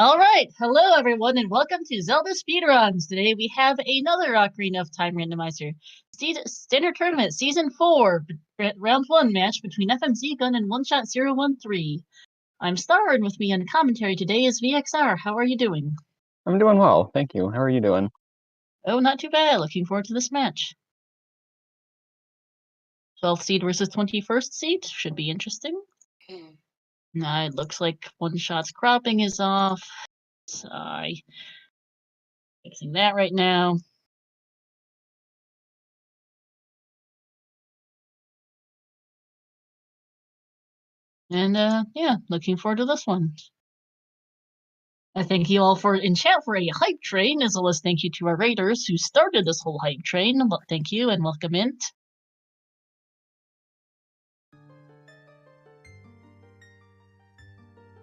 Alright, hello everyone and welcome to Zelda Speedruns! Today we have another Ocarina of Time Randomizer. Standard Tournament Season 4, Round 1 match between Fmzgun and Oneshot013. I'm Star, and with me on commentary today is VXR. How are you doing? I'm doing well, thank you. How are you doing? Oh, not too bad. Looking forward to this match. 12th seed versus 21st seed. Should be interesting. It looks like Oneshot's cropping is off. Sigh. Fixing that right now. And yeah, looking forward to this one. I thank you all in chat for a hype train, as well as thank you to our raiders who started this whole hype train. Thank you and welcome in.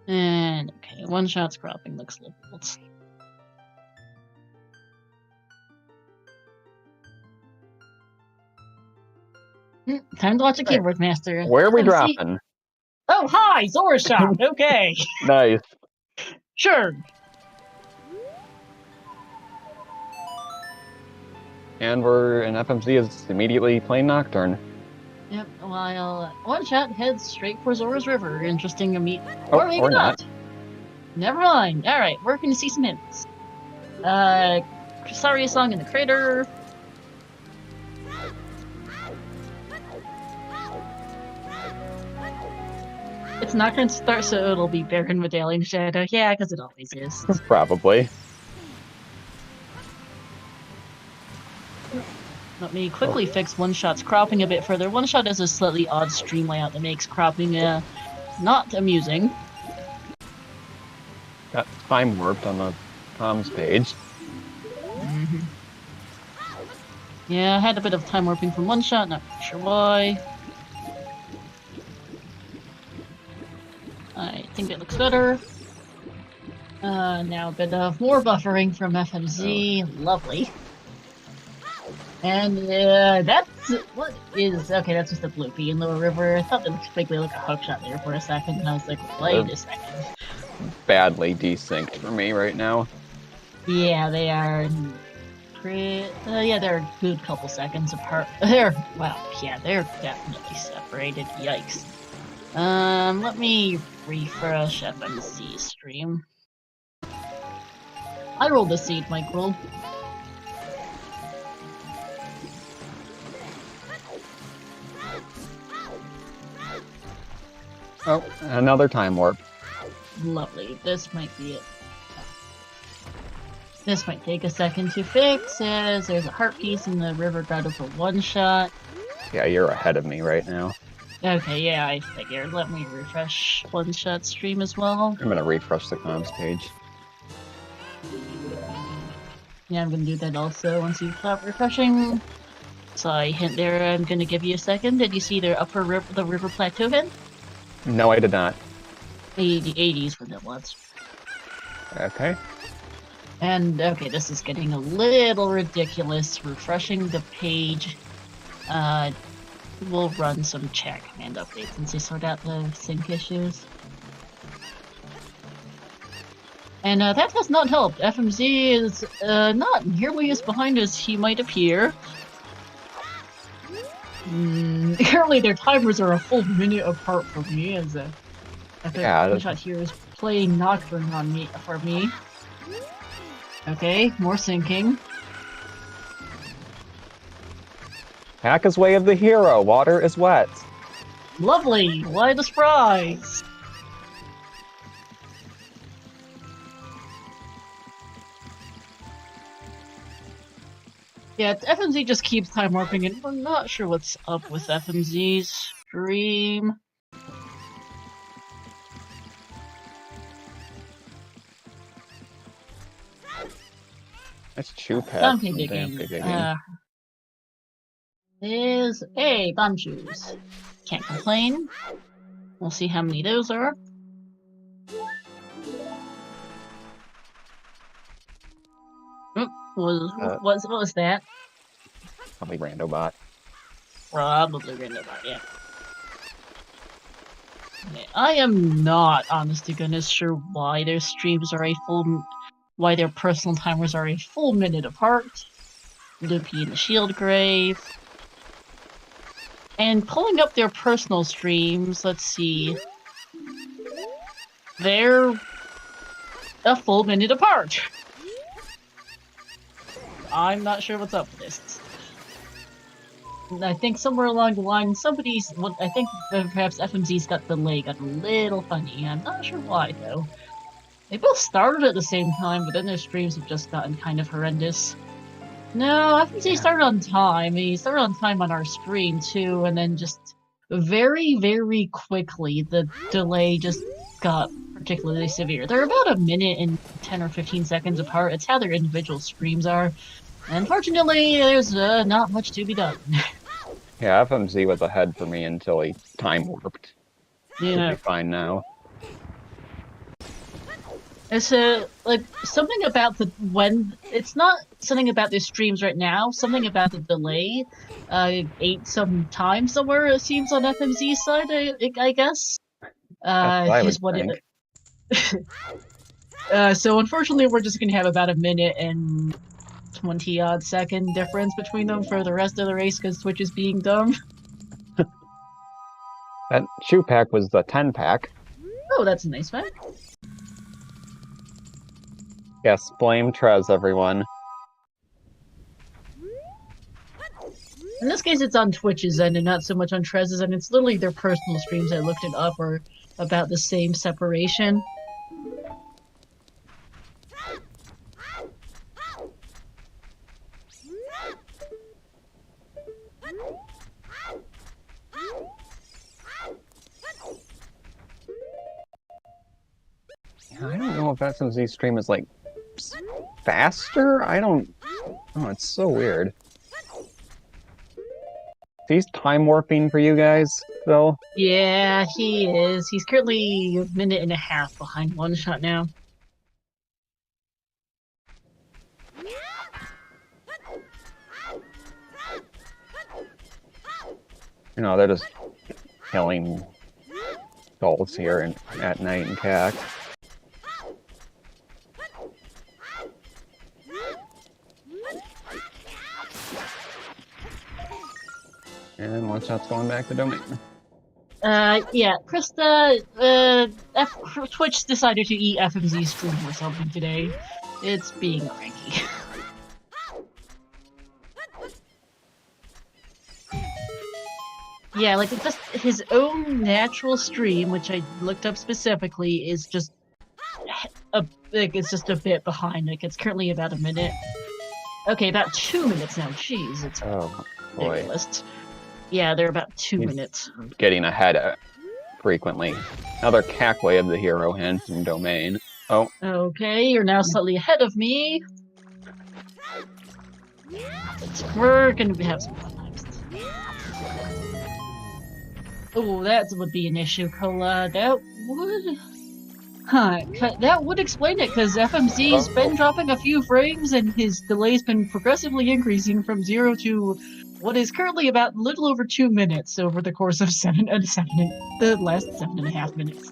And okay, Oneshot's cropping looks liberal. Time to watch a keyboard master. Where are we dropping? Oh, hi, ZeldaSpeedRuns. Okay. Nice. Sure. And FMZ is immediately playing Nocturne. Yep, while Oneshot heads straight for Zora's River. Interesting to meet. Oh, or maybe not. Never mind. Alright, we're going to see some hints. Sorry song in the crater. It's not going to start, so it'll be Baron Medallion Shadow. Yeah, because it always is. Probably. Let me quickly fix Oneshot's cropping a bit further. Oneshot has a slightly odd stream layout that makes cropping not amusing. Got time warped on the comms page. Yeah, I had a bit of time warping from Oneshot, not sure why. I think it looks better. Now a bit of more buffering from FMZ. Oh. Lovely. And that's what is okay. That's just a bloopy in Lower River. I thought that looked vaguely like a hookshot there for a second, and I was like, wait a second. Badly desynced for me right now. Yeah, they are. Yeah, they're a good couple seconds apart. They're definitely separated. Yikes. Let me refresh FMC stream. I rolled a seed, Michael. Oh, another time warp. Lovely. This might be it. This might take a second to fix, as there's a heart piece in the river grotto for Oneshot. Yeah, you're ahead of me right now. Okay, yeah, I figured. Let me refresh Oneshot stream as well. I'm gonna refresh the comms page. Yeah, I'm gonna do that also once you stop refreshing. So I hint there, I'm gonna give you a second. Did you see the river plateau hint? No, I did not. 80s when it was. Okay. And, okay, this is getting a little ridiculous. Refreshing the page. We'll run some chat command updates since they sort out the sync issues. And that has not helped. FMZ is not nearly as behind as he might appear. Apparently their timers are a full minute apart from me, as Oneshot here is playing Nocturne for me. Okay, more syncing. Hack way of the hero. Water is wet. Lovely! Why the surprise? Yeah, FMZ just keeps time warping, and we're not sure what's up with FMZ's stream. That's chew pad. Donkey digging. Is a bomb shoes. Can't complain. We'll see how many those are. What was that? Probably Randobot. Probably Randobot, yeah. I am not, honest to goodness, sure why their streams are why their personal timers are a full minute apart. Loopy in the Shield Grave. And pulling up their personal streams, let's see. They're a full minute apart. I'm not sure what's up with this. I think somewhere along the line, I think perhaps FMZ's got the delay got a little funny. I'm not sure why, though. They both started at the same time, but then their streams have just gotten kind of horrendous. No, FMZ started on time. He started on time on our screen, too, and then just very, very quickly, the delay just got particularly severe. They're about a minute and 10 or 15 seconds apart. It's how their individual streams are. Unfortunately, there's not much to be done. Yeah, FMZ was ahead for me until he time warped. Yeah. Should be fine now. It's like something about it's not something about their streams right now. Something about the delay ate some time somewhere. It seems on FMZ's side. I guess. Is what So unfortunately, we're just gonna have about a minute and 20-odd second difference between them for the rest of the race because Twitch is being dumb. That shoe pack was the 10-pack. Oh, that's a nice fact. Yes, blame Trez, everyone. In this case, it's on Twitch's end and not so much on Trez's end. It's literally their personal streams. I looked it up are about the same separation. I don't know if FMZ's stream is, like, faster? Oh, it's so weird. He's time warping for you guys, though? Yeah, he is. He's currently a minute and a half behind Oneshot now. You know, they're just killing goals here at night in CAC. And Oneshot's going back to domain. Yeah, Krista, Twitch decided to eat FMZ's stream or something today. It's being cranky. Yeah, like, it's just his own natural stream, which I looked up specifically, is just it's just a bit behind. Like, it's currently about a minute. Okay, about 2 minutes now. Jeez, it's ridiculous. Yeah, they're about 2 minutes. Getting ahead frequently. Another CAC way of the hero hand from domain. Oh. Okay, you're now slightly ahead of me. We're gonna have some fun times. Oh, that would be an issue, Cola. That would explain it, because FMZ's been dropping a few frames, and his delay's been progressively increasing from 0 to what is currently about a little over 2 minutes over the course of the last 7.5 minutes.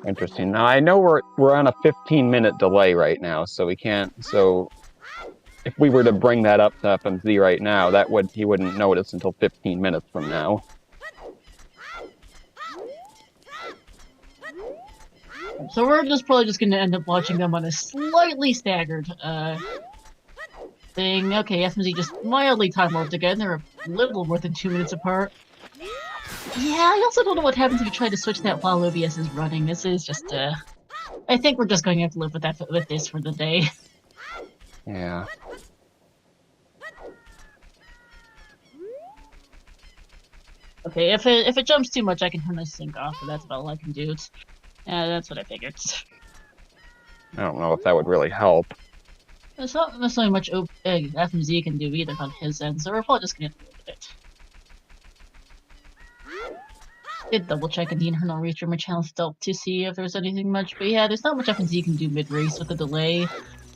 Interesting. Now I know we're on a 15-minute delay right now, so we can't. So if we were to bring that up to FMZ right now, he wouldn't notice until 15 minutes from now. So we're probably just going to end up watching them on a slightly staggered thing. Okay, FMZ just mildly time warped again. They're a little more than 2 minutes apart. Yeah, I also don't know what happens if you try to switch that while OBS is running. This is just, I think we're just going to have to live with this for the day. Yeah. Okay, if it jumps too much, I can turn the sync off, but that's about all I can do. That's what I figured. I don't know if that would really help. There's not necessarily much FMZ can do either on his end, so we're probably just gonna have to live with it. Did double check in the internal restreamer channel still to see if there's anything much, but yeah, there's not much FMZ can do mid-race with the delay,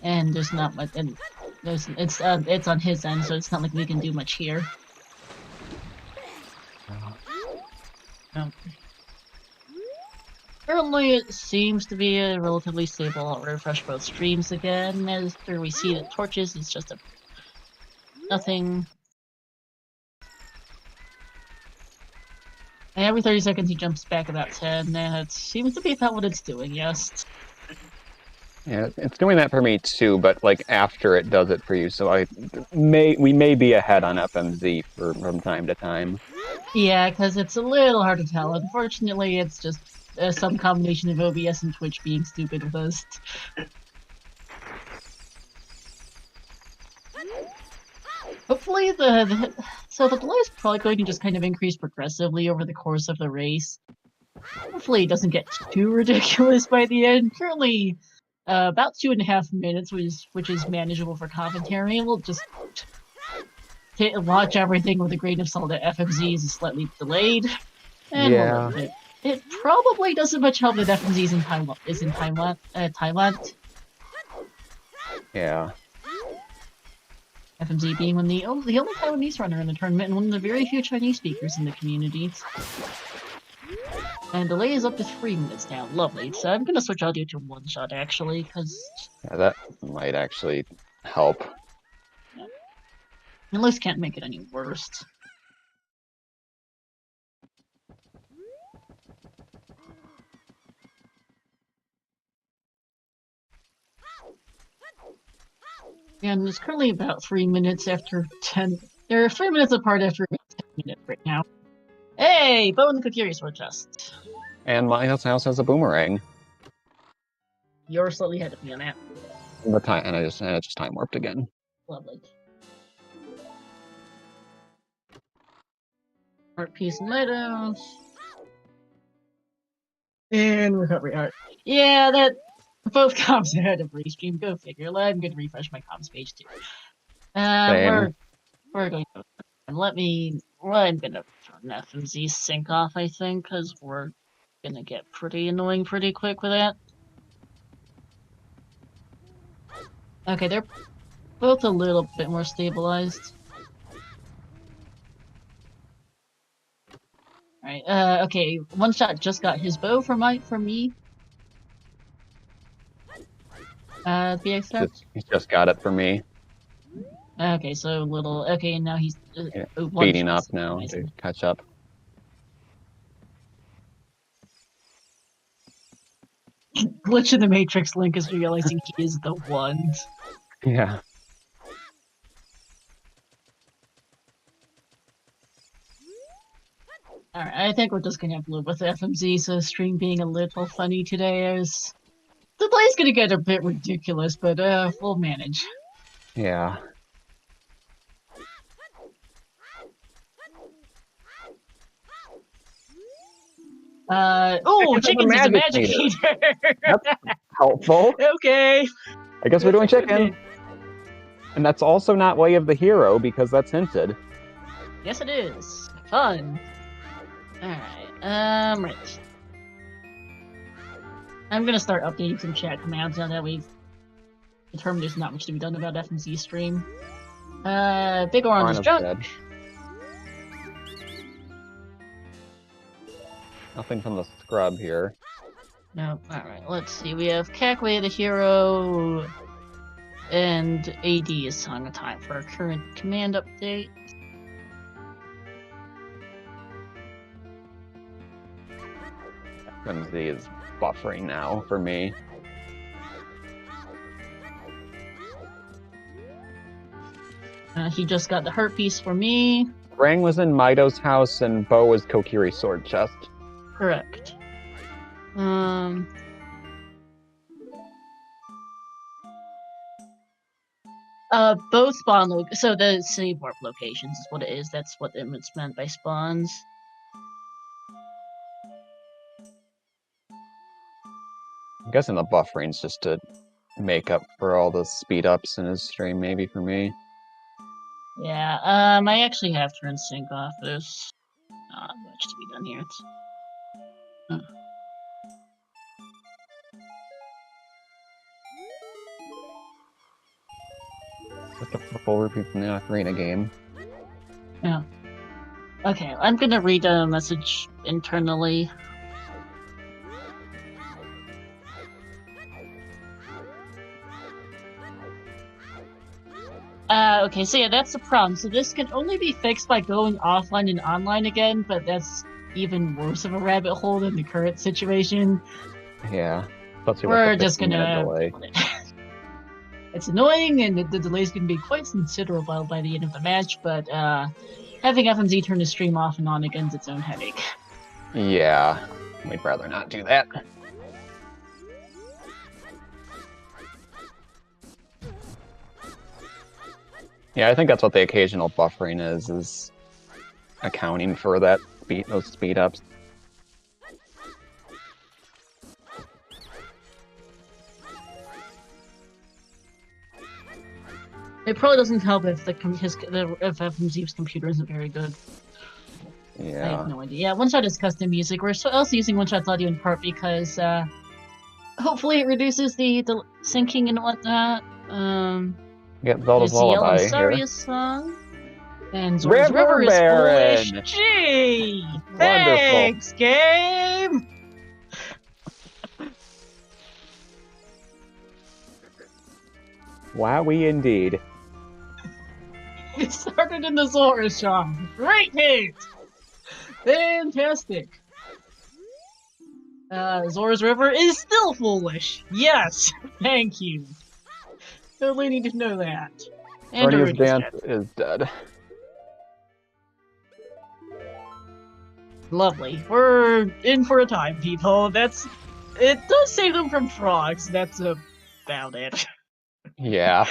and there's not much, and it's on his end, so it's not like we can do much here. Currently, it seems to be a relatively stable. I'll refresh both streams again. After we see the torches, it's just nothing. And every 30 seconds, he jumps back about 10, and it seems to be about what it's doing, yes. Yeah, it's doing that for me too, but like after it does it for you, so we may be ahead on FMZ from time to time. Yeah, because it's a little hard to tell. Unfortunately, it's just some combination of OBS and Twitch being stupid with us. Hopefully so the delay is probably going to just kind of increase progressively over the course of the race. Hopefully it doesn't get too ridiculous by the end. Currently, about 2.5 minutes, which is manageable for commentary. We'll just watch everything with a grain of salt. That FMZ is slightly delayed, and Yeah. we'll it probably doesn't much help that FMZ is in Thailand. Yeah. FMZ being the only Taiwanese runner in the tournament and one of the very few Chinese speakers in the community. And delay is up to 3 minutes now. Lovely. So I'm gonna switch audio to one shot actually, because that might actually help. Yeah. At least can't make it any worse. And it's currently about 3 minutes after 10. They're 3 minutes apart after about 10 minutes right now. Hey, Bo and the Kokiri sword chest. And my house has a boomerang. You're slightly ahead of me on that. And it just time warped again. Lovely. Art piece and items. And recovery art. Yeah, that both comms ahead of restream. Go figure. I'm gonna refresh my comms page too. We're going to I'm gonna turn FMZ sync off, I think, because we're gonna get pretty annoying pretty quick with that. Okay, they're both a little bit more stabilized. Alright, okay, One Shot just got his bow from me. BX He's just got it for me. Okay, so okay, now he's speeding up now to catch up. Glitch in the Matrix. Link is realizing he is the one. Yeah. Alright, I think we're just gonna have to live with FMZ, so stream being a little funny today is... The play's gonna get a bit ridiculous, but we'll manage. Yeah. Chickens is a magic feeder! That's helpful. Okay. I guess we're doing chicken. And that's also not Way of the Hero, because that's hinted. Yes, it is. Fun. Alright, right. I'm gonna start updating some chat commands now that we've determined there's not much to be done about FMZ stream. Big Oran is drunk. Dead. Nothing from the scrub here. No, alright, let's see. We have Cackway the hero, and AD is on the time for our current command update. FMZ is buffering now for me. He just got the hurt piece for me. Rang was in Mido's house and Bo was Kokiri's sword chest. Correct. Both spawn so the save warp locations is what it is. That's what it's meant by spawns. I'm guessing the buffering's just to make up for all the speed ups in his stream, maybe for me. Yeah, I actually have turned sync off. There's not much to be done here. Just a full repeat from the Ocarina game. Yeah. Okay, I'm gonna read a message internally. Okay, so yeah, that's the problem. So this can only be fixed by going offline and online again, but that's even worse of a rabbit hole than the current situation. Yeah. Especially with We're the just 15-minute gonna... delay. It's annoying, and the delay's gonna be quite considerable by the end of the match, but having FMZ turn the stream off and on again is its own headache. Yeah. We'd rather not do that. Yeah, I think that's what the occasional buffering is accounting for that those speed ups. It probably doesn't help if if FMZ's computer isn't very good. Yeah. I have no idea. Yeah, One Shot is custom music. We're also using One Shot's audio in part because hopefully it reduces the syncing and whatnot. Get Zelda's There's the Yell Lullaby and Saria here. song. And Zora's River River is Baron! foolish. Gee! Wonderful. Thanks, game! Wowie indeed. It started in the Zora song. Great hit! Fantastic. Zora's River is still foolish. Yes! Thank you. Totally need to know that. And Ernie's Rudy's dance dead. is dead. Lovely. We're in for a time, people. It does save them from frogs. That's about it. Yeah.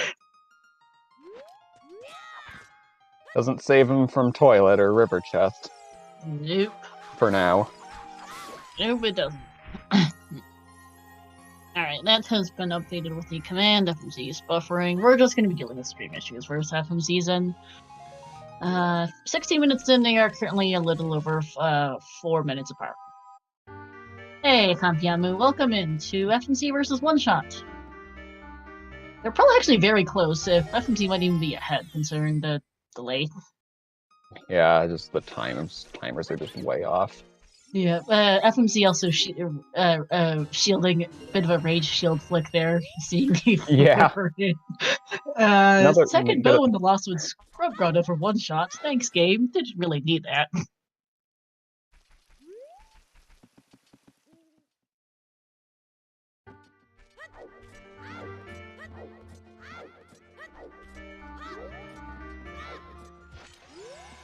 Doesn't save him from toilet or river chest. Nope. For now. Nope, it doesn't. Alright, that has been updated with the command. FMZ is buffering. We're just going to be dealing with stream issues for this FMZ season. 16 minutes in, they are currently a little over 4 minutes apart. Hey, Kampiamu, welcome into FMZ versus One Shot. They're probably actually very close. If FMZ might even be ahead, considering the delay. Yeah, just the timers are just way off. Yeah, FMZ also shielding a bit of a rage shield flick there, seeing the Yeah. second bow in the Lost Woods Scrub Grotto for One Shot. Thanks, game. Didn't really need that.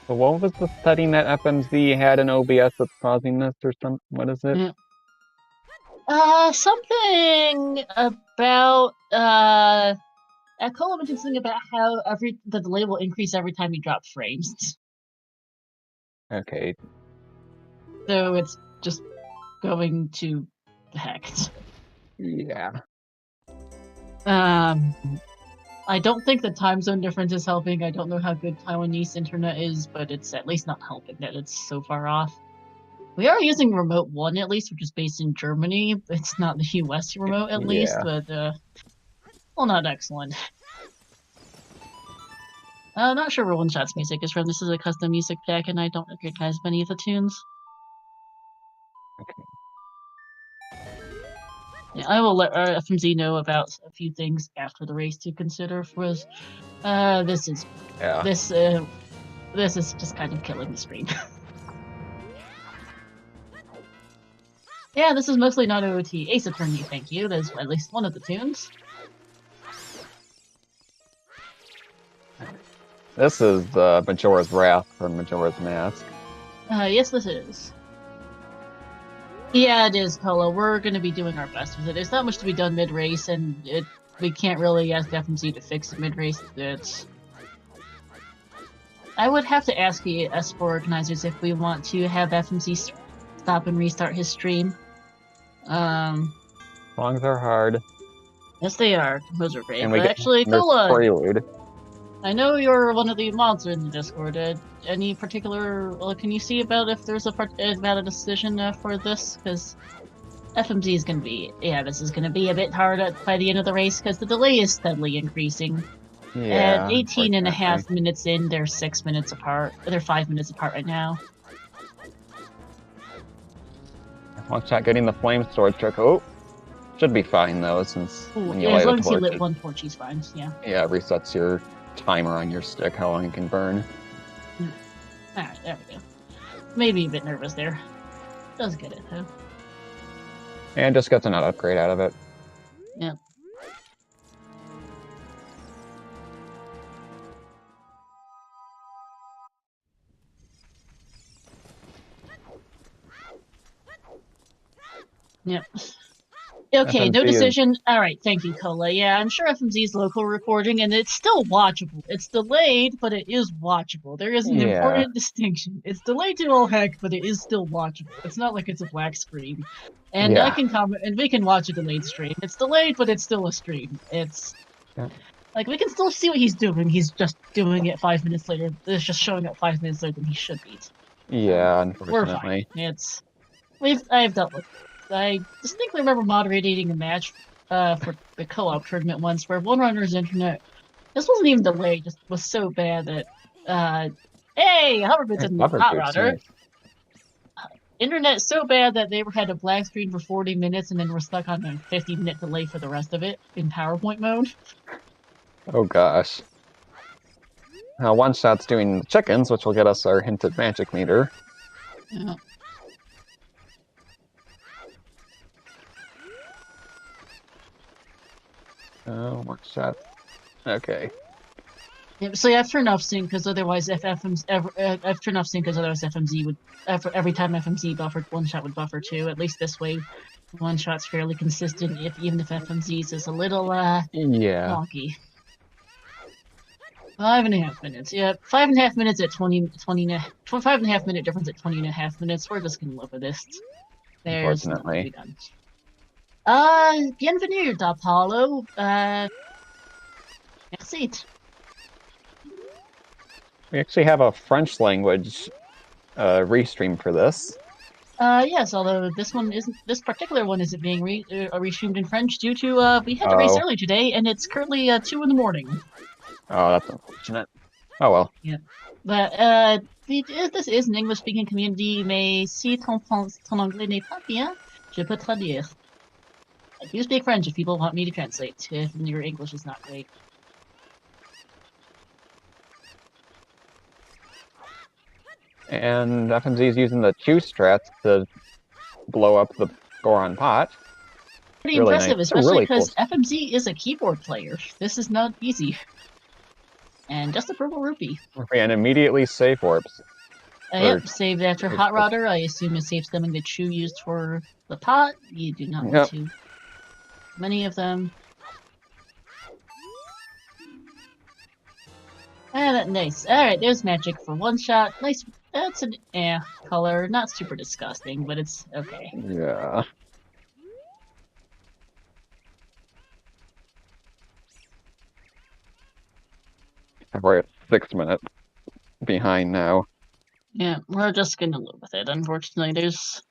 So what was the setting that FMZ had in OBS that's causing this or something? What is it? Something about Echo mentioned something about how the delay will increase every time you drop frames. Okay. So it's just going to heck. Yeah. I don't think the time zone difference is helping. I don't know how good Taiwanese internet is, but it's at least not helping that it's so far off. We are using Remote 1 at least, which is based in Germany. It's not the US remote at least, but well, not excellent. Not sure where One Shot's music is from. This is a custom music pack, and I don't recognize many of the tunes. Okay. Yeah, I will let FMZ know about a few things after the race to consider. Was this is just kind of killing the stream. Yeah, this is mostly not OoT. Ace Attorney, thank you. There's at least one of the tunes. This is Majora's Wrath from Majora's Mask. Yes, this is. Yeah, it is, Polo. We're going to be doing our best with it. There's not much to be done mid-race, and we can't really ask FMZ to fix it mid-race. I would have to ask the S4 organizers if we want to have FMZ stop and restart his stream. Songs are hard. Yes, they are. Those are great. And But actually, Kola, Prelude. I know you're one of the mods in the Discord. Any particular... can you see about if there's about a decision for this? Because FMZ is going to be... Yeah, this is going to be a bit hard by the end of the race, because the delay is steadily increasing. Yeah. At 18 and a half minutes in, they're 6 minutes apart. They're 5 minutes apart right now. One Shot getting the flame sword trick. Oh! Should be fine, though, since when you as light long a as you torch, lit one torch, he's fine, yeah. yeah, it resets your timer on your stick, how long it can burn. Alright, there we go. Maybe a bit nervous there. Does get it, though. And just gets an upgrade out of it. Yeah. Yep. Okay, no FMZ decision. All right, thank you, Cola. Yeah, I'm sure FMZ's local recording, and it's still watchable. It's delayed, but it is watchable. There is an important distinction. It's delayed to all heck, but it is still watchable. It's not like it's a black screen. And I can comment, and we can watch a delayed stream. It's delayed, but it's still a stream. It's like we can still see what he's doing. He's just doing it 5 minutes later. It's just showing up 5 minutes later than he should be. Yeah, unfortunately. We're fine. I've dealt with it. I distinctly remember moderating a match for the co-op tournament once where one runner's internet, this wasn't even delayed, just was so bad that, hey, Hoverbit's in the hot rodder. Internet so bad that they had a black screen for 40 minutes and then were stuck on a 50-minute delay for the rest of it in PowerPoint mode. Oh gosh. Now One Shot's doing the chickens, which will get us our hinted magic meter. Yeah. One Shot. Okay. Yeah, so I've turned off sync because otherwise, I've turned off sync because otherwise FMZ would every time FMZ buffered, One Shot would buffer too. At least this way, One Shot's fairly consistent. Even if FMZ's is a little wonky. 5.5 minutes. Yeah, 5.5 minutes at 5.5 minute difference at 20.5 minutes. We're just gonna live with this. There's nothing to be done. Bienvenue, Apollo. Merci. We actually have a French language restream for this. Yes, although this particular one isn't being restreamed in French due to we had to race early today and it's currently 2 in the morning. Oh, that's unfortunate. Oh well. Yeah, but this is an English-speaking community, mais si ton anglais n'est pas bien, je peux traduire. I do speak French if people want me to translate, if your English is not great. And FMZ is using the Q strats to blow up the Goron pot. Pretty really impressive, nice. Especially because FMZ is a keyboard player. This is not easy. And just a purple rupee. And immediately save warps. Yep, saved after Hot Rodder. I assume it saves something that Chu used for the pot. You do not want to. Many of them. Nice. Alright, there's magic for One Shot. Nice. That's an color. Not super disgusting, but it's okay. Yeah. We're at 6 minutes behind now. Yeah, we're just gonna live with it. Unfortunately, there's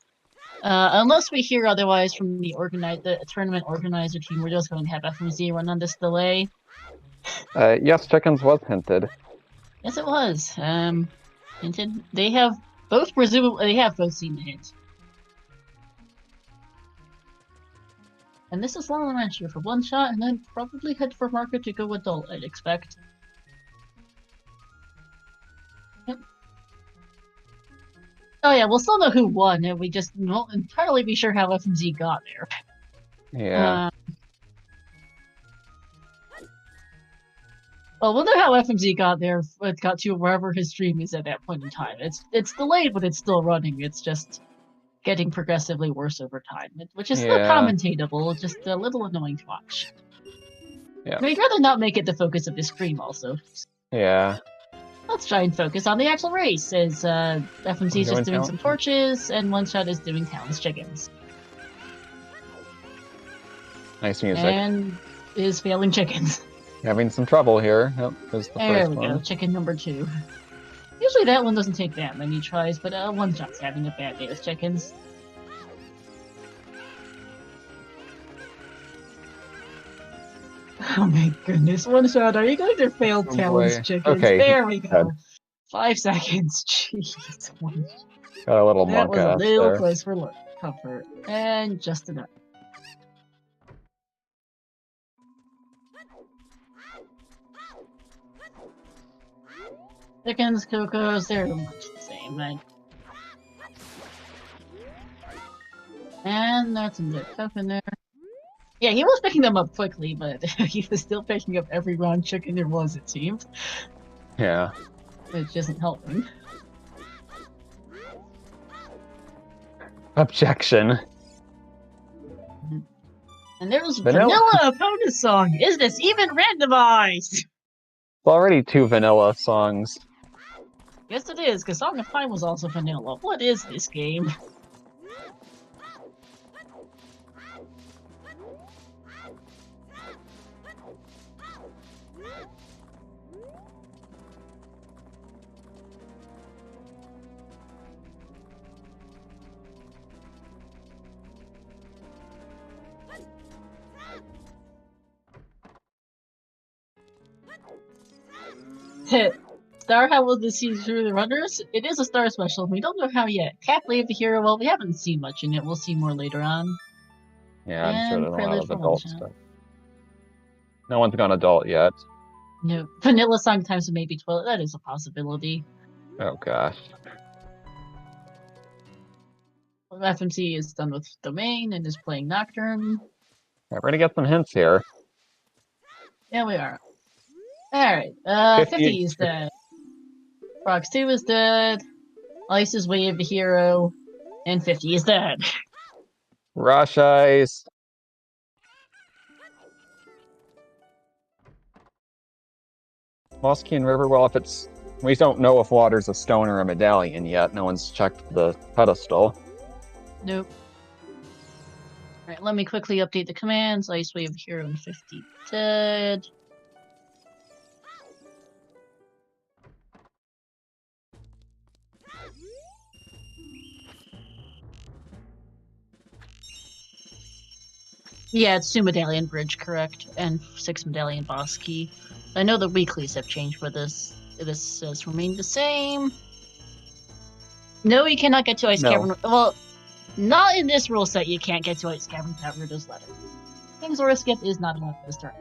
unless we hear otherwise from the tournament organizer team, we're just going to have FMZ run on this delay. Yes, chickens was hinted. Yes, it was. Hinted. They have both seen the hint. And this is long ranch here for One Shot, and then probably head for market to go adult, I'd expect. Yep. Oh yeah, we'll still know who won, and we just won't entirely be sure how FMZ got there. Yeah. Well, we'll know how FMZ got there. It got to wherever his stream is at that point in time. It's delayed, but it's still running. It's just getting progressively worse over time, which is still commentatable, just a little annoying to watch. Yeah. I'd rather not make it the focus of the stream, also. Yeah. Let's try and focus on the actual race, as FMZ is just doing some torches, and One Shot is doing Talon's chickens. Nice music. And is failing chickens. Having some trouble here. Yep, there's the there first we one. Go, chicken number 2. Usually that one doesn't take that many tries, but One Shot's having a bad day with chickens. Oh my goodness, One Shot, are you going to fail Talon's chickens? Okay, there we go. 5 seconds, jeez. Got a little that monk was a little there. close for comfort, and just enough. Chickens, cocos, they're much the same, right? And that's some coke in there. Yeah, he was picking them up quickly, but he was still picking up every round chicken there was, it seemed. Yeah. Which isn't helping. Objection. And there's Vanilla bonus song. Is this even randomized? It's already 2 vanilla songs. Yes, it is, because Song of Time was also vanilla. What is this game? Star, how will this see through the runners? It is a Star special. We don't know how yet. Cat Leave the Hero, well, we haven't seen much in it. We'll see more later on. Yeah, I'm sure there's a lot Prelude of for adult One Shot. stuff. No one's gone adult yet. No. Vanilla Song times maybe 12. That is a possibility. Oh gosh. FMC is done with Domain and is playing Nocturne. Yeah, we're gonna get some hints here. Yeah, we are. Alright, 50 is dead. Frogs 2 is dead. Ice is Wave the Hero. And 50 is dead. Rush Ice. Moskian River, well, if it's... We don't know if water's a stone or a medallion yet. No one's checked the pedestal. Nope. Alright, let me quickly update the commands. Ice Wave the Hero and 50 dead. Yeah, it's 2 Medallion Bridge, correct, and 6 Medallion Boss Key. I know the weeklies have changed, but this has remained the same. No, you cannot get to Ice Cavern. Well, not in this rule set. You can't get to Ice Cavern without Rudo's Letter. King's Aura Skip is not allowed for this turn.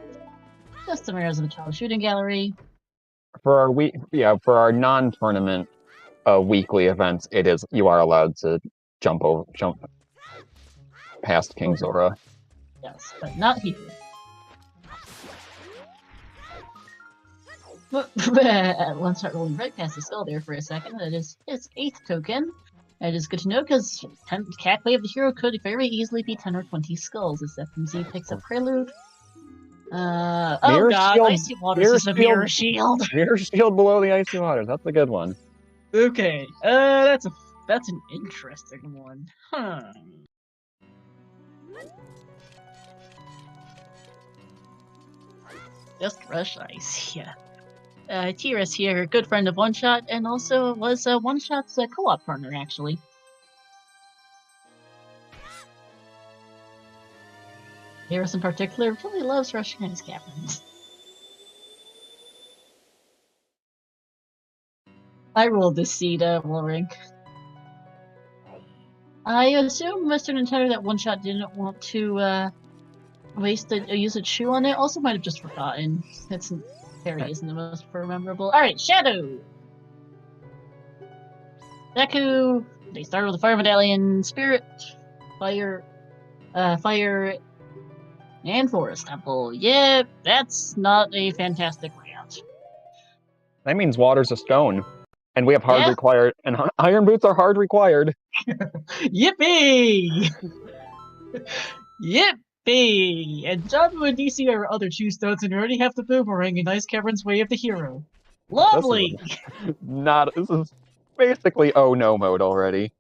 Just the Mirrors of the Child Shooting Gallery. For our for our non-tournament weekly events, you are allowed to jump past King's Aura. Yes, but not here. Let's start rolling right past the skull there for a second. That is his 8th token. That is good to know because Cat Wave the Hero could very easily be 10 or 20 skulls as FMZ picks up Prelude. Oh god, Shield, Icy Waters is a Mirror Shield. Mirror Shield below the Icy Waters. That's a good one. Okay, that's an interesting one. Huh. Just Rush Ice, yeah. Tira's here, good friend of One Shot, and also was One Shot's co-op partner, actually. Tira's in particular really loves rushing his caverns. I rolled this seed, Wolrink. I assume Mr. Nintendo that One Shot didn't want to use a chew on it. Also might have just forgotten. It's Terry isn't the most memorable. Alright, Shadow! Deku, they start with the Fire Medallion, Spirit, Fire, and Forest Temple. Yeah, that's not a fantastic layout. That means water's a stone. And we have hard required, and iron boots are hard required. Yippee! Yippee! And Jabu and DC are other 2 stones, and you already have the boomerang in Ice Cavern's Way of the Hero. Lovely! This is basically oh no mode already.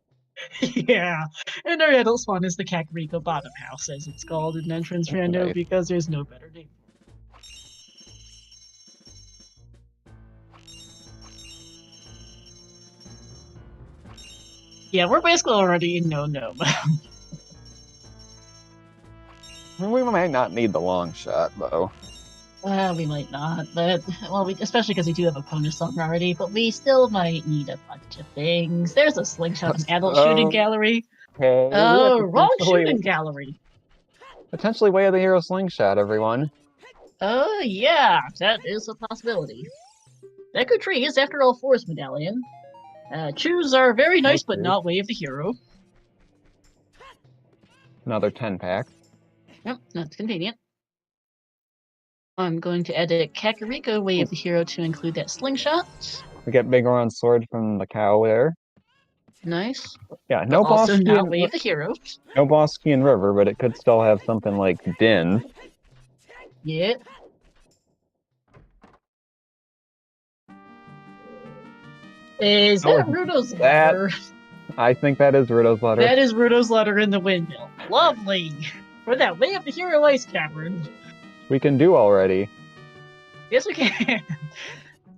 Yeah, and our adult spawn is the Kakariko Bottom House, as it's called in Entrance Rando, because there's no better name. Yeah, we're basically already in no-no mode. We might not need the long shot, though. We might not, but, well, especially because we do have a bonus song already, but we still might need a bunch of things. There's a slingshot and adult shooting gallery. Oh, wrong shooting gallery. Potentially Way of the Hero slingshot, everyone. Yeah, that is a possibility. Deku Tree is, after all, Force Medallion. Choose are very nice, but Okay. not Way of the Hero. Another 10 pack. Yep, that's convenient. I'm going to add a Kakariko Way of the Hero to include that slingshot. We get Big Oron Sword from the cow there. Nice. Yeah, But no also Bosky not and Way of the Hero. no Bosky and River, but it could still have something like Din. Yeah. Is that Rudo's letter? I think that is Rudo's letter. That is Rudo's letter in the windmill. Lovely! For that Way of the Hero Ice Cavern. We can do already. Yes, we can.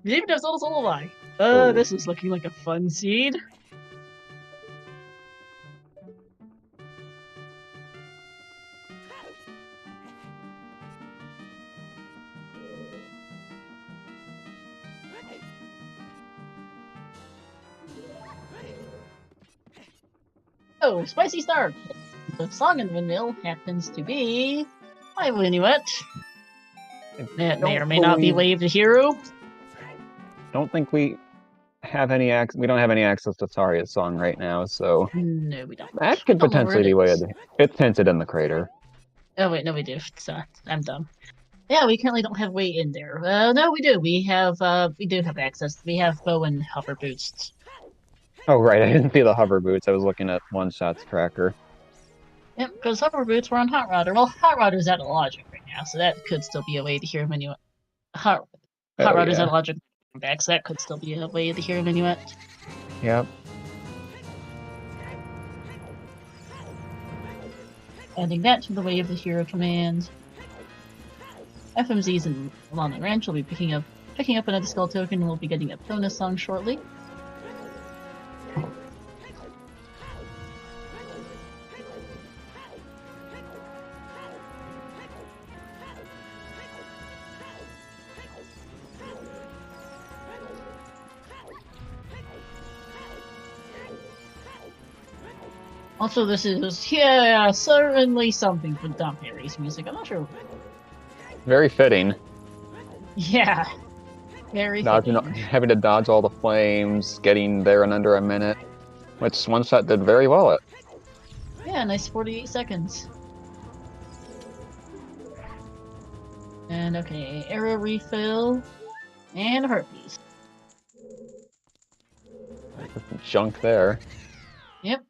Even if Zelda's all alive. Ooh. This is looking like a fun seed. Oh, Spicy Star! The song in the windmill happens to be My Winuet. That may or may not be Way of the Hero. Don't think we have any we don't have any access to Saria's song right now, so No, we don't. that could potentially be Way of the. It's hinted in the crater. Oh wait, no, we do. So I'm dumb. Yeah, we currently don't have Way in there. No, we do. We do have access. We have bow and hover boots. Oh right, I didn't see the hover boots. I was looking at One Shot's tracker. Yep, because hover boots were on Hot Rodder. Well, Hot Rodder's out of logic right now, so that could still be a Way to hear Minuet. Hot Rodder's out of logic back, so that could still be a Way to hear Minuet. Yep. Adding that to the Way of the Hero command. FMZs and Lana Ranch will be picking up another skull token, and we'll be getting a bonus song shortly. Also, this is, certainly something for Dom Perry's music. I'm not sure. Very fitting. Yeah. Very fitting. Having to dodge all the flames, getting there in under a minute, which One Shot did very well at. Yeah, nice 48 seconds. And okay, arrow refill, and herpes. Junk there. Yep.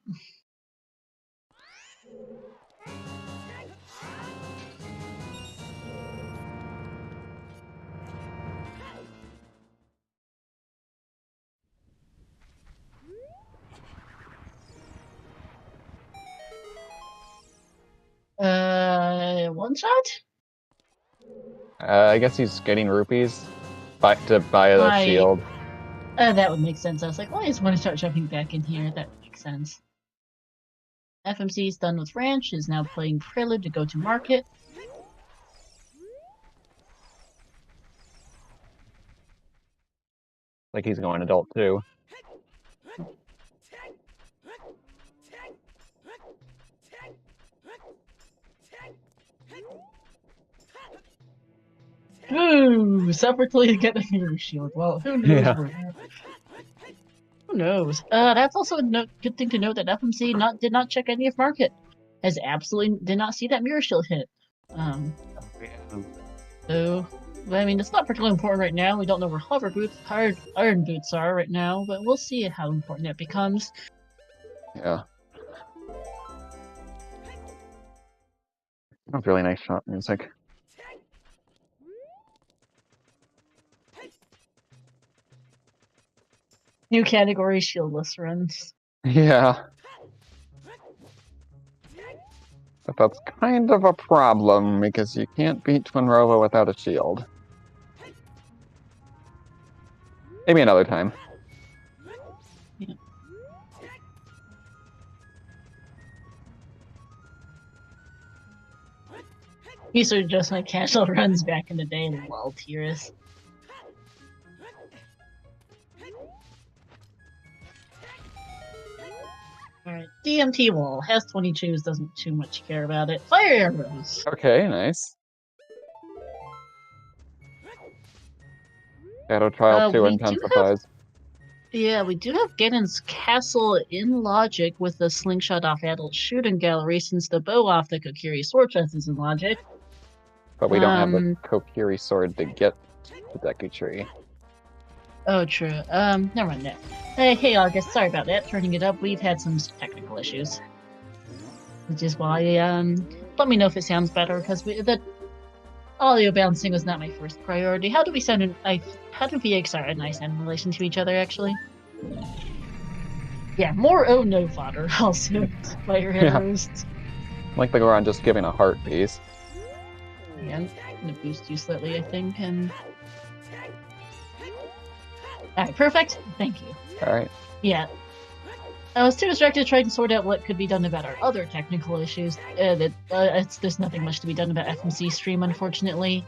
One shot? I guess he's getting rupees to buy the shield. That would make sense. I was like, why is One Shot jumping back in here? That makes sense. FMC is done with Ranch, is now playing Prelude to go to market. Like he's going adult too. Ooh, separately to get the hero shield. Well, who knows? Yeah. Who knows? That's also a good thing to note that FMC did not check any of market, as absolutely did not see that mirror shield hit. So, I mean, it's not particularly important right now. We don't know where hover boots, iron boots are right now, but we'll see how important that becomes. Yeah. That's really nice shot music. New category, shieldless runs. Yeah. But that's kind of a problem, because you can't beat Twinrova without a shield. Maybe another time. Yeah. These are just my casual runs back in the day, lol, Tiras. Alright, DMT wall. Has 22s, doesn't too much care about it. Fire arrows! Okay, nice. Shadow Trial 2 we do have intensifies. Yeah, we do have Ganon's castle in logic with the slingshot off adult shooting gallery, since the bow off the Kokiri sword chest is in logic. But we don't have the Kokiri sword to get the Deku Tree. Oh, true. Never mind that. Hey, August, sorry about that. Turning it up, we've had some technical issues. Which is why, let me know if it sounds better, because the audio balancing was not my first priority. How do we sound how do VXR and I sound in relation to each other, actually? Yeah, more oh no fodder, also, by your heroes. Like the Goron just giving a heart piece. Yeah, I'm gonna boost you slightly, I think, and... Alright, perfect. Thank you. Alright. Yeah. I was too distracted trying to sort out what could be done about our other technical issues. There's nothing much to be done about FMC stream, unfortunately.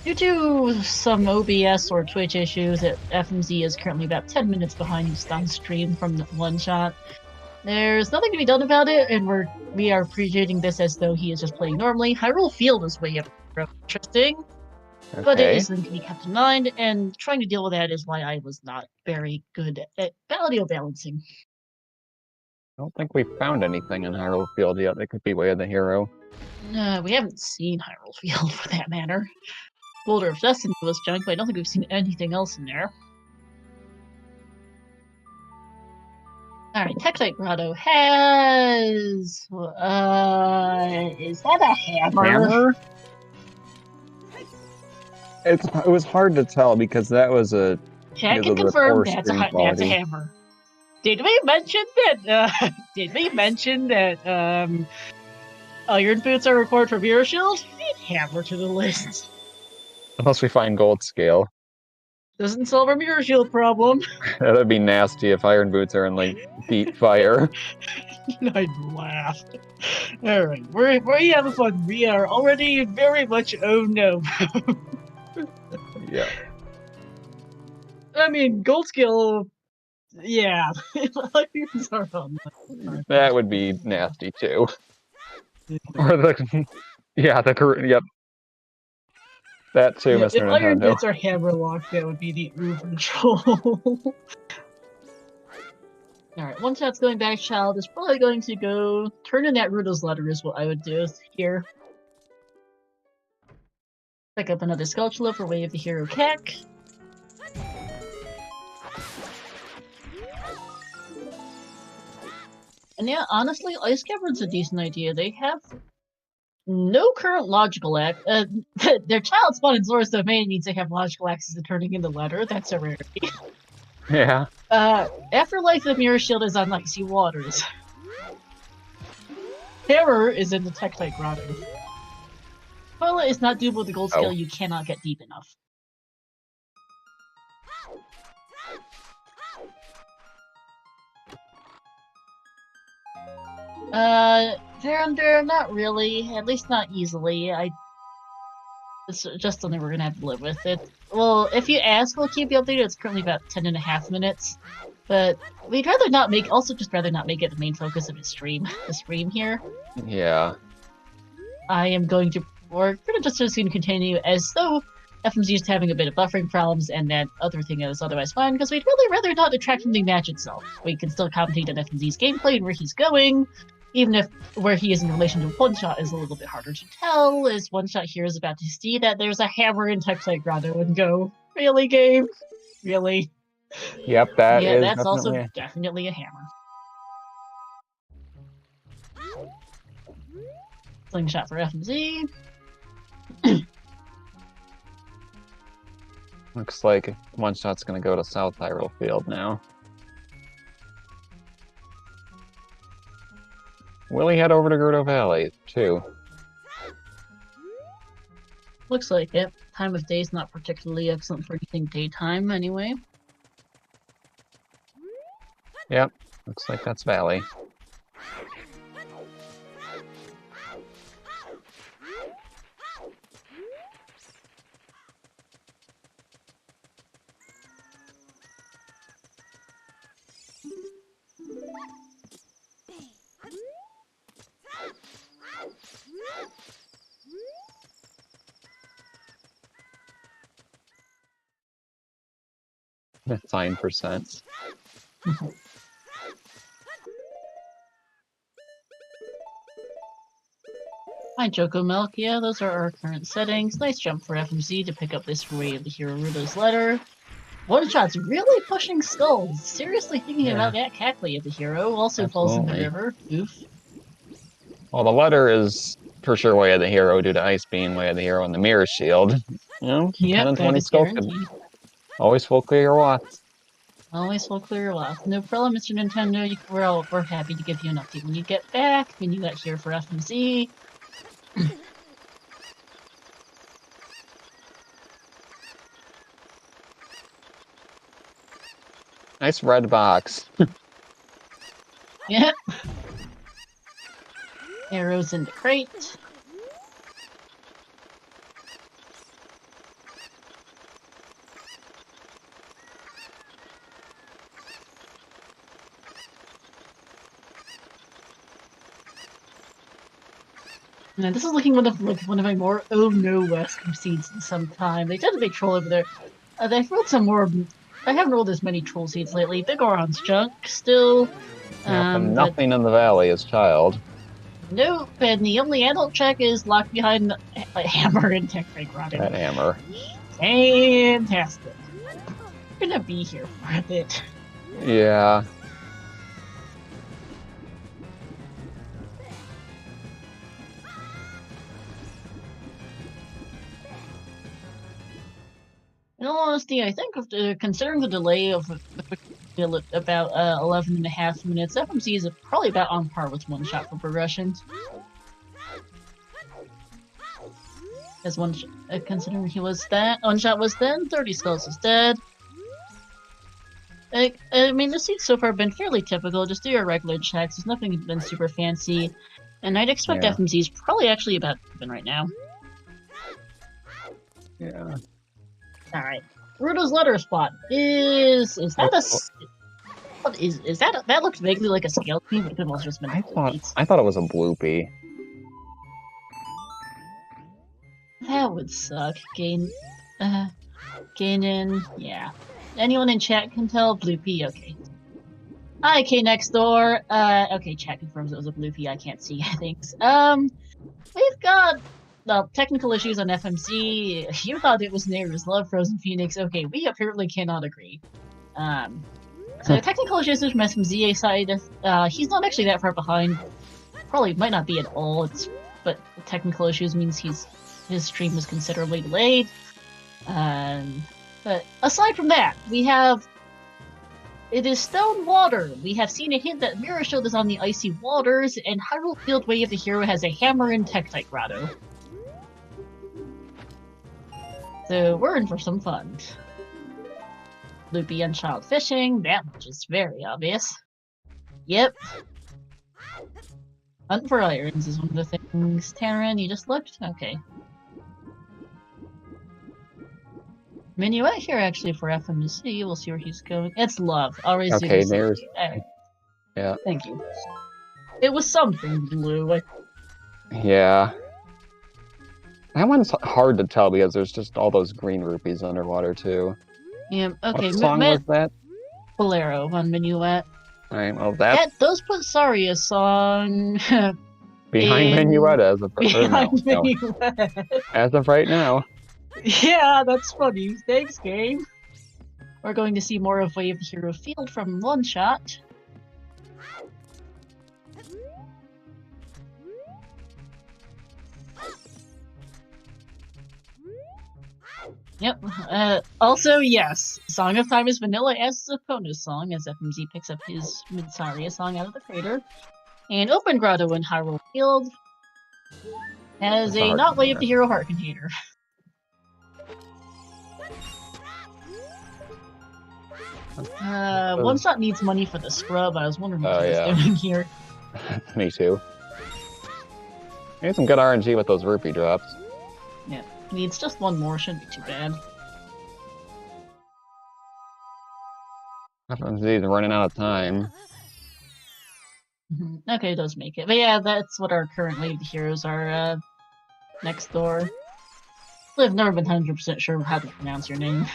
Due to some OBS or Twitch issues, FMZ is currently about 10 minutes behind on stream from the one shot. There's nothing to be done about it, and we are treating this as though he is just playing normally. Hyrule Field is way interesting, but it is something to be kept in mind, and trying to deal with that is why I was not very good at audio balancing. I don't think we've found anything in Hyrule Field yet that could be Way of the Hero. We haven't seen Hyrule Field, for that matter. Boulder of Destiny was junk, but I don't think we've seen anything else in there. Alright, Tektite Grotto has... is that a hammer? It was hard to tell because that was a... Check and confirm that's a hammer. Did we mention that, Iron Boots are required for Mirror Shield? Add hammer to the list. Unless we find Gold Scale. Doesn't solve our Mirror Shield problem. That'd be nasty if Iron Boots are in, like, deep fire. I'd laugh. Alright, we're having fun. We are already very much oh no. Yeah. I mean, Gold Scale, yeah. That would be nasty too. Or the... Yeah, yep. That too, Yeah, Mr. if Nintendo. Iron Boots are hammerlock, that would be the oof control. Alright, one shot's going back, child is probably going to go turn in that Rudo's letter is what I would do here. Pick up another Sculpture for Way of the Hero Cack. And yeah, honestly, Ice Cavern's a decent idea. They have no current logical act. Their child spawn in Zora's Domain means they have logical access to turning into letter. That's a rarity. Yeah. Afterlife of Mirror Shield is on Icy Waters. Terror is in the Tektite Grotto. Toilet is not doable with the Gold Scale, you cannot get deep enough. They're not really, at least not easily. It's just something we're gonna have to live with. Well, if you ask, we'll keep you updated. It's currently about 10.5 minutes. But we'd rather not make it the main focus of the stream here. Yeah. We're gonna just assume continue as though FMZ is having a bit of buffering problems and that other thing is otherwise fine, because we'd really rather not detract from the match itself. We can still commentate on FMZ's gameplay and where he's going, even if where he is in relation to One Shot is a little bit harder to tell, as One Shot here is about to see that there's a hammer in Tektite Grotto and go, really, game? Really? Yep, that's definitely also definitely a hammer. Slingshot for FMZ. Looks like One Shot's gonna go to South Hyrule Field now. Will he head over to Gerudo Valley, too? Looks like it. Time of day's not particularly excellent for anything daytime, anyway. Yep, looks like that's Valley. Fine percent. Hi, Choco Milk. Yeah, those are our current settings. Nice jump for FMZ to pick up this Way of the Hero Rudo's letter. One-Shot's really pushing skulls. Seriously thinking about that Cackley of the hero. Also falls in the Absolutely. river. Oof. Well, the letter is for sure Way of the Hero due to Ice being Way of the Hero and the Mirror Shield. You know, 10 Yep, and that 20 is skull could guaranteed. always full clear your watts. Always full clear your watts. No problem, Mr. Nintendo. We're happy to give you an update when you get back. When you get here for FMZ. Nice red box. Yep. Arrows in the crate. Now, this is looking one of my more oh no West seeds in some time. They tend to make troll over there. They've rolled some more. I haven't rolled as many troll seeds lately. Big Oron's junk still. And But nothing in the valley is child. nope, and the only adult check is locked behind a hammer and tech break rotted. That hammer. Fantastic. We're gonna be here for a bit. Yeah. In all honesty, I think considering the delay of about 11 and a half minutes, FMC is probably about on par with One-Shot for progression. As considering he was that, One-Shot was then, 30 Skulls is dead. I mean, the seats so far have been fairly typical, just do your regular checks, there's nothing been super fancy. And I'd expect FMC is probably actually about even right now. Yeah. Alright. Rudo's letter spot is that a what is that looks vaguely like a scale team, but it could also just been I thought it was a bloopy. That would suck. Gain in, yeah. Anyone in chat can tell bloopy, okay. Hi, K next door. Okay, chat confirms it was a bloopy, I can't see things. We've got technical issues on FMC. You thought it was Neighbor's Love Frozen Phoenix. Okay, we apparently cannot agree. So technical issues from FMZ side. He's not actually that far behind. Probably might not be at all. But technical issues means his stream was considerably delayed. But aside from that, it is stone water. We have seen a hint that Mirror Shield is on the icy waters, and Hyrule Field Way of the Hero has a hammer and Tektite grotto. So we're in for some fun. Loopy and child fishing, that much is very obvious. Yep. Hunt for irons is one of the things. Taran, you just looked? Okay. Minuet here actually for FMC, we'll see where he's going. It's love. Already Okay, there's... Yeah. Thank you. It was something blue. Yeah. That one's hard to tell because there's just all those green rupees underwater too. Yeah, okay. What song was that? Bolero on Minuet. Alright, well those put Saria's song behind Minuet as of Minuet. As of right now. Yeah, that's funny. Thanks, game. We're going to see more of Way of the Hero Field from One-Shot. Yep. Also, yes, Song of Time is vanilla as a bonus song, as FMZ picks up his Midsaria song out of the crater. And Open Grotto in Hyrule Field has a not Way of the Hero heart container. One-Shot needs money for the scrub. I was wondering what he was doing here. Me too. Need some good RNG with those rupee drops. Yeah, needs just one more. Shouldn't be too bad. FMZ's running out of time. Okay, it does make it. But yeah, that's what our current Way of the Heroes are next door. I've never been 100% sure how to pronounce your name.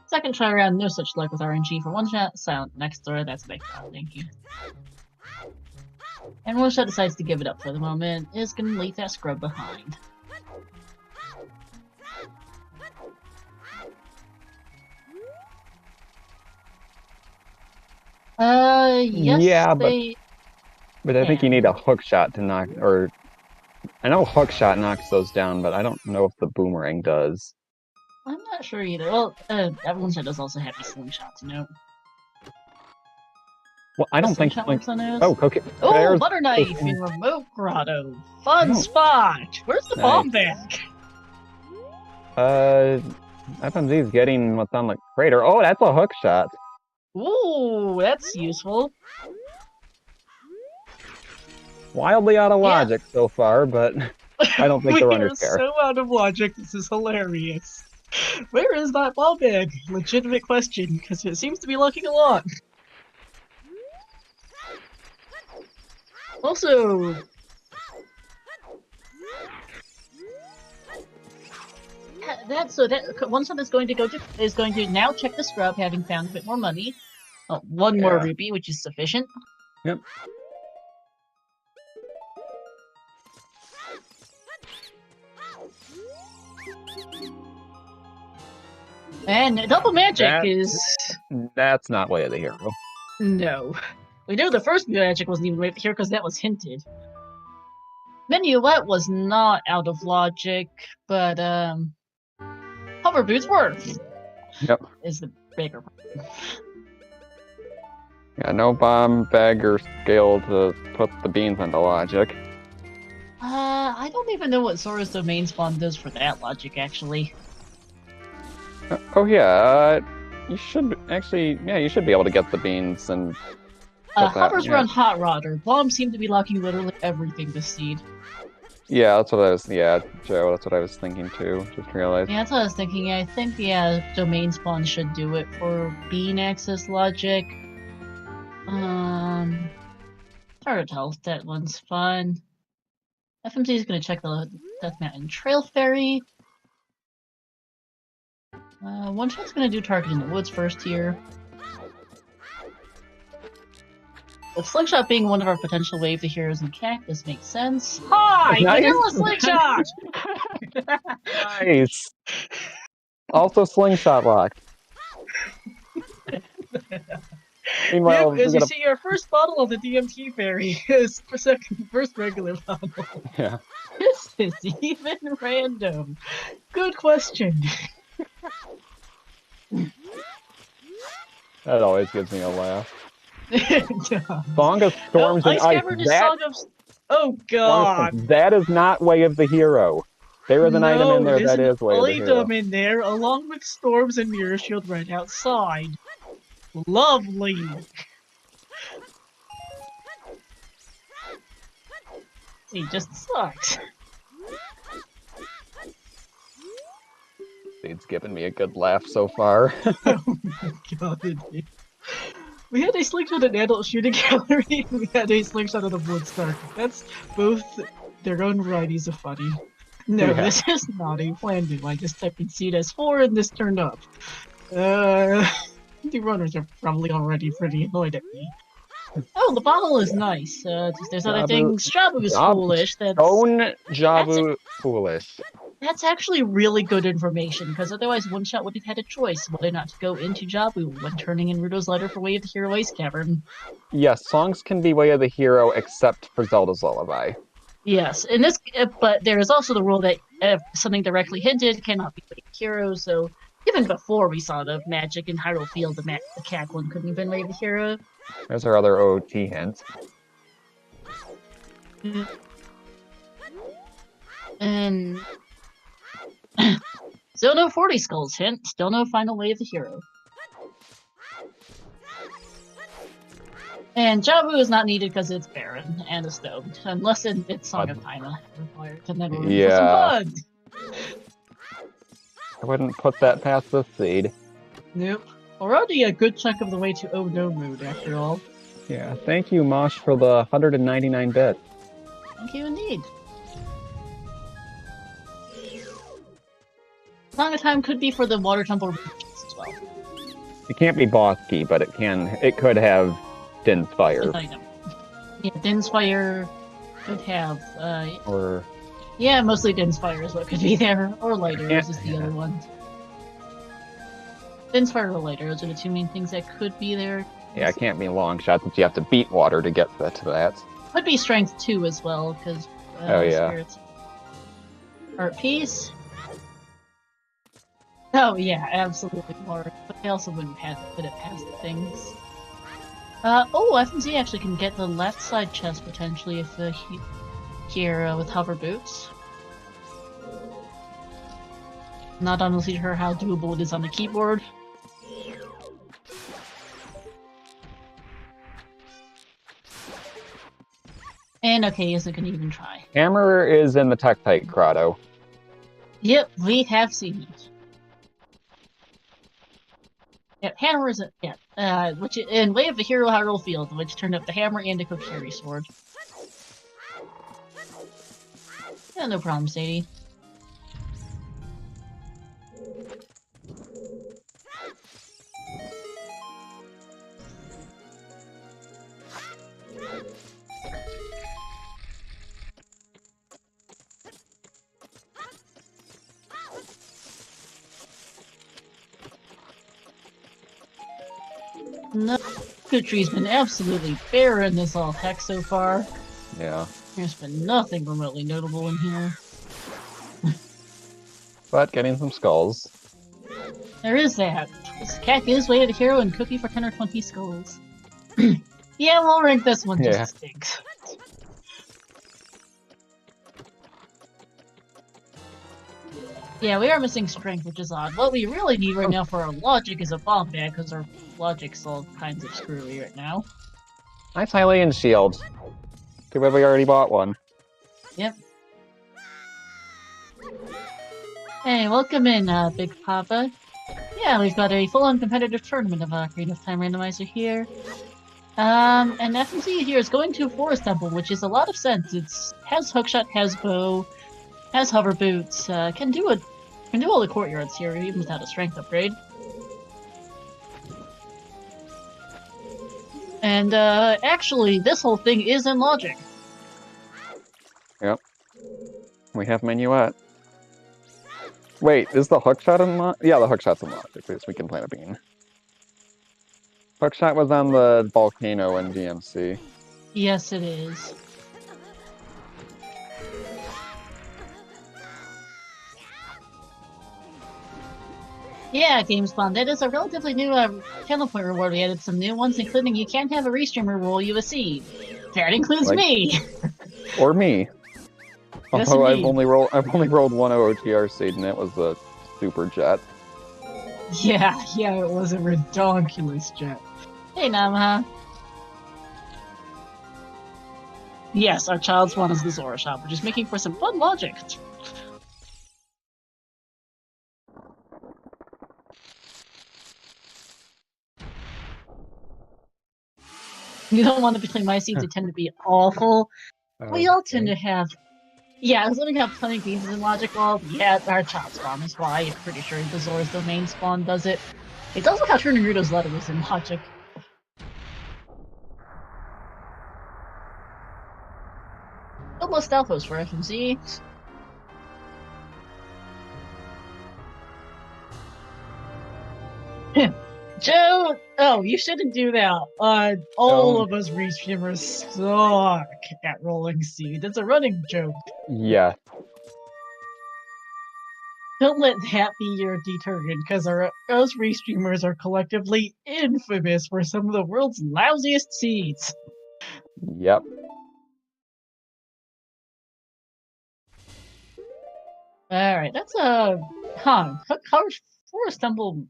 Second try around, no such luck with RNG for one shot. Silent next door, that's big. Thank you. And Oneshot decides to give it up for the moment. Is gonna leave that scrub behind. Yes, yeah, they... but I think you need a hook shot to knock, or I know hook shot knocks those down, but I don't know if the boomerang does. I'm not sure either. Well, Oneshot does also have a slingshot to note. Well, I don't think works on those. Oh, okay. Oh, butter knife in remote grotto. Fun spot. Where's the bomb bag? FMZ's getting what's on the crater. Oh, that's a hook shot. Ooh, that's useful. Wildly out of logic so far, but I don't think the runners care. We are so out of logic. This is hilarious. Where is that bomb bag? Legitimate question, because it seems to be looking a lot. Also, one shot is going to now check the scrub, having found a bit more money. One more rupee, which is sufficient. Yep. And double magic that's not way of the hero. No. We knew the first magic wasn't even right here because that was hinted. Minuet was not out of logic, but hover boots were. Yep. Is the bigger problem. Yeah, no bomb bag or scale to put the beans into logic. I don't even know what Sora's domain spawn does for that logic, actually. Oh yeah, you should actually, you should be able to get the beans and. Hovers were on Hot Rodder. Bombs seem to be locking literally everything this seed. Yeah, that's what I was. Yeah, Joe, that's what I was thinking too. Just realized. Yeah, that's what I was thinking. I think domain spawn should do it for bean access logic. Hard to tell if that one's fun. FMZ is gonna check the Death Mountain Trail Ferry. One shot's gonna do target in the woods first here. With Slingshot being one of our potential wave to heroes in Cactus makes sense. Hi! Nice. Vanilla Slingshot! Nice! Also Slingshot locked. Meanwhile, as you see, your first bottle of the DMT fairy is first regular bottle. Yeah. This is even random. Good question. That always gives me a laugh. Song of Storms and Ice. Oh god! That is not Way of the Hero. There is an item in there that is Way of the Hero. Item in there, along with Storms and Mirror Shield right outside. Lovely. He just sucks. It's given me a good laugh so far. Oh my god. We had a slingshot at Adult Shooting Gallery, and we had a slingshot at the Woodstock. That's both their own varieties of funny. No, This is not a planned do. I just typed in CS4 and this turned up. The runners are probably already pretty annoyed at me. Oh, the bottle is nice. There's other things. Jabu is foolish. Stone Jabu foolish. That's actually really good information, because otherwise One Shot would have had a choice whether or not to go into Jabu when turning in Ruto's letter for Way of the Hero Ice Cavern. Yes, songs can be Way of the Hero except for Zelda's Lullaby. Yes, in this, but there is also the rule that if something directly hinted cannot be Way of the Hero, so even before we saw the magic in Hyrule Field, the Cack one couldn't have been Way of the Hero. There's our other OOT hint. And still no 40 skulls hint, still no final Way of the Hero. And Jabu is not needed because it's barren and a stone, unless it's Song of Time required, and then we're some fun. I wouldn't put that past this seed. Nope. We're already a good chunk of the way to Oh No mode, after all. Yeah, thank you, Mosh, for the 199 bits. Thank you indeed. Song of Time could be for the Water Temple as well. It can't be Bosky, but it could have Din's Fire. Yeah, Din's Fire could have Or yeah, mostly Din's Fire is what could be there. Or Lighters is the other one. Din's Fire or Lighters are the two main things that could be there. Yeah, it can't be Long Shot since you have to beat water to get to that. Could be Strength 2 as well, because oh yeah. Spirits. Art Piece. Oh yeah, absolutely more. But they also wouldn't put it past things. Fmz actually can get the left side chest potentially if here with hover boots. Not honestly sure how doable it is on the keyboard. And okay, isn't gonna even try. Hammer is in the Tektite Grotto. Yep, we have seen it. Yep, hammer is which in Way of the Hero Hyrule Field, which turned up the hammer and a Kokiri sword. Yeah, no problem, Sadie. No, Tree's been absolutely bare in this all heck so far. Yeah. There's been nothing remotely notable in here. But getting some skulls. There is that. Cat is Way of the Hero and Cookie for 10 or 20 skulls. Yeah, we'll rank this one just as stinks. Yeah, we are missing strength, which is odd. What we really need right now for our logic is a bomb bag, because our logic's all kinds of screwy right now. Nice Hylian shield. Too bad we already bought one. Yep. Hey, welcome in, Big Papa. Yeah, we've got a full-on competitive tournament of Ocarina of Time Randomizer here. And Fmz here is going to a Forest Temple, which is a lot of sense. It has Hookshot, has Bow, has Hover Boots, can do all the courtyards here, even without a strength upgrade. And, actually, this whole thing is in logic. Yep. We have Minuet. Wait, is the hookshot unlocked? Yeah, the hookshot's unlocked. At least we can plant a bean. Hookshot was on the volcano in DMC. Yes, it is. Yeah, GameSpawn, that is a relatively new channel point reward. We added some new ones, including you can't have a restreamer rule you receive. That includes me! Or me. Yes, Although I've only rolled one OOTR seed, and it was a super jet. Yeah, it was a redonkulous jet. Hey, Namaha. Yes, our child spawn is the Zora shop, which is making for some fun logic. You don't want to between my seeds, they tend to be awful. We all tend to have... Yeah, I was going to have plenty of pieces in Logic Wall. Yeah, our child spawn is why. I'm pretty sure the Zora's Domain spawn does it. It does look how True Naruto's letter is in Logic. Almost Alphos for FMZ. Joe! Oh, you shouldn't do that. All of us restreamers suck at rolling seed. It's a running joke. Yeah. Don't let that be your deterrent, because us restreamers are collectively infamous for some of the world's lousiest seeds. Yep. Alright, that's Forest Temple.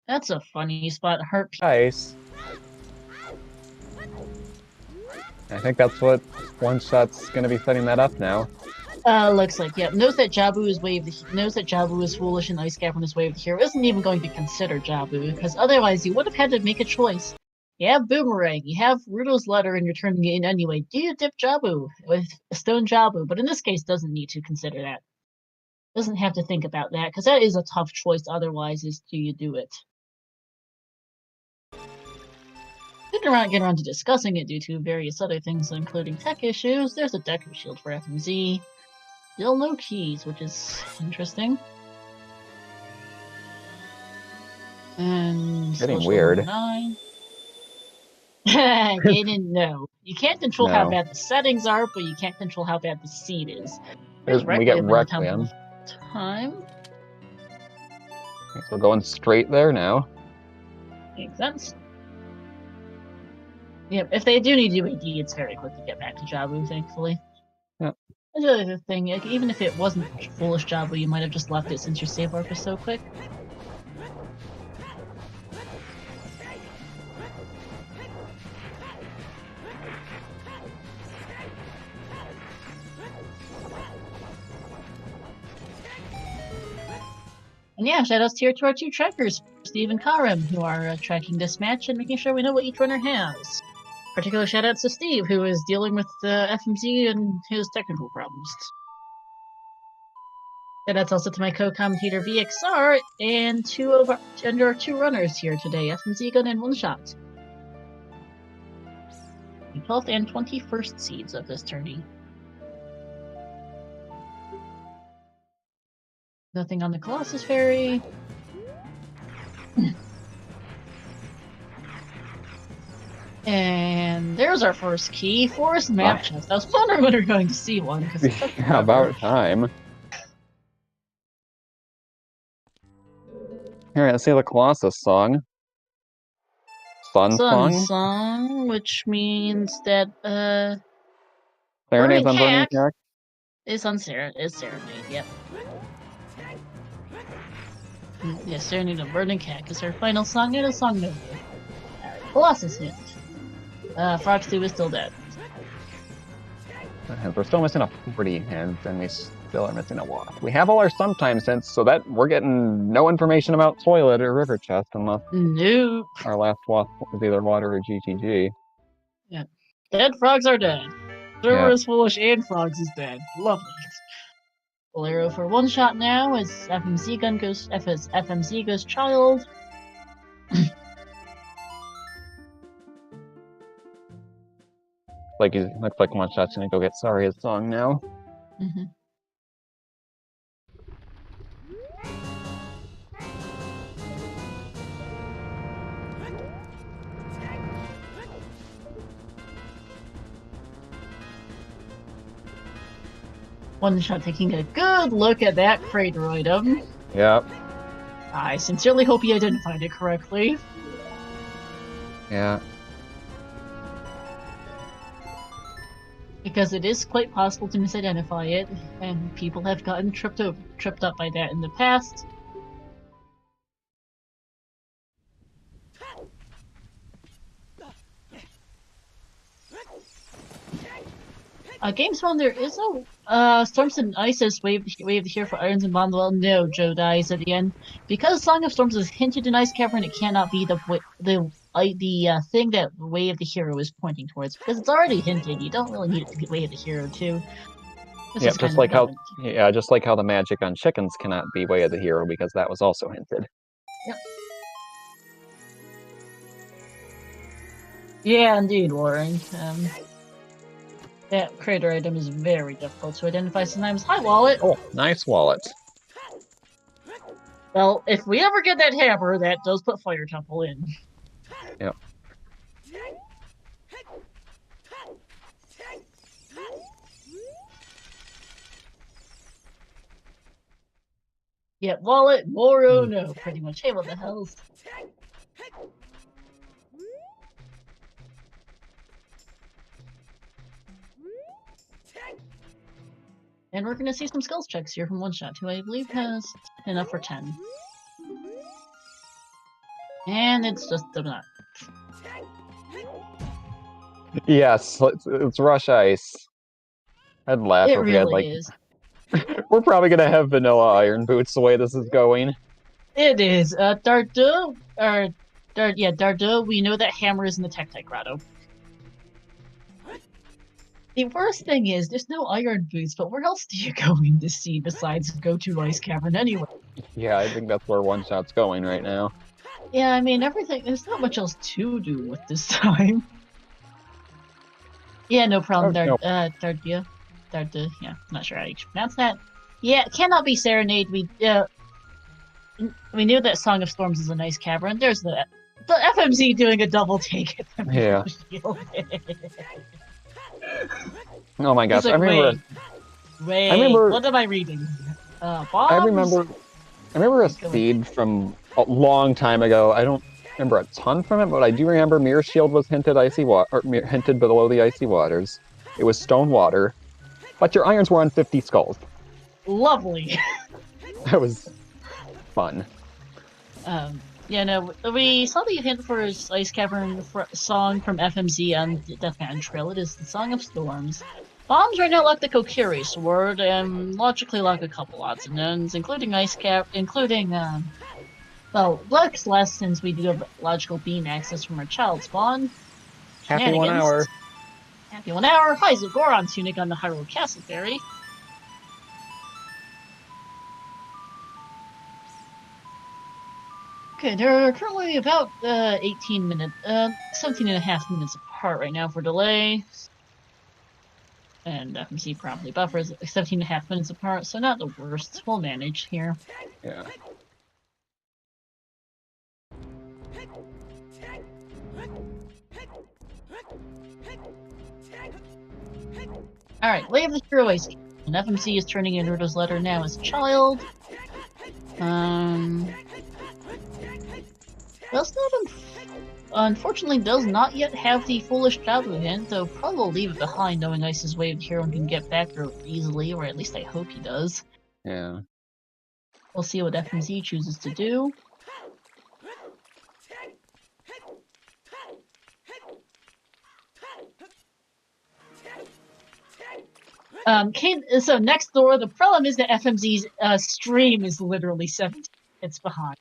That's a funny spot. Heart. Nice. I think that's what One Shot's gonna be setting that up now. Looks like, yeah. Knows that Jabu is foolish and Ice Cavern is Way of the Hero. Isn't even going to consider Jabu, because otherwise you would have had to make a choice. You have Boomerang, you have Ruto's letter, and you're turning it in anyway. Do you dip Jabu with Stone Jabu? But in this case, doesn't need to consider that. Doesn't have to think about that, because that is a tough choice otherwise, is do you do it? not get around to discussing it due to various other things, including tech issues. There's a Deku Shield for FMZ. Still no keys, which is interesting. And Getting Social weird. 9. Gaiden, no. You can't control how No. bad the settings are, but you can't control how bad the seed is. We get in the Requiem. temple. Time. So we're going straight there now. Makes sense. Yep, if they do need UAD, it's very quick to get back to Jabu, thankfully. Yep. That's the other thing, like, even if it wasn't foolish Jabu, you might have just left it since your save arc is so quick. And yeah, shoutouts here to our two trackers, Steve and Karim, who are tracking this match and making sure we know what each runner has. Particular shoutouts to Steve, who is dealing with FMZ and his technical problems. Shoutouts also to my co-commentator VXR and our two runners here today, Fmzgun and Oneshot. The 12th and 21st seeds of this tourney. Nothing on the Colossus Ferry. And there's our first key, Forest Map Chest. I was wondering when we were going to see one. Yeah, about time. Alright, let's see the Colossus song. Sun Song, which means that Serenade's on Burning Cack. Is Serenade, yep. Yeah, Serenade on Burning Cack is her final song and a song no good. Alright, Colossus hint. Frox 2 is still dead. We're still missing a pretty hint, and we still are missing a lot. We have all our sometimes hints, so that we're getting no information about Toilet or River Chest unless our last wasp is either water or GTG. Yeah. Dead frogs are dead. Server is foolish and frogs is dead. Lovely. Bolero for one shot now as Fmzgun goes child. Looks like Oneshot's gonna go get Saria's song now. Mm-hmm. Oneshot taking a good look at that crater item. Yep. I sincerely hope he identified it correctly. Yeah. Because it is quite possible to misidentify it, and people have gotten tripped up by that in the past. Gamespawn, there is a Storms and Isis wave here for Irons and Bondwell. No, Joe dies at the end. Because Song of Storms is hinted in Ice Cavern, it cannot be the thing that Way of the Hero is pointing towards. Because it's already hinted, you don't really need it to be Way of the Hero too. Yeah, just like how the magic on chickens cannot be Way of the Hero because that was also hinted. Yep. Yeah, indeed, Warren. That crater item is very difficult to identify sometimes. Hi, Wallet! Oh, nice Wallet. Well, if we ever get that hammer, that does put Fire Temple in. Yep. Yep, Wallet, Moro, no, pretty much. Hey, what the hell's... And we're gonna see some skills checks here from Oneshot, who I believe has enough for 10. And it's just not. Yes, it's Rush Ice. I'd laugh if we had is. We're probably gonna have vanilla Iron Boots the way this is going. It is. Dardo, we know that hammer is in the Tectite Grotto. The worst thing is, there's no Iron Boots, but where else do you go in to see besides go to Ice Cavern anyway? Yeah, I think that's where Oneshot's going right now. Yeah, I mean, everything, there's not much else to do with this time. Yeah, no problem, Oh, no. Dardia. Yeah, not sure how you pronounce that. Yeah, it cannot be Serenade. We knew that Song of Storms is a nice cavern. There's the FMZ doing a double take at the Yeah. shield. Oh my gosh, He's like, I remember. what am I reading? Bombs? I remember a seed from a long time ago. I don't remember a ton from it, but I do remember Mirror Shield was hinted hinted below the icy waters. It was stone water, but your irons were on 50 skulls. Lovely. That was fun. Yeah, no, we saw the hint for his Ice Cavern song from FMZ on the Death Mountain Trail. It is the Song of Storms. Bombs right now lock the Kokiri Sword, and logically lock a couple odds and ends, including Lux less since we do have logical beam access from our child spawn. Happy 1 hour. Happy 1 hour. Hyzo Goron tunic on the Hyrule Castle Fairy. Okay, they're currently about 17 and a half minutes apart right now for delay. And FMC promptly buffers 17 and a half minutes apart, so not the worst. We'll manage here. Yeah. Alright, Lay of the Hero Ice Cavern. And FMC is turning in Ruto's letter now as a child. Unfortunately does not yet have the Foolish Jabu hint, though probably will leave it behind knowing Ice's Way of the Hero and can get back there easily, or at least I hope he does. Yeah. We'll see what FMZ chooses to do. So next door, the problem is that FMZ's stream is literally 17 minutes behind.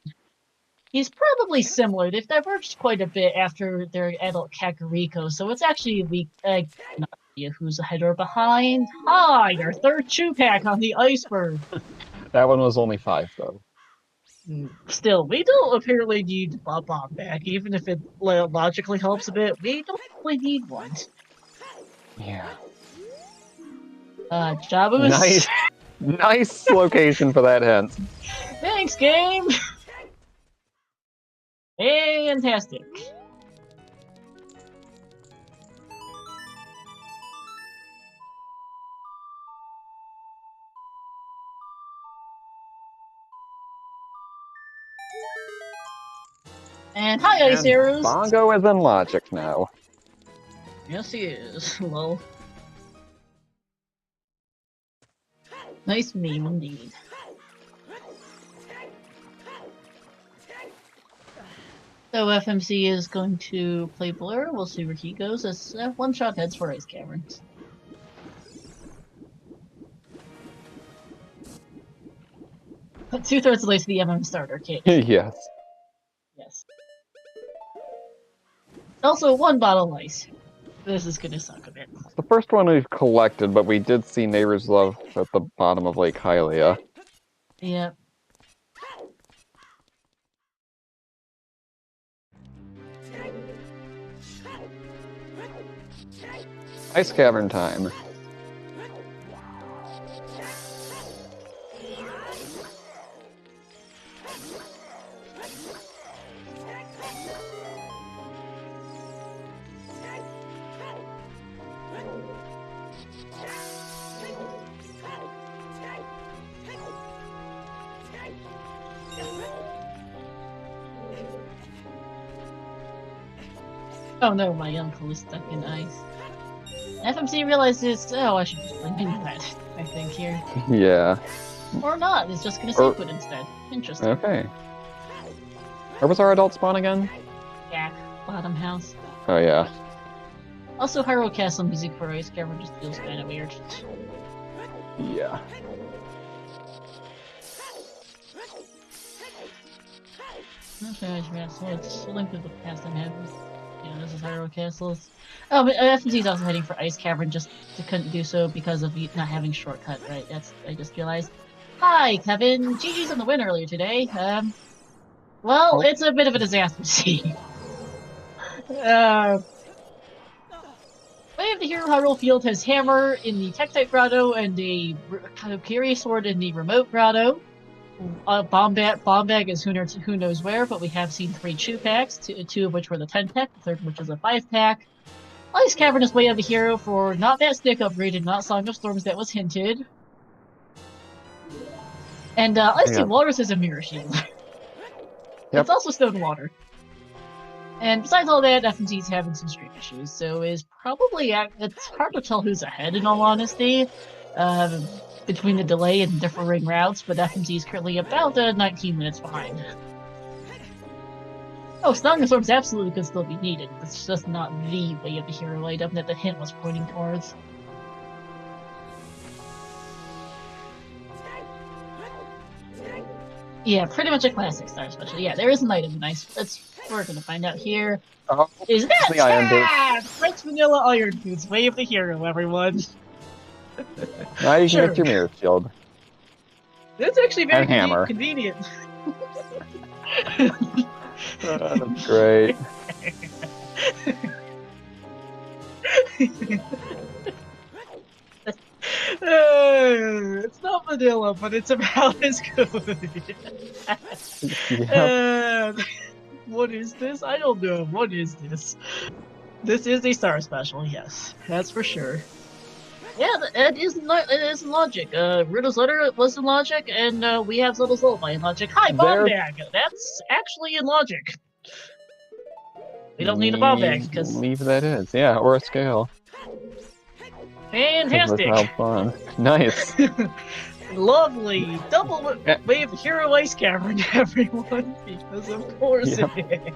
He's probably similar. They've diverged quite a bit after their adult Kakariko, so it's actually who's ahead or behind. Hi, your third Chupac on the iceberg. That one was only 5, though. Still, we don't apparently need Bob back, even if it logically helps a bit. We don't really need one. Yeah. Jabu is... Nice location for that hint. Thanks, game! Fantastic. And hi, Ice Arrows! Bongo is in logic now. Yes, he is. Lol. Nice meme indeed. So FMC is going to play Blur. We'll see where he goes as one-shot heads for Ice Caverns. Two-thirds of the way to the MM starter kit. Yes. Yes. Also, one bottle of ice. This is gonna suck a bit. The first one we've collected, but we did see Neighbor's Love at the bottom of Lake Hylia. Yep. Ice Cavern time. Oh no, my uncle is stuck in ice. FMC realizes, oh, I should just bring in that, I think, here. Yeah. Or not, it's just gonna stay put instead. Interesting. Okay. Where was our adult spawn again? Yeah, bottom house. Oh yeah. Also, Hyrule Castle music for Ice Cavern just feels kinda weird. Yeah. Okay, so it's linked with the past and heavens. Yeah, this is Hyrule Castles. Oh, but FMC's also heading for Ice Cavern, just couldn't do so because of not having shortcut, right? I just realized. Hi, Kevin! GG's on the win earlier today. Well, Oh. it's a bit of a disaster scene. Way of the Hero Hyrule Field has Hammer in the Tektite Grotto and a Kokiri Sword in the Remote Grotto. Bomb Bag is who knows where, but we have seen 3 Chew Packs, two of which were the 10-pack, the third of which is a 5-pack. Ice Cavern is Way of the Hero for not that stick upgrade and not Song of Storms that was hinted. And Icy Waters is a Mirror Shield. It's also Stone Water. And besides all that, FMZ's having some stream issues, so it's hard to tell who's ahead in all honesty, between the delay and differing routes, but FMZ is currently about 19 minutes behind. Oh, Song of Storms absolutely could still be needed. It's just not the Way of the Hero item that the hint was pointing towards. Yeah, pretty much a classic Star Special. Yeah, there is an item. We're gonna find out here. Oh, Is that the Iron Boots? French Vanilla Iron Boots, Way of the Hero, everyone. Now you can get your Mirror Shield. That's actually very hammer. convenient. That's great. It's not vanilla, but it's about as good. What is this? I don't know. What is this? This is a Star Special, yes. That's for sure. Yeah, it is in logic. Riddle's Letter was in logic, and we have Zelda's Lullaby in logic. Hi, Bomb Bag! That's actually in logic. We don't need a Bomb Bag, because... Leave that is, yeah, or a scale. Fantastic! How fun. Nice. Lovely! Double Wave Hero Ice Cavern, everyone, because of course it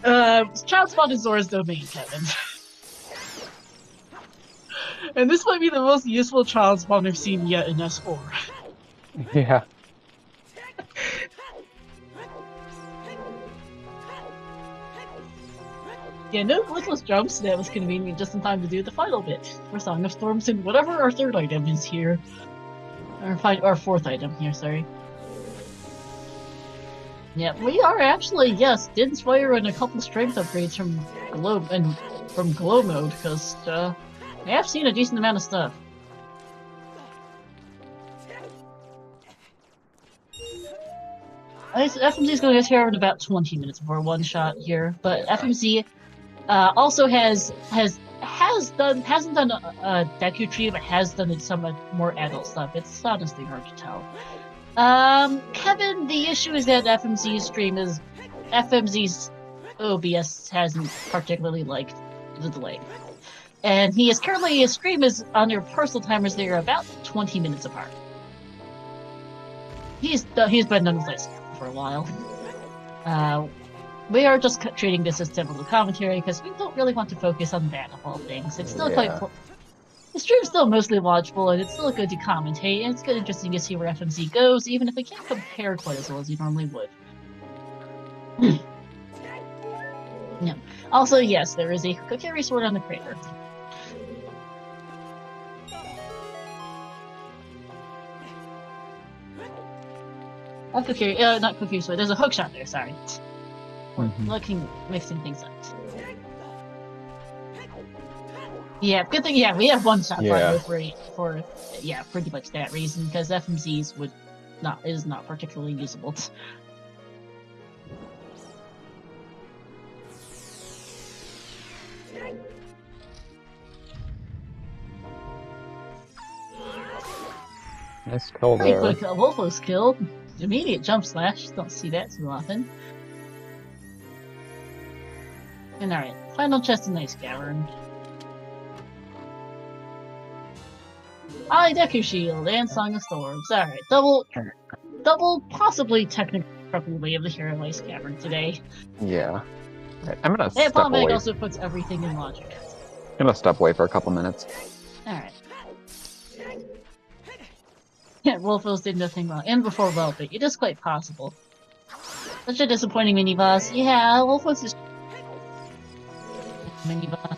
is. Child Spawn in Zora's Domain, Kevin. And this might be the most useful Child Spawn I've seen yet in S4. Yeah. Yeah, no Blitzless jumps. That was convenient just in time to do the final bit for Song of Storms and whatever our third item is here. Our fourth item here, sorry. Yeah, we are actually, yes, did Spire and a couple strength upgrades from Glow mode, because we have seen a decent amount of stuff. FMZ is going to get here in about 20 minutes before one shot here, but FMZ also hasn't done a Deku Tree, but has done some more adult stuff. It's honestly hard to tell. Kevin, the issue is that FMZ's OBS hasn't particularly liked the delay. And his stream is on their personal timers. They are about 20 minutes apart. He's been done with this for a while. We are just treating this as typical commentary because we don't really want to focus on that of all things. It's still the stream's still mostly watchable, and it's still good to commentate, and it's good interesting to see where FMZ goes, even if we can't compare quite as well as you normally would. No. Also, yes, there is a Kokiri Sword on the crater. Not Kokiri Sword, there's a hookshot there, sorry. Mixing things up. Yeah, good thing. Yeah, we have one shot for pretty much that reason, because FMZ's is not particularly usable. Nice kill there. Pretty quick Wolfo's kill. Immediate jump slash. Don't see that too often. And alright, final chest in Ice Cavern. Deku Shield and Song of Storms. Alright, double, possibly technical Way of the Hero Ice Cavern today. Yeah. Right, I'm gonna step away. And also puts everything in logic. I'm gonna step away for a couple minutes. Alright. Yeah, Wolfos did nothing wrong. And before Velvet, it is quite possible. Such a disappointing mini-boss. Yeah, Wolfos is mini-boss.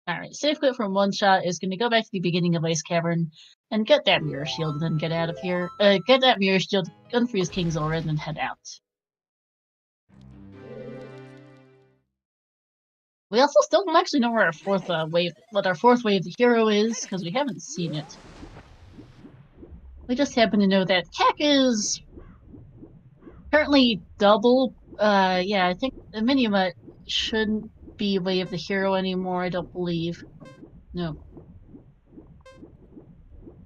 Alright, safe quit from One Shot is going to go back to the beginning of Ice Cavern and get that Mirror Shield and then get out of here. Get that Mirror Shield, unfreeze King Zora, and then head out. We also still don't actually know where our fourth wave hero is, because we haven't seen it. We just happen to know that Kak is currently double. Yeah, I think the Minima shouldn't be Way of the Hero anymore, I don't believe. No.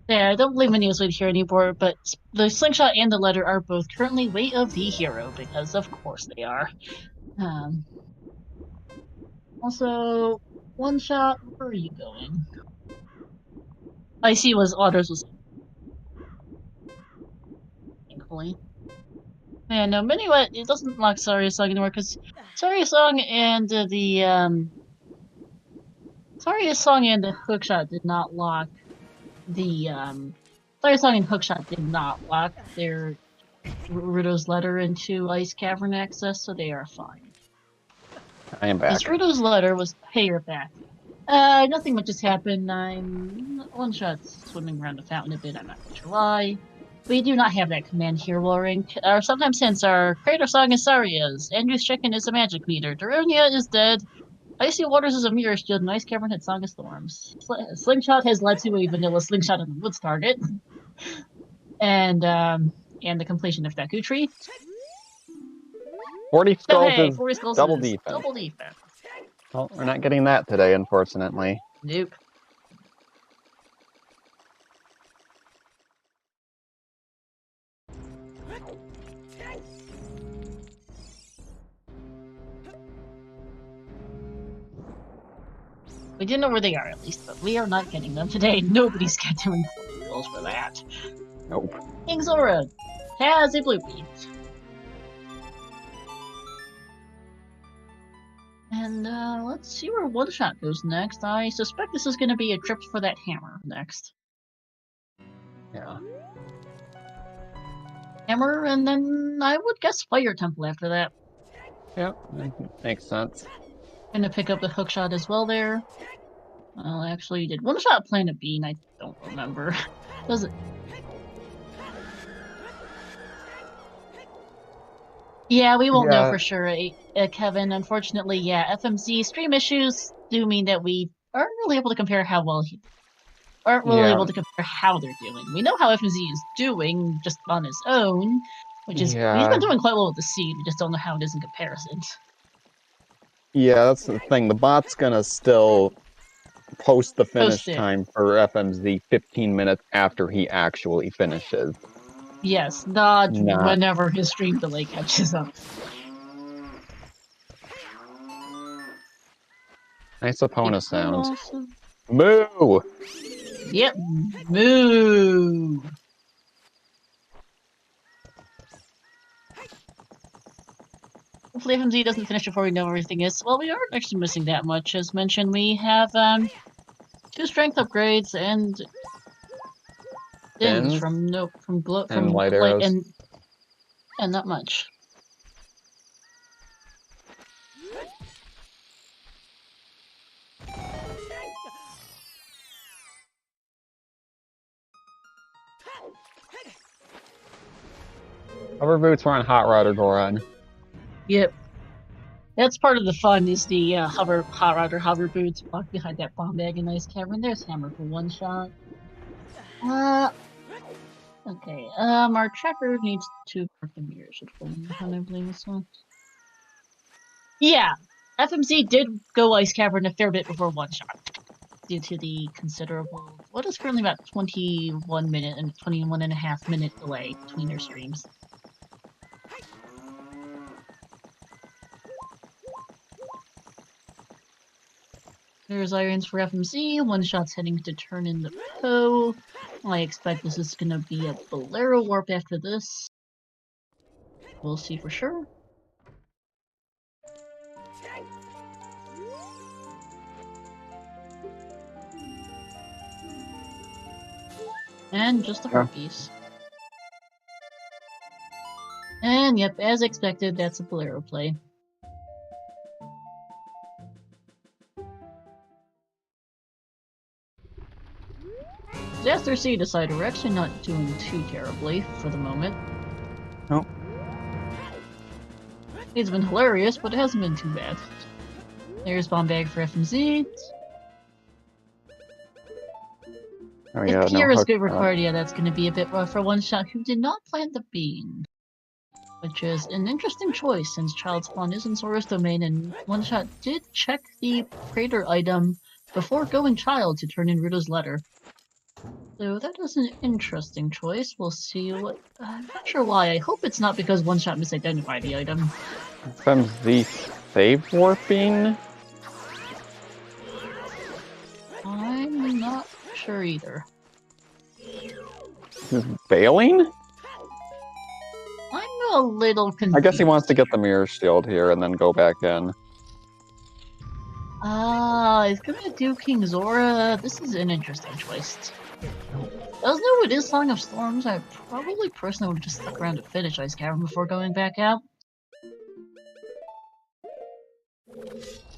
Yeah, I don't believe Minima's Way of the Hero anymore, but the Slingshot and the Letter are both currently Way of the Hero, because of course they are. Also, One Shot, where are you going? I see Otters was thankfully. Yeah, no, Minuet, it doesn't lock Saria Song anymore, because Saria Song and Saria Song and the Hookshot did not lock the, Saria Song and Hookshot did not lock their Rudo's Letter into Ice Cavern access, so they are fine. I am back. Because Rudo's Letter was, hey, you're back. Nothing much has happened. I'm One Shot swimming around the fountain a bit, I'm not sure why. We do not have that command here, Warring. Sometimes since our Crater Song is Saria's, Andrew's Chicken is a magic meter, Daronia is dead, Icy Waters is a mirror shield, and Ice Cavern had Song of Storms. Slingshot has led to a vanilla Slingshot in the Woods target. And the completion of Deku Tree. 40 skulls hey, is 40 skulls double is defense. double defense. Well, we're not getting that today, unfortunately. Nope. We do know where they are, at least, but we are not getting them today. Nobody's doing 40 skulls for that. Nope. King Zora has a blue bead. And let's see where One Shot goes next. I suspect this is going to be a trip for that hammer next. Yeah. Hammer, and then I would guess Fire Temple after that. Yep, makes sense. Gonna pick up the Hookshot as well there. Well, actually, did One Shot plant a bean? I don't remember. Does it? Yeah, we won't know for sure, Kevin. Unfortunately, yeah, FMZ stream issues do mean that we aren't really able to compare how well aren't really able to compare how they're doing. We know how FMZ is doing just on his own, which is he's been doing quite well with the seed. We just don't know how it is in comparison. Yeah, that's the thing. The bot's gonna still post the finish time for FMZ 15 minutes after he actually finishes. Yes, not whenever his stream delay catches up. Nice opponent sound. Moo! Yep, moo! Hopefully FMZ doesn't finish before we know where everything is. Well, we aren't actually missing that much. As mentioned, we have 2 strength upgrades and things from light arrows. And not much. Hover boots were on Hot Rod or Goron. Yep. That's part of the fun, is the Hot Rod or hover boots blocked behind that bomb bag in Ice Cavern. There's Hammer for One Shot. Okay, our tracker needs to mark the mirrors. I believe this one. Yeah, FMZ did go Ice Cavern a fair bit before One Shot, due to the considerable, what is currently about 21 minute and 21.5 minute delay between their streams. There's irons for FMZ. One Shot's heading to turn in the Poe. I expect this is going to be a Bolero warp after this. We'll see for sure. And just a heart piece. And yep, as expected, that's a Bolero play. Disaster Seed aside, we're actually not doing too terribly for the moment. Nope. It's been hilarious, but it hasn't been too bad. There's bomb bag for FMZ. Oh, If yeah, Kira's hook, good required, yeah, that's going to be a bit rough for One Shot, who did not plant the bean. Which is an interesting choice, since Child Spawn is in Sora's domain, and One Shot did check the crater item before going Child to turn in Ruto's letter. So that is an interesting choice. We'll see what... I'm not sure why. I hope it's not because One Shot misidentified the item. FMZ save warping? I'm not sure either. Bailing? I'm a little confused. I guess he wants to get the mirror shield here and then go back in. He's gonna do King Zora. This is an interesting choice. Does know it is Song of Storms. I probably personally would just stick around to finish Ice Cavern before going back out.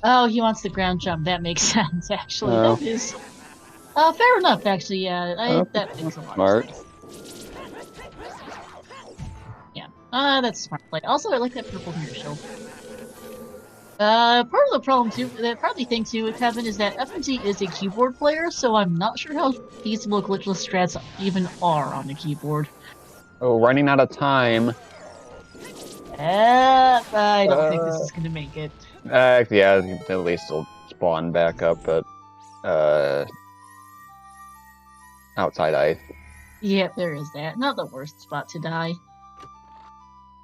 Oh, he wants the ground jump. That makes sense, actually. Oh. That is... fair enough, actually, yeah. That makes a lot Smart. of sense. Yeah, that's a smart play. Also, I like that purple mirror shield. Part of the problem too, part of the thing too, Kevin, is that FMZ is a keyboard player, so I'm not sure how feasible glitchless strats even are on the keyboard. Oh, running out of time. I don't think this is gonna make it. Yeah, at least he'll spawn back up at, outside ice. Yep, there is that. Not the worst spot to die.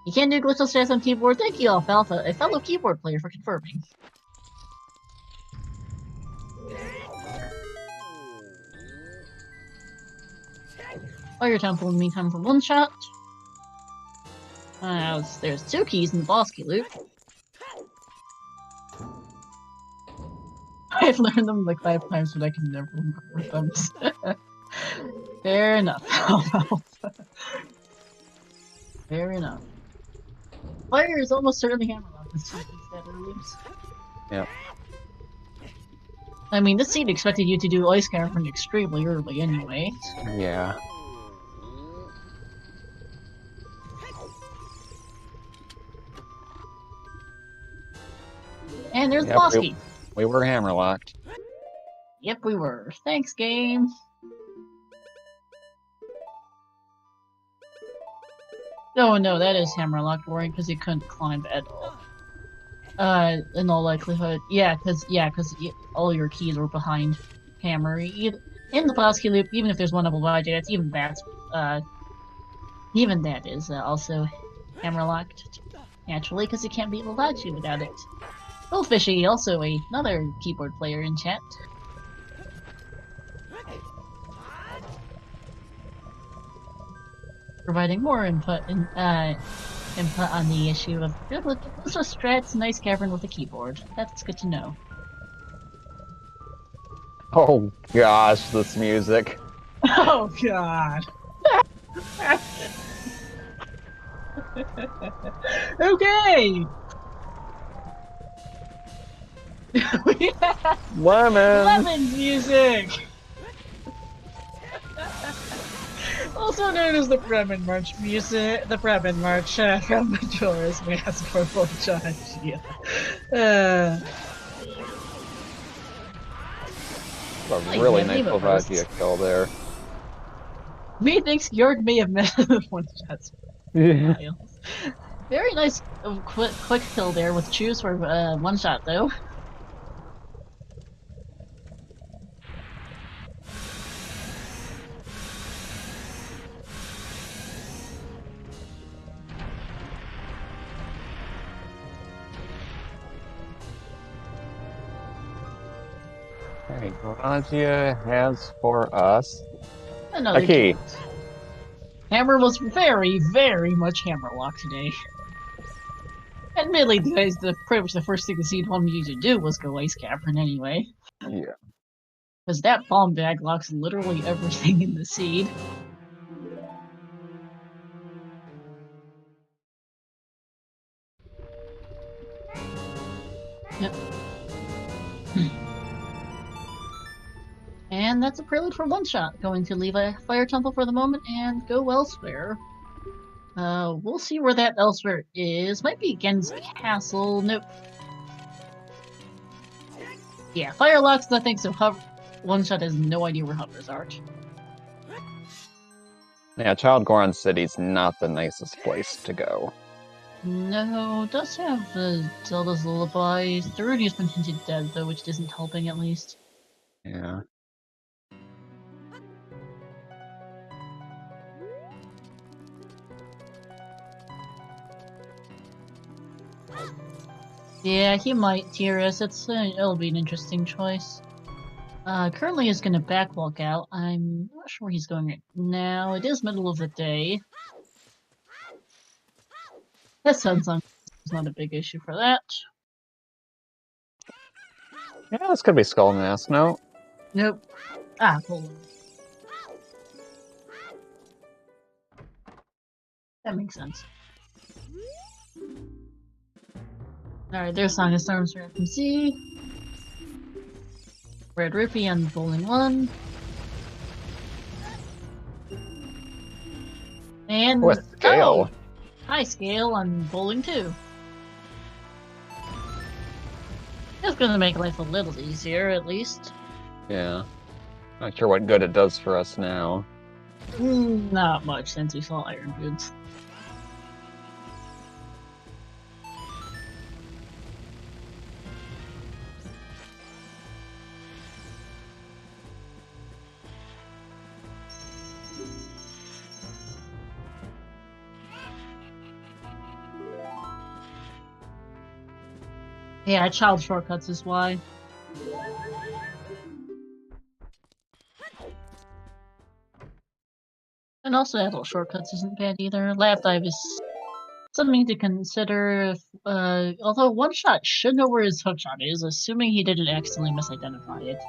You can't do glitchless strats on keyboard. Thank you, Alfalfa, a fellow keyboard player, for confirming. Fire Temple in the meantime for One Shot. There's 2 keys in the boss key loop. I've learned them like 5 times, but I can never remember them. Fair enough. Fair enough. Fire is almost certainly Hammerlock instead of loops. Yep. I mean, this seed expected you to do Ice Cavern extremely early anyway. Yeah. And there's the boss key. We were hammerlocked. Yep, we were. Thanks, game. Oh no, that is Hammerlock boring because he couldn't climb at all. In all likelihood, yeah, because all your keys were behind Hammer. In the boss key loop, even if there's one of Elijah, even that is also Hammerlocked naturally because you can't beat Elijah without it. Fishy, also another keyboard player in chat. Providing more input on the issue of glitchless strats and Ice Cavern with a keyboard. That's good to know. Oh gosh, this music. Oh god. Okay. We have Lemon music. Also known as the Bremen March music, the Bremen March from Majora's Mask for Bonjangia. A really nice Slovakia kill there. Methinks Georg may have met One Shot's files. Very nice quick kill there with choose for One Shot though. Okay, Gragia has for us another a key. Hammer was very, very much Hammerlock today. Admittedly, guys, pretty much the first thing the seed wanted you to do was go Ice Cavern anyway. Yeah. Because that bomb bag locks literally everything in the seed. And And that's a prelude for one shot. Going to leave a fire temple for the moment and go elsewhere. We'll see where that elsewhere is. Might be Gen's castle. Nope. Yeah, Firelock's nothing, so one shot has no idea where hovers are. Yeah, Child Goron City's not the nicest place to go. No, it does have Zelda's Lullaby. Rudy's been hinted dead, though, which isn't helping at least. Yeah. Yeah, he might tear us. It'll be an interesting choice. Currently is gonna backwalk out. I'm not sure where he's going right now. It is middle of the day. That sounds like it's not a big issue for that. Yeah, this could be Skull Mask, no? Nope. Ah, hold on. That makes sense. Alright, there's Song of Storms for FMC. Red Rupee on Bowling 1. And With Scale. High Scale on Bowling 2. That's gonna make life a little easier, at least. Yeah. Not sure what good it does for us now. Not much, since we saw Iron Goods. Yeah, child shortcuts is why. And also adult shortcuts isn't bad either. Lab dive is something to consider. Although one shot should know where his hookshot is, assuming he didn't accidentally misidentify it.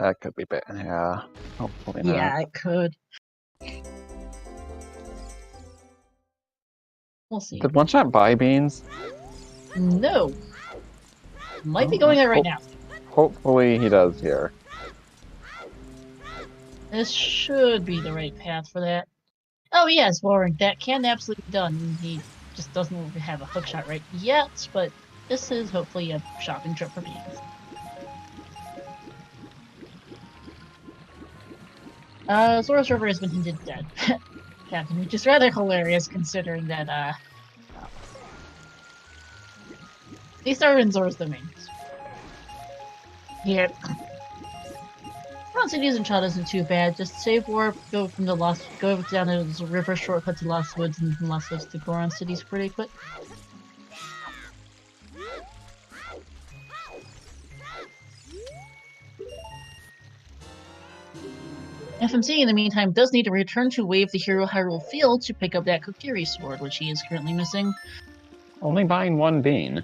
That could be bad. Yeah. Hopefully not. Yeah, it could. We'll see. Did one shot buy beans? No. Might be going there right now. Hopefully he does here. This should be the right path for that. Oh yes, Warren, that can absolutely be done. He just doesn't have a hookshot right yet, but this is hopefully a shopping trip for me. Zora's River has been hinted dead. Captain, which is rather hilarious considering that, these are in Zora's domain. Here. Cities and Child isn't too bad. Just save warp, go down to the river shortcut to Lost Woods, and from Lost Woods to Goron Cities pretty quick. FMC, in the meantime, does need to return to Wave the Hero Hyrule Field to pick up that Kokiri sword, which he is currently missing. Only buying one bean.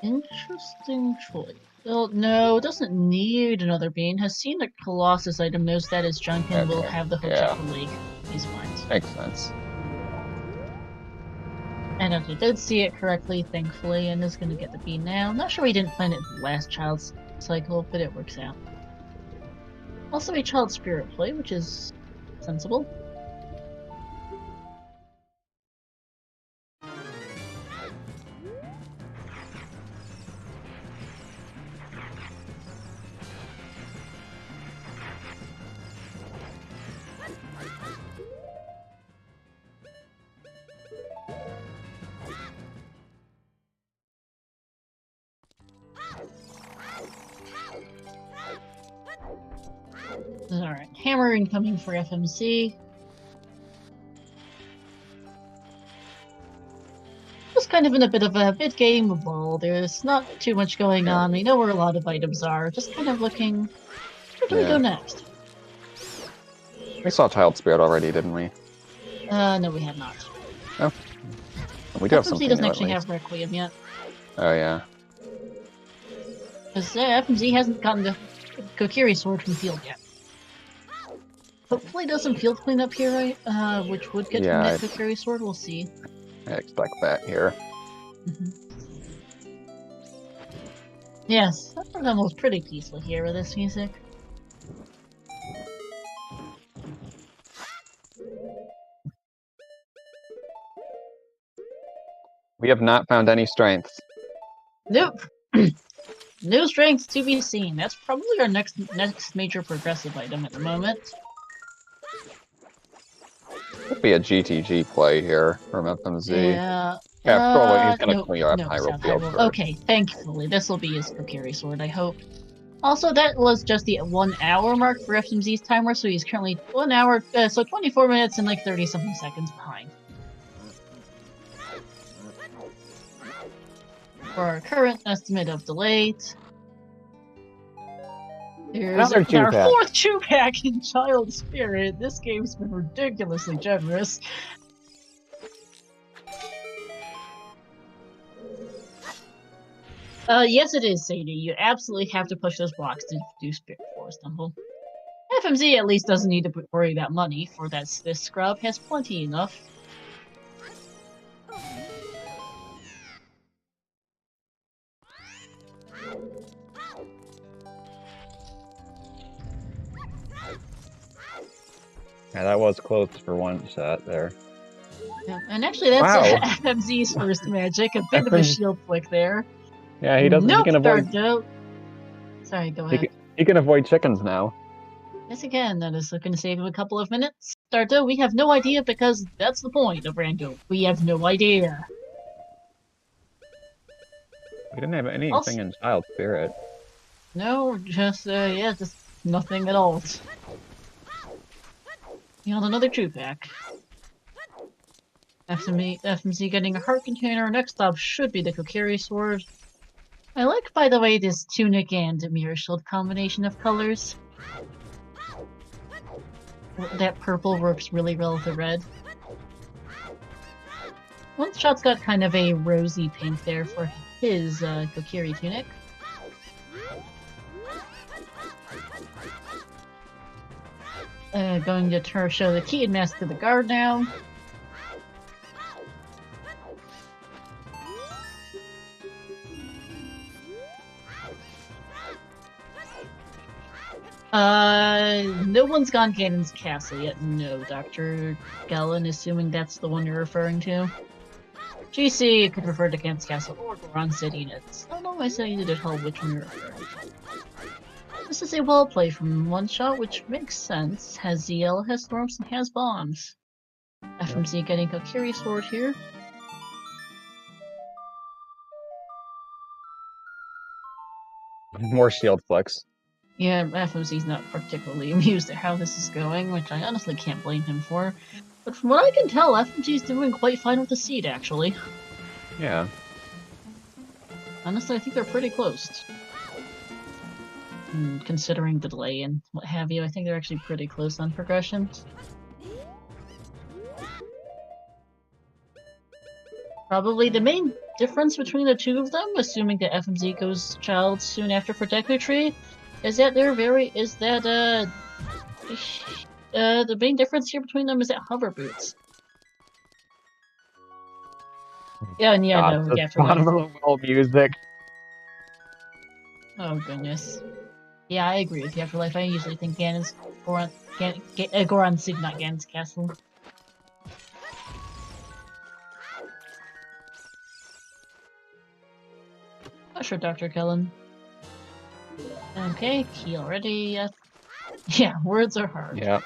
Interesting choice. Well, no, doesn't need another bean. Has seen the Colossus item, knows that is junk, and will have the hookshot for Lake. He's fine. Makes sense. And if he did see it correctly, thankfully, and is going to get the bean now. I'm not sure he didn't plan it last Child's cycle, but it works out. Also a Child Spirit play, which is sensible. Alright, hammer incoming for FMC. Just kind of in a bit of a mid-game lull. There's not too much going on. We know where a lot of items are. Just kind of looking... Where do we go next? We saw Child Spirit already, didn't we? No, we have not. Oh. We do have something FMC doesn't new, actually have Requiem yet. Oh, yeah. Because FMC hasn't gotten the Kokiri sword from field yet. Hopefully does some field cleanup here, right? Which would get from that Kokiri sword, we'll see. I expect that here. Yes, that was almost pretty peaceful here with this music. We have not found any strengths. Nope. No strength to be seen. That's probably our next major progressive item at the moment. Could be a GTG play here from FMZ. Yeah. After all, he's gonna no, clear up no, Hyrule South Field Hyrule. first. Okay, thankfully. This will be his Kokiri sword, I hope. Also, that was just the 1 hour mark for FMZ's timer, so he's currently 1 hour, so 24 minutes and like 30-something seconds behind. For our current estimate of delay, here's Another our 2-pack. 4th 2-pack in Child Spirit. This game's been ridiculously generous. Yes it is, Sadie. You absolutely have to push those blocks to do Spirit Forest Temple. FMZ at least doesn't need to worry about money, for this scrub has plenty enough. Yeah, that was close for one shot there. Yeah, and actually that's Wow. FMZ's first magic, a bit of a shield flick there. Yeah, he doesn't. Nope, He can avoid. Dardo. Sorry, go ahead. He can avoid chickens now. Yes, again, that is going to save him a couple of minutes. Dardo, we have no idea because that's the point of Rando. We have no idea. We didn't have anything in Child Spirit. No, just, yeah, just nothing at all. You know, another 2-pack. FMZ getting a heart container. Next stop should be the Kokiri sword. I like, by the way, this tunic and mirror shield combination of colors. That purple works really well with the red. Oneshot's got kind of a rosy pink there for his Kokiri tunic. Going to show the key and mask to the guard now. No one's gone Ganon's castle yet. No, Dr. Gellin, assuming that's the one you're referring to. GC could refer to Ganon's castle or Goron City, and it's not always easy to tell which one you're referring to. This is a well play from Oneshot, which makes sense. Has ZL, has storms, and has bombs. FMZ getting Kokiri sword here. More shield flicks. Yeah, FMZ's not particularly amused at how this is going, which I honestly can't blame him for. But from what I can tell, FMG's doing quite fine with the seed, actually. Yeah. Honestly, I think they're pretty close. Considering the delay and what have you, I think they're actually pretty close on progression. Probably the main difference between the two of them, assuming that FMZ goes child soon after for Deku Tree, is that they're the main difference here between them is that hover boots. Yeah, and yeah, no, the Afterlife. bottom of the well music. Oh goodness. Yeah, I agree with you. Afterlife, I usually think Ganon's Goron City, not Ganon's castle. Not sure, Dr. Kellen. Okay, key already. Yeah, words are hard. Yeah.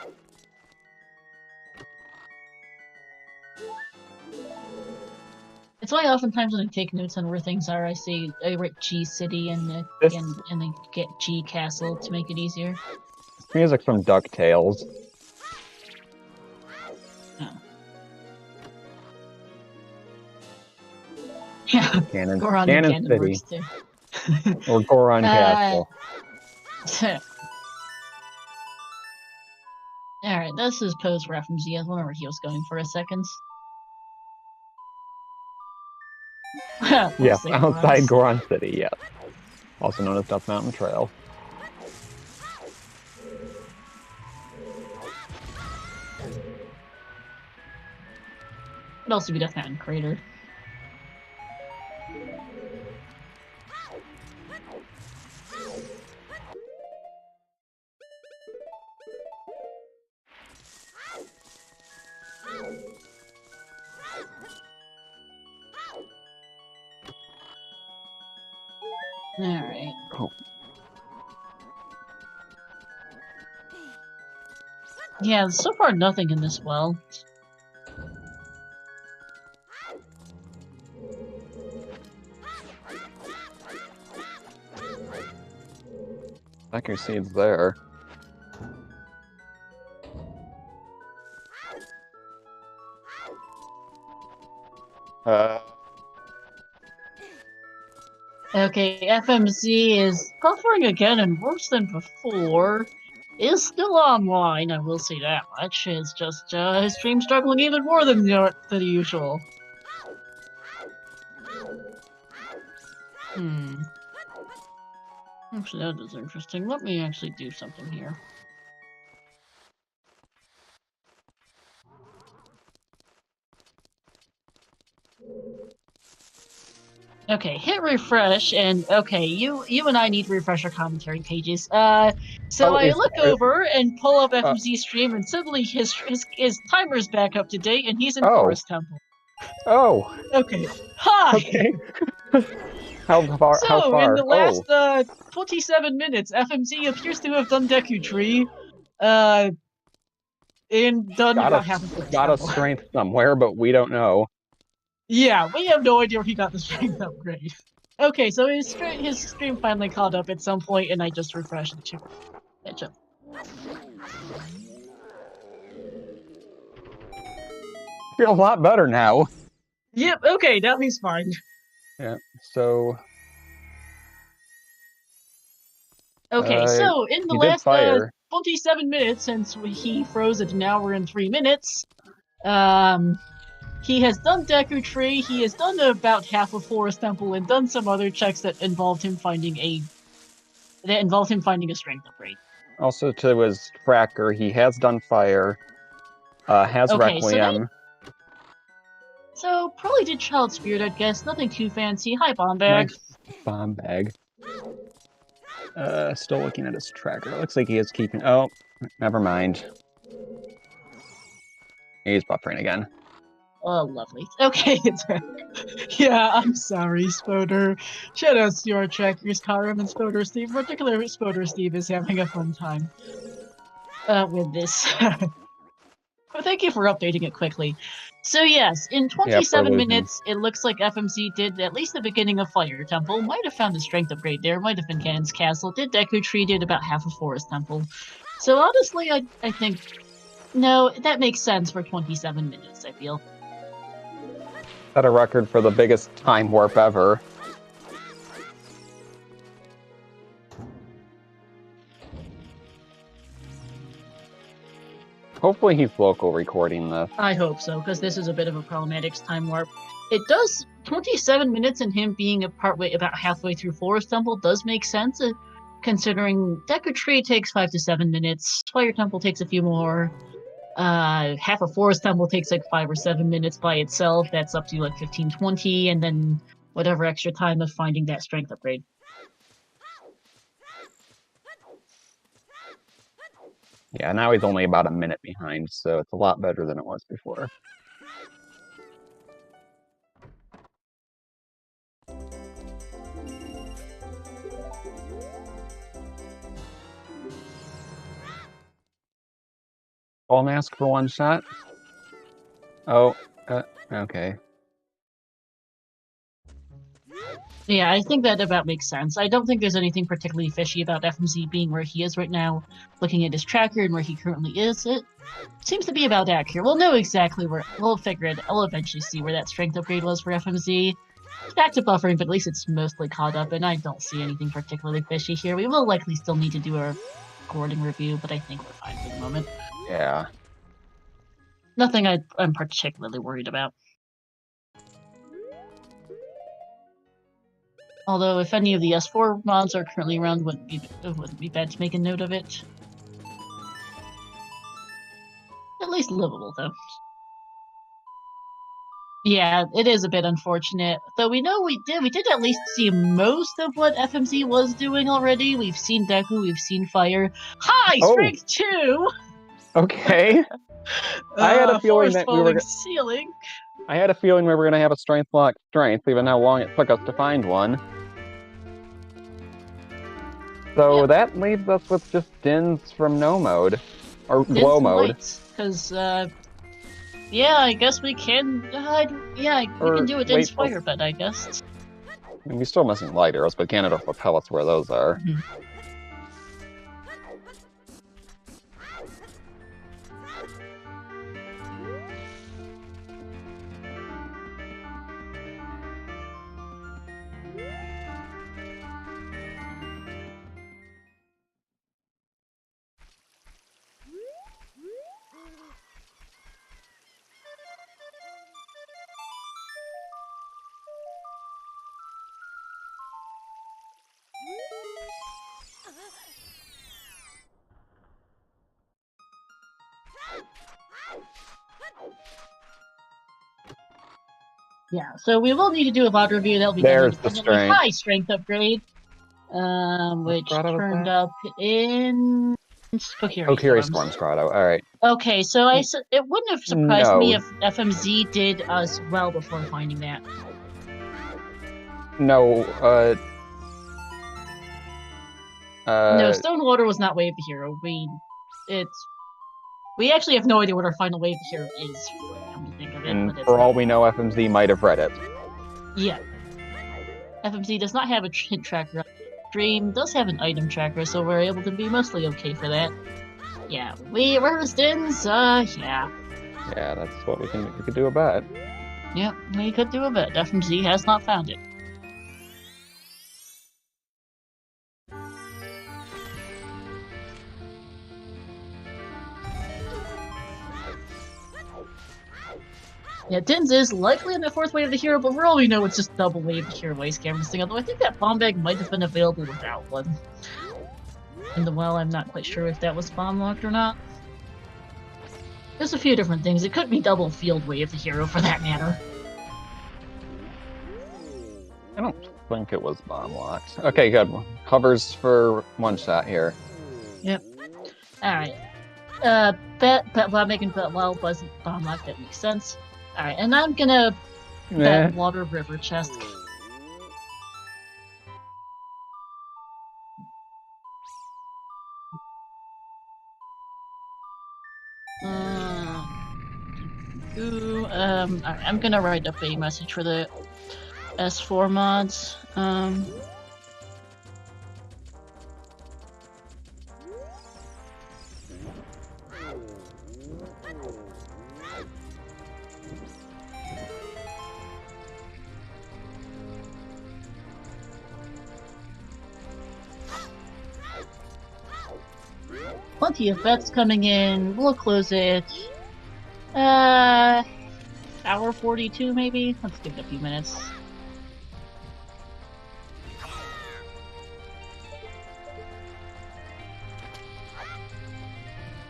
It's why oftentimes when I take notes on where things are, I write G City and then get G Castle to make it easier. Music from DuckTales. Oh. Yeah, Ganon City. works too. Or Goron Castle. Alright, this is pose for FMZ. I don't remember he was going for a second. Yes, outside Goron City, yes. Also known as Duck Mountain Trail. Could also be Death Mountain Crater. Alright. Oh. Yeah, so far nothing in this well. Accuracy's there. Okay, FMZ is buffering again and worse than before. Is still online, I will say that much. It's just his stream struggling even more than the usual. Actually, that is interesting. Let me actually do something here. Okay, hit refresh, and okay, you and I need refresher commentary pages. So I look over and pull up FMZ stream, and suddenly his timer's back up to date, and he's in Forest Temple. Oh. Okay. Hi. Okay. How far? So, how far? in the last 27 minutes, FMZ appears to have done Deku Tree, and done about half of Forest Got Temple. a strength somewhere, but we don't know. Yeah, we have no idea where he got the strength upgrade. Okay, so his stream finally caught up at some point, and I just refreshed it to catch up. Feel a lot better now. Yep, okay, now he's fine. Yeah, so... Okay, so in the last 27 minutes since he froze it, now we're in 3 minutes. He has done Deku Tree, he has done about half of Forest Temple, and done some other checks that involved him finding a strength upgrade. Also, to his tracker, he has done Fire, has Requiem. So probably did Child Spirit, I guess. Nothing too fancy. Hi, Bomb Bag. Nice Bomb Bag. Still looking at his tracker. It looks like he is keeping... Oh, never mind. He's buffering again. Oh, lovely. Okay, yeah, I'm sorry, Spoder. Shoutouts to your trackers, Karim and Spoder Steve. In particular, Spoder Steve is having a fun time with this. But thank you for updating it quickly. So yes, in 27 minutes, it looks like FMZ did at least the beginning of Fire Temple. Might have found a strength upgrade there. Might have been Ganon's Castle. Did Deku Tree. Did about half of Forest Temple. So honestly, I think... No, that makes sense for 27 minutes, I feel. Set a record for the biggest time warp ever. Hopefully he's local recording this. I hope so, because this is a bit of a problematic time warp. It does... 27 minutes and him being about halfway through Forest Temple does make sense, considering Deku Tree takes 5 to 7 minutes, Fire Temple takes a few more, half of Forest Temple takes like 5 or 7 minutes by itself, that's up to like 15-20, and then whatever extra time of finding that strength upgrade. Yeah, now he's only about a minute behind, so it's a lot better than it was before. Ball mask for one shot? Oh, okay. Yeah, I think that about makes sense. I don't think there's anything particularly fishy about FMZ being where he is right now, looking at his tracker and where he currently is. It seems to be about accurate. We'll know exactly where... We'll figure it. I'll eventually see where that strength upgrade was for FMZ. Back to buffering, but at least it's mostly caught up, and I don't see anything particularly fishy here. We will likely still need to do a recording review, but I think we're fine for the moment. Yeah. Nothing I'm particularly worried about. Although, if any of the S4 mods are currently around, it wouldn't be bad to make a note of it. At least livable, though. Yeah, it is a bit unfortunate. Though we know we did at least see most of what FMZ was doing already. We've seen Deku, we've seen Fire. Hi, Strength 2! Okay. I had a feeling that we were... Ceiling. I had a feeling we were going to have a strength lock strength, even how long it took us to find one. So Yep. that leaves us with just Dins from No Mode. Or Glow Mode. Because, yeah, I guess we can, we can do a Din's Fire Bet, I guess. I mean, we're still missing light arrows, but Ganondorf will tell us where those are. Mhm. Yeah, so we will need to do a VOD review. That'll be done There's the independently. strength. High strength upgrade, which grotto was turned that? up in Kokiri Kokiri Storms. Storms Grotto, alright. Okay, so it wouldn't have surprised No. me if FMZ did as well before finding that. No, No, Stonewater was not Wave the Hero. We actually have no idea what our final Wave the Hero is, come to think of it. and But it's for all we know, FMZ might have read it. Yeah. FMZ does not have a hint tracker. Dream does have an item tracker, so we're able to be mostly okay for that. Yeah, where's Dins? Yeah. Yeah, that's what we could do a bet. Yep, we could do a bet. FMZ has not found it. Yeah, Dins is likely in the fourth wave of the hero, but for all we know, it's just double wave of the hero waste camera thing. Although I think that bomb bag might have been available without one. In the well, I'm not quite sure if that was bomb locked or not. There's a few different things. It could be double field wave the hero for that matter. I don't think it was bomb locked. Okay, good. Hovers for one shot here. Yep. Alright. Bet while making bet while wasn't bomb locked, that makes sense. Alright, and I'm gonna bet Water River chest. Alright, I'm gonna write up a message for the S4 mods. Plenty of bets coming in. We'll close it. Hour 42 maybe? Let's give it a few minutes.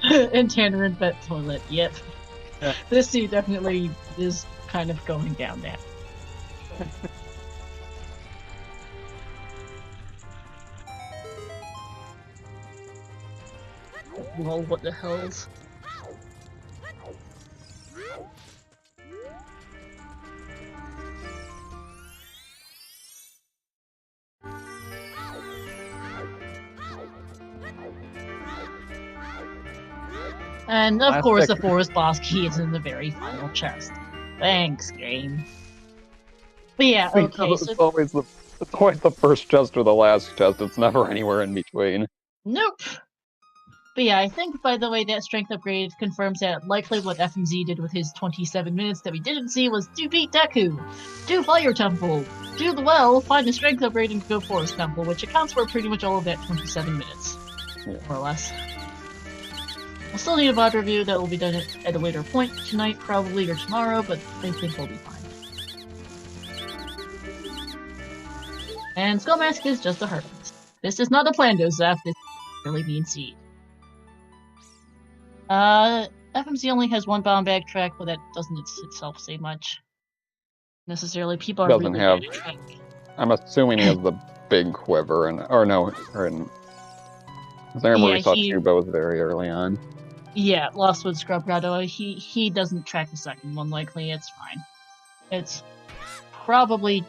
And Tanner and Bet Toilet, yep. Yeah. This scene definitely is kind of going down that. Lol, what the hells? And of course, the forest boss key is in the very final chest. Thanks, game. But yeah, okay. It's always the first chest or the last chest. It's never anywhere in between. Nope. But yeah, I think, by the way, that strength upgrade confirms that likely what FMZ did with his 27 minutes that we didn't see was do beat Deku, do Fire Temple, do the well, find the strength upgrade, and go Forest Temple, which accounts for pretty much all of that 27 minutes, more or less. We'll still need a VOD review that will be done at a later point tonight, probably, or tomorrow, but I think we'll be fine. And Skullmask is just a Heartless. This is not a Plando Zeph, this is really mean seed. FMZ only has one bomb bag track, but that doesn't itself say much. Necessarily, people are Doesn't really have. bad at track. I'm assuming he has the big quiver, or no, or in. I remember we saw two bows very early on. Yeah, Lostwood Scrub Grotto. He doesn't track the second one. Likely, it's fine. It's probably.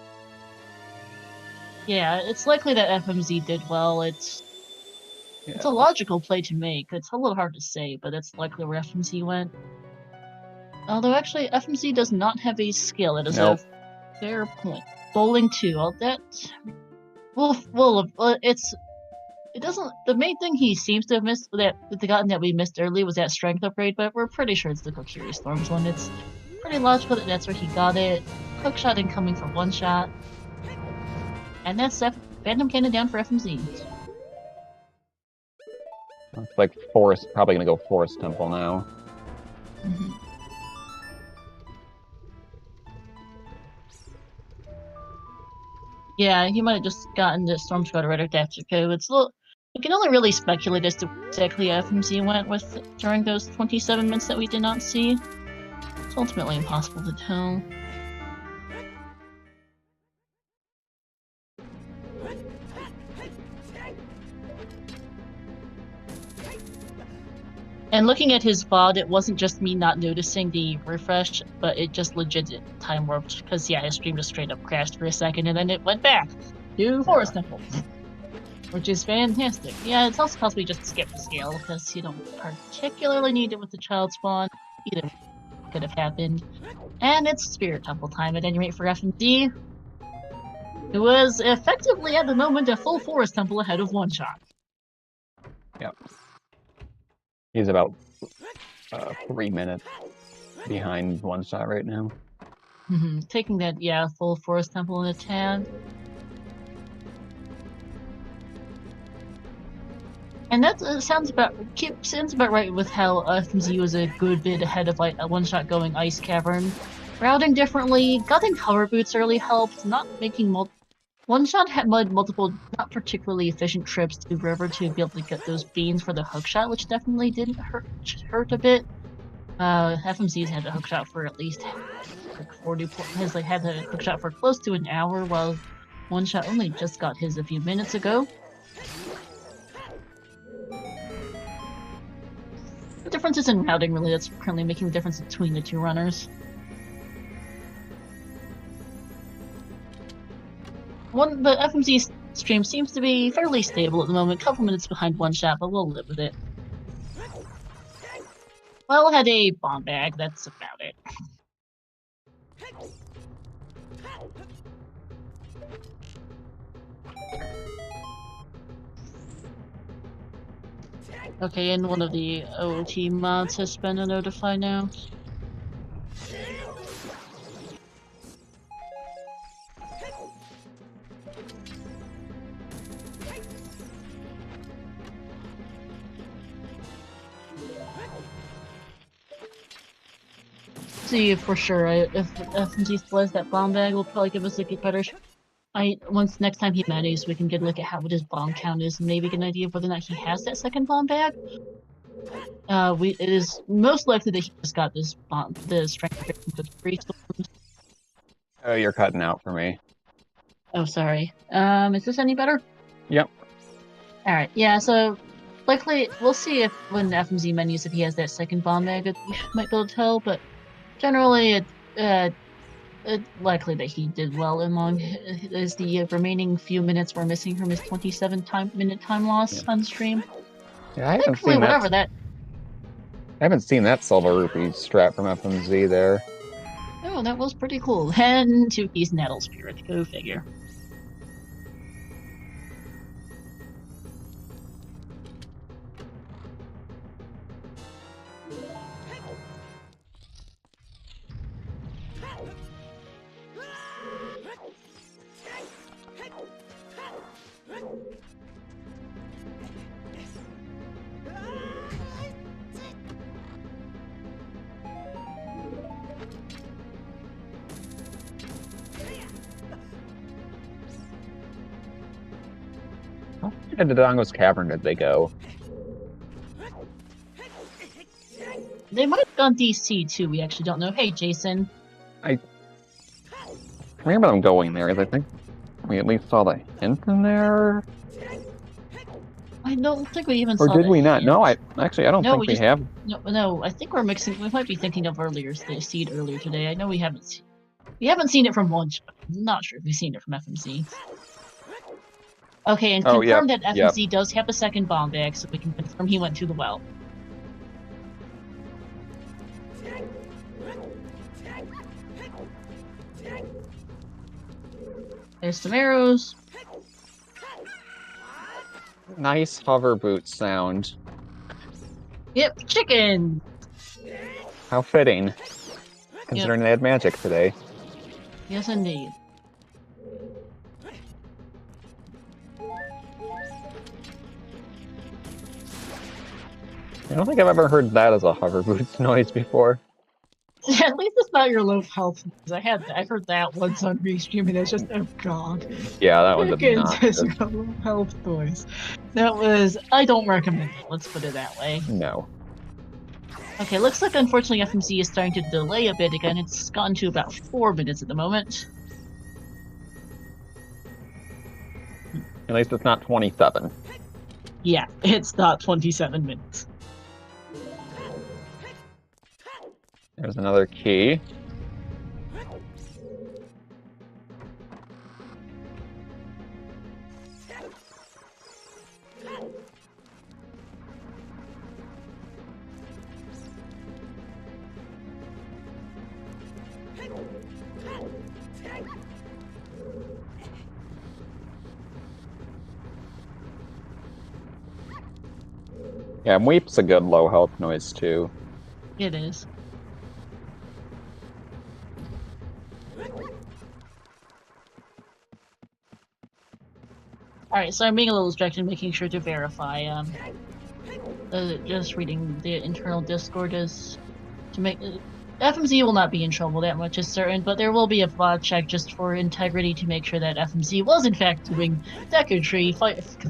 Yeah, it's likely that FMZ did well. It's It's a logical play to make. It's a little hard to say, but that's likely where FMZ went. Although actually, FMZ does not have a skill. It is a fair point. Bowling 2. All that. Well, it doesn't. The main thing he seems to have missed that we missed early was that strength upgrade, but we're pretty sure it's the Kokiri Storms one. It's pretty logical that that's where he got it. Hookshot incoming for one shot, and that's Phantom Cannon down for FMZ. It's like Forest, probably gonna go Forest Temple now. Mm-hmm. Yeah, he might have just gotten the Storm Squad right after go. We can only really speculate as to exactly FMZ went with during those 27 minutes that we did not see. It's ultimately impossible to tell. And looking at his VOD, it wasn't just me not noticing the refresh, but it just legit time warped. Because, yeah, his stream just straight up crashed for a second, and then it went back to Forest Temple. Which is fantastic. Yeah, it's also possibly just skip the scale, because you don't particularly need it with the child spawn. Either could have happened. And it's Spirit Temple time at any rate for FMZ. It was effectively, at the moment, a full Forest Temple ahead of one shot. Yep. He's about 3 minutes behind one shot right now. Taking that, yeah, full Forest Temple in a tad. And that sounds about right with how FMZ was a good bit ahead of like a one-shot going Ice Cavern. Routing differently, getting cover boots early helped, not making one-shot had multiple not particularly efficient trips to river to be able to get those beans for the hookshot, which definitely didn't hurt a bit. FMZ's had the hookshot for at least like 40 has like had the hookshot for close to an hour, while one-shot only just got his a few minutes ago. The difference is in routing, really, that's currently making the difference between the two runners. But FMZ's stream seems to be fairly stable at the moment, a couple minutes behind one shot, but we'll live with it. Well, had a bomb bag, that's about it. Okay, and one of the OoT mods has been a notify now. See for sure if FMZ still has that bomb bag, will probably give us a better. Once next time he managed, we can get a look at what his bomb count is, and maybe get an idea of whether or not he has that second bomb bag. It is most likely that he just got this the strength from the 3 storms. Oh, you're cutting out for me. Oh, sorry. Is this any better? Yep. All right. Yeah. So likely we'll see if when FMZ menus if he has that second bomb bag, we might be able to tell. But generally, it's likely that he did well among as the remaining few minutes were missing from his 27-minute time loss on stream. Yeah, I haven't seen whatever that. I haven't seen that Silver Rupee strat from FMZ there. Oh, that was pretty cool. And 2 keys Nettle Spirit. Go figure. Into Dodongo's Cavern did they go? They might have gone DC too, we actually don't know. Hey, Jason. I remember them going there, I think we at least saw the hint in there. I don't think we even saw. Or did we not? No, I don't think we have. No, I think we're mixing. We might be thinking of the seed earlier today. I know we haven't seen it from one shot. I'm not sure if we've seen it from FMC. Okay, and Oh, confirm yep, that yep. FMZ does have a second bomb bag, so we can confirm he went to the well. There's some arrows. Nice hover boot sound. Yep, chicken! How fitting, considering they had magic today. Yes, indeed. I don't think I've ever heard that as a hover boots noise before. At least it's not your low health. I heard that once on restream, and it's just, oh god. Yeah, that one's Chickens is obnoxious. your low health noise. That was, I don't recommend it, let's put it that way. No. Okay, looks like unfortunately FMC is starting to delay a bit again. It's gotten to about 4 minutes at the moment. At least it's not 27. Yeah, it's not 27 minutes. There's another key. Yeah, Weep's a good low health noise too. It is. Alright, so I'm being a little distracted, making sure to verify. Just reading the internal Discord is to make. FMZ will not be in trouble, that much is certain, but there will be a bot check just for integrity to make sure that FMZ was in fact doing Deku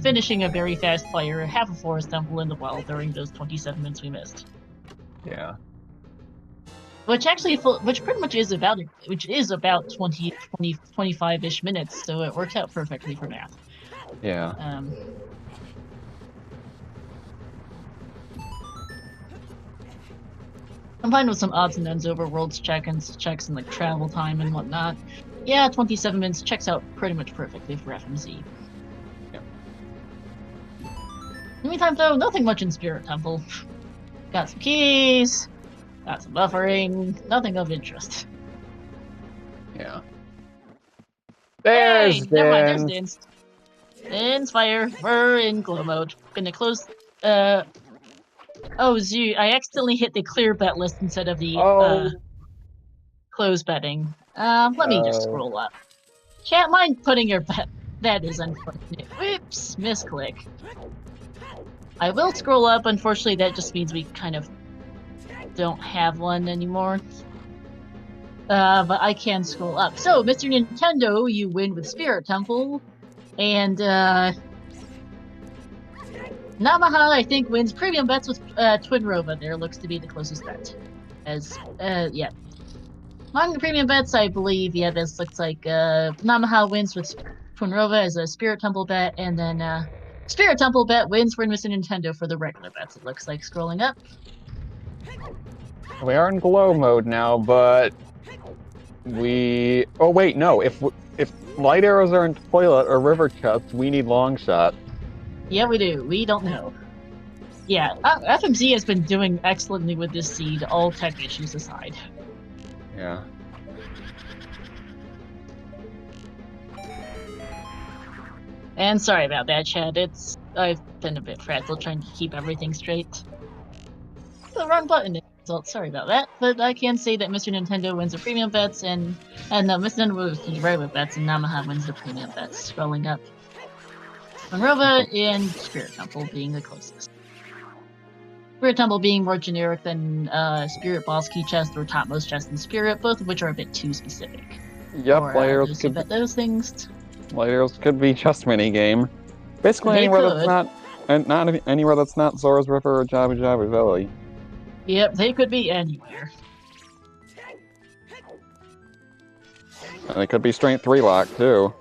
finishing a very fast fire, half a forest temple in the well during those 27 minutes we missed. Yeah. Which pretty much is about 25-ish minutes, so it works out perfectly for math. Yeah. Combined with some odds and ends over worlds checks and like travel time and whatnot. Yeah, 27 minutes checks out pretty much perfectly for FMZ. Yep. In the meantime, though, nothing much in Spirit Temple. Got some keys, got some buffering, nothing of interest. Yeah. There's Hey, never mind, there's Din. Din's. Din's fire. We're in glow mode. Gonna close. Oh, zoo! I accidentally hit the clear bet list instead of the close betting. Let me just scroll up. Can't mind putting your bet. That is unfortunate. Whoops, misclick. I will scroll up. Unfortunately, that just means we kind of don't have one anymore. But I can scroll up. So, Mr. Nintendo, you win with Spirit Temple, and Namaha, I think, wins premium bets with Twin Rova. There looks to be the closest bet. Yeah. Among the premium bets, I believe, yeah, this looks like Namaha wins with Twin Rova as a Spirit Temple bet, and then Spirit Temple bet wins for Mr. Nintendo for the regular bets, it looks like, scrolling up. We are in glow mode now, but we... Oh, wait, no. If light arrows are in toilet or river chests, we need long shot. Yeah, we do. We don't know. Yeah, FMZ has been doing excellently with this seed, all tech issues aside. Yeah. And sorry about that, Chad. I've been a bit frazzled trying to keep everything straight. The wrong button result. Sorry about that. But I can say that Mr. Nintendo wins the premium bets, and no, Mr. Nintendo wins the regular bets, and Namaha wins the premium bets. Scrolling up. Monrova and Spirit Temple being the closest. Spirit Temple being more generic than Spirit Boss Key Chest or Topmost Chest and Spirit, both of which are a bit too specific. Yep, or, light arrows could bet those things. Light arrows could be just minigame. Basically They anywhere could. that's not anywhere that's not Zora's River or Jabu Jabu Valley. Yep, they could be anywhere. And it could be straight 3-lock too.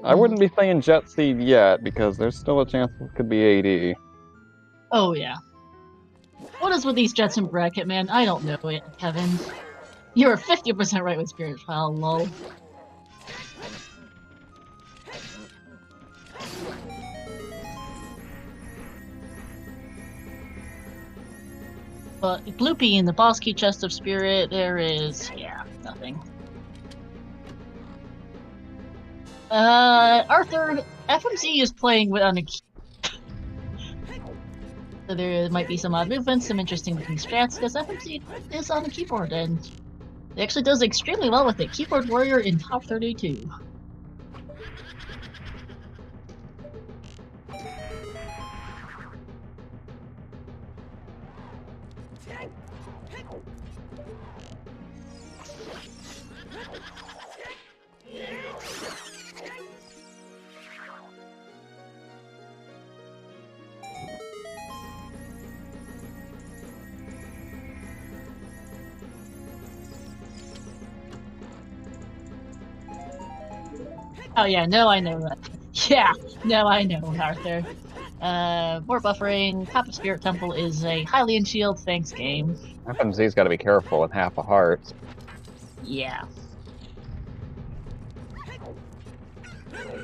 I wouldn't be saying Jet Seed yet, because there's still a chance it could be AD. Oh yeah. What is with these jets in bracket, man? I don't know it, Kevin. You're 50% right with Spirit Trial, lol. But Gloopy in the boss key chest of spirit, there is, yeah, nothing. Arthur, FMZ is playing on a key. So there might be some odd movements, some interesting looking strats, because FMZ is on the keyboard, and it actually does extremely well with it. Keyboard warrior in top 32. Oh yeah, no, I know that. Yeah, no, I know, Arthur. More buffering. Top of Spirit Temple is a Hylian shield, thanks game. FMZ's got to be careful with half a heart. Yeah.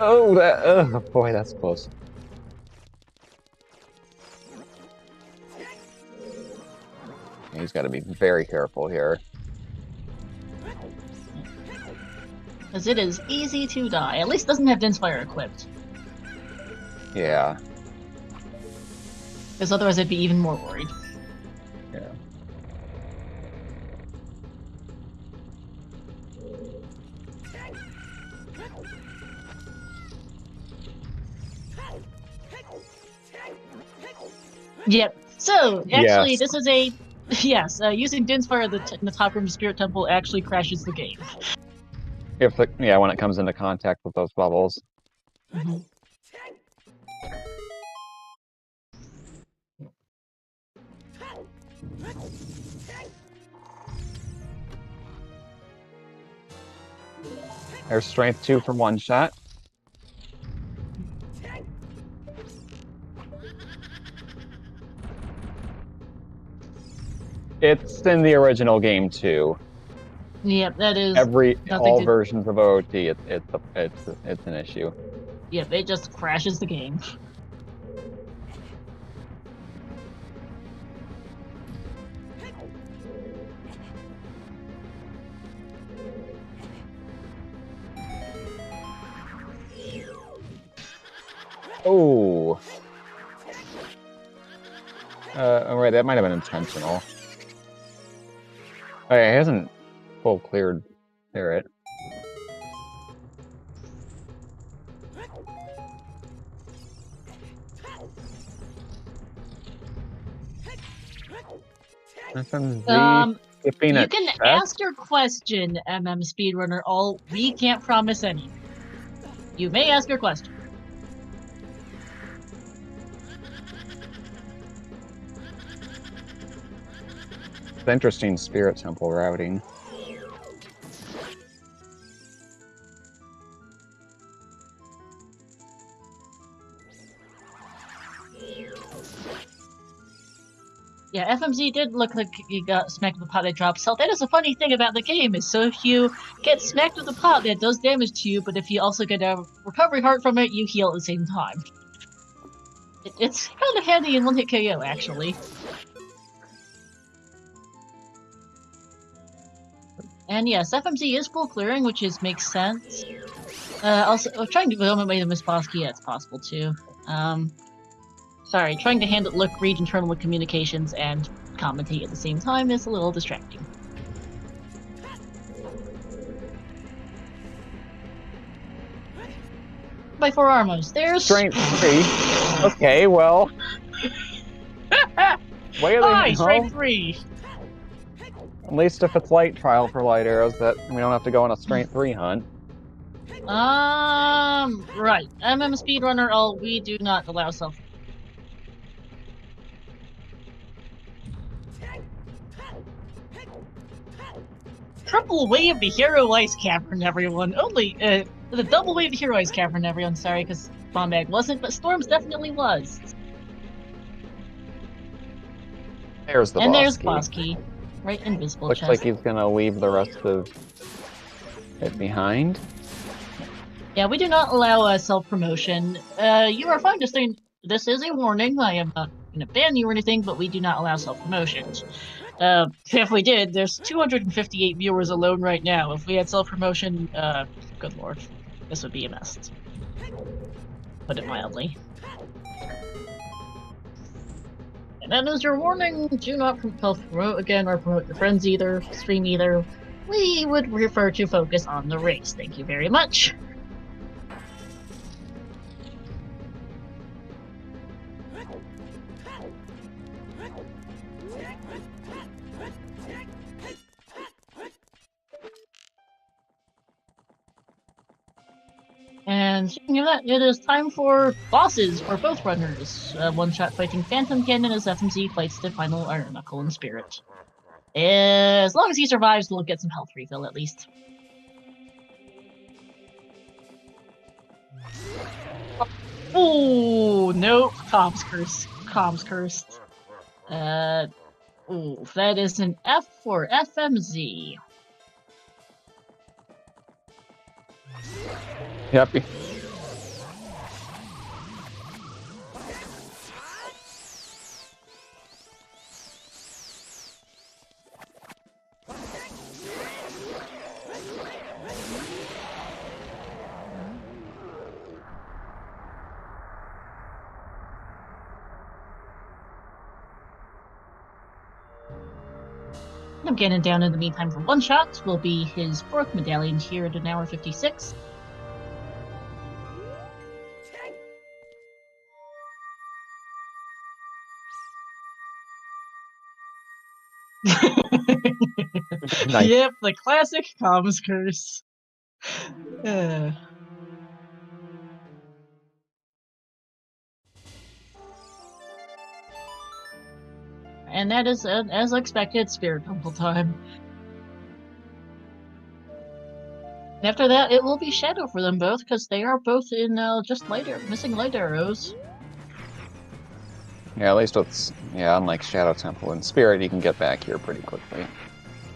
Oh, oh boy, that's close. He's got to be very careful here. Because it is easy to die. At least doesn't have Dinspire equipped. Yeah. Because otherwise I'd be even more worried. Yeah. Yep. So, actually, Yes. this is a... Yes, using Dinspire in the top room of Spirit Temple actually crashes the game. If the, yeah, when it comes into contact with those bubbles. Mm-hmm. There's strength 2 from one shot. It's in the original game too. Yep, that is... all versions of OoT, it's an issue. Yep, it just crashes the game. Oh. Alright, that might have been intentional. Oh, yeah, he hasn't full cleared Spirit. FMZ skipping you can ask your question, Speedrunner. All we can't promise anything. You may ask your question. It's interesting Spirit Temple routing. Yeah, FMZ did look like you got smacked with a pot that drops health. That is a funny thing about the game, is so if you get smacked with a pot, that does damage to you, but if you also get a recovery heart from it, you heal at the same time. It's kind of handy in one-hit KO, actually. And yes, FMZ is full clearing, which makes sense. Also, trying to eliminate the Miss Bosky, yeah, it's possible too. Sorry, trying to read internal communications and commentate at the same time is a little distracting. By 4 armors, there's... Strength 3. Okay, well... Hi, Strength 3! At least if it's light trial for light arrows, that we don't have to go on a Strength 3 hunt. Right. Speedrunner, we do not allow self... Triple wave the Hero Ice Cavern, everyone. The double wave the Hero Ice Cavern, everyone. Sorry, because Bombag wasn't, but Storms definitely was. There's the boss key. And there's boss key. Right, invisible Looks chest. like he's gonna leave the rest of it behind. Yeah, we do not allow self-promotion. You are fine to stay... This is a warning. I am not going to ban you or anything, but we do not allow self-promotions. If we did, there's 258 viewers alone right now. If we had self-promotion, good lord, this would be a mess. Put it mildly. And that is your warning. Do not self-promote again or promote your friends either, stream either. We would prefer to focus on the race. Thank you very much. And speaking of that, it is time for bosses for both runners. One-Shot fighting Phantom Cannon as FMZ fights the final Iron Knuckle in Spirit. As long as he survives, we'll get some health refill at least. Oh, no. Comms curse. Comms cursed. Ooh, that is an F for FMZ. Yep. I'm getting down in the meantime for One-Shot. Will be his 4th medallion here at an hour 56. Nice. Yep, the classic comms curse. And that is, as expected, Spirit Temple time. After that, it will be Shadow for them both, because they are both in just missing light arrows. Yeah, at least it's, unlike Shadow Temple and Spirit, you can get back here pretty quickly.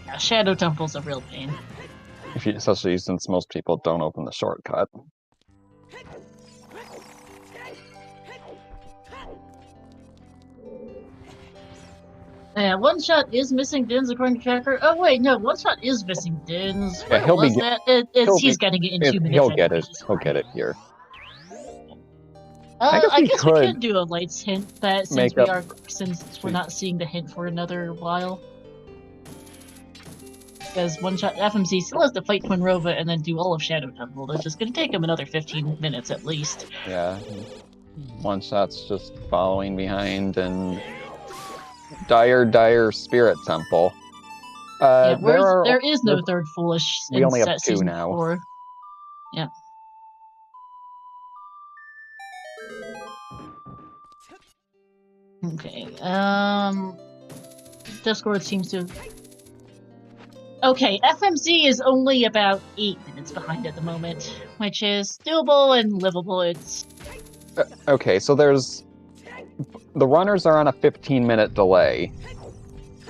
Yeah, Shadow Temple's a real pain. Especially since most people don't open the shortcut. Yeah, One-Shot is missing Dins according to Tracker. Oh wait, no, One-Shot is missing Dins. Yeah, He's getting it in 2 minutes. He'll get it. He'll get it here. I guess we could do a lights hint that since we're not seeing the hint for another while. Because One-Shot FMZ still has to fight Twinrova and then do all of Shadow Temple. That's just gonna take him another 15 minutes at least. Yeah. One-Shot's just following behind and dire Spirit Temple. There is no third Foolish. We only have 2 now. 4. Yeah. Okay. Discord seems to. Okay, FMZ is only about 8 minutes behind at the moment, which is doable and livable. It's okay. So the runners are on a 15-minute delay,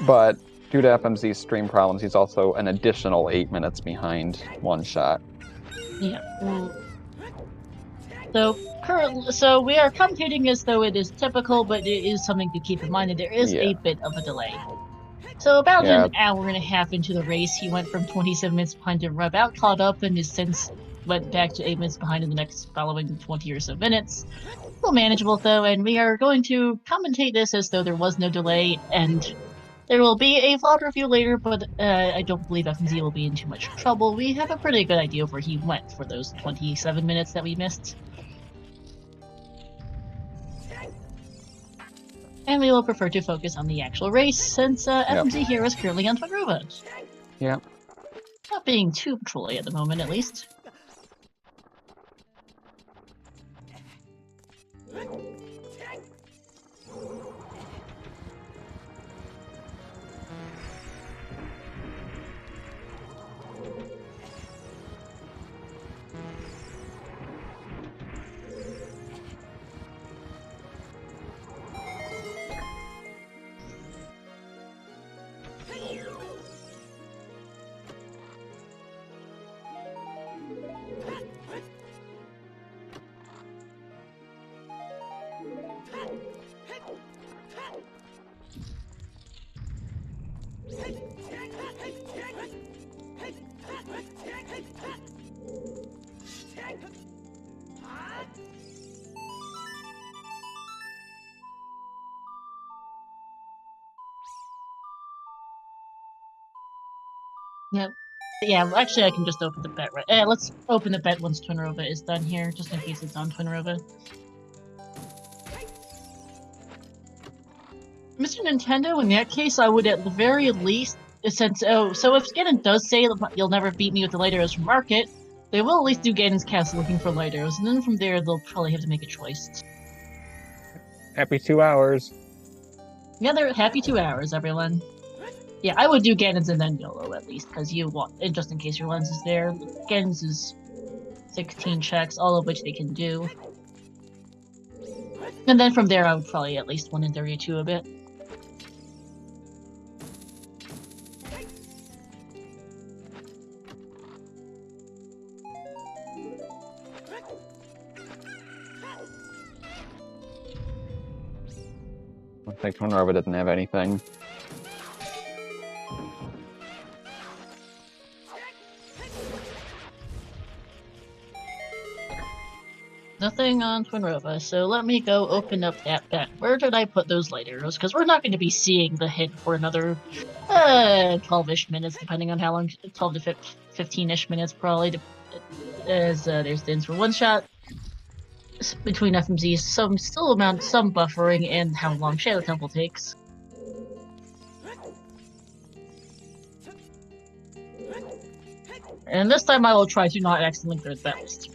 but due to FMZ's stream problems, he's also an additional 8 minutes behind One-Shot. Yeah. So we are computing as though it is typical, but it is something to keep in mind that there is a bit of a delay. So about an hour and a half into the race, he went from 27 minutes behind to about caught up, and has since went back to 8 minutes behind in the next following 20 or so minutes. Still manageable though, and we are going to commentate this as though there was no delay, and there will be a vlog review later, but I don't believe FMZ will be in too much trouble. We have a pretty good idea of where he went for those 27 minutes that we missed. And we will prefer to focus on the actual race, since FMZ here is currently on Twinrova. Yeah. Not being too patrolly at the moment, at least. Yep. Yeah, actually, I can just open the bet right. Let's open the bet once Twinrova is done here, just in case it's on Twinrova. Mr. Nintendo, in that case, I would at the very least, since so if Ganon does say you'll never beat me with the light arrows from Market, they will at least do Ganon's Castle looking for light arrows, and then from there they'll probably have to make a choice. Happy 2 hours. Yeah, they're happy 2 hours, everyone. Yeah, I would do Ganon's and then YOLO at least, because you want, and just in case your lens is there. Ganon's is 16 checks, all of which they can do. And then from there, I would probably at least 1 in 32 a bit. Looks like Twinrova doesn't have anything. Nothing on Twinrova, so let me go open up that bet. Where did I put those light arrows? Because we're not going to be seeing the hit for another 12-ish minutes, depending on how long, 12 to 15-ish minutes probably, as there's the for one shot. Between FMZs, some buffering, and how long Shadow Temple takes. And this time I will try to not accidentally clear the bet list.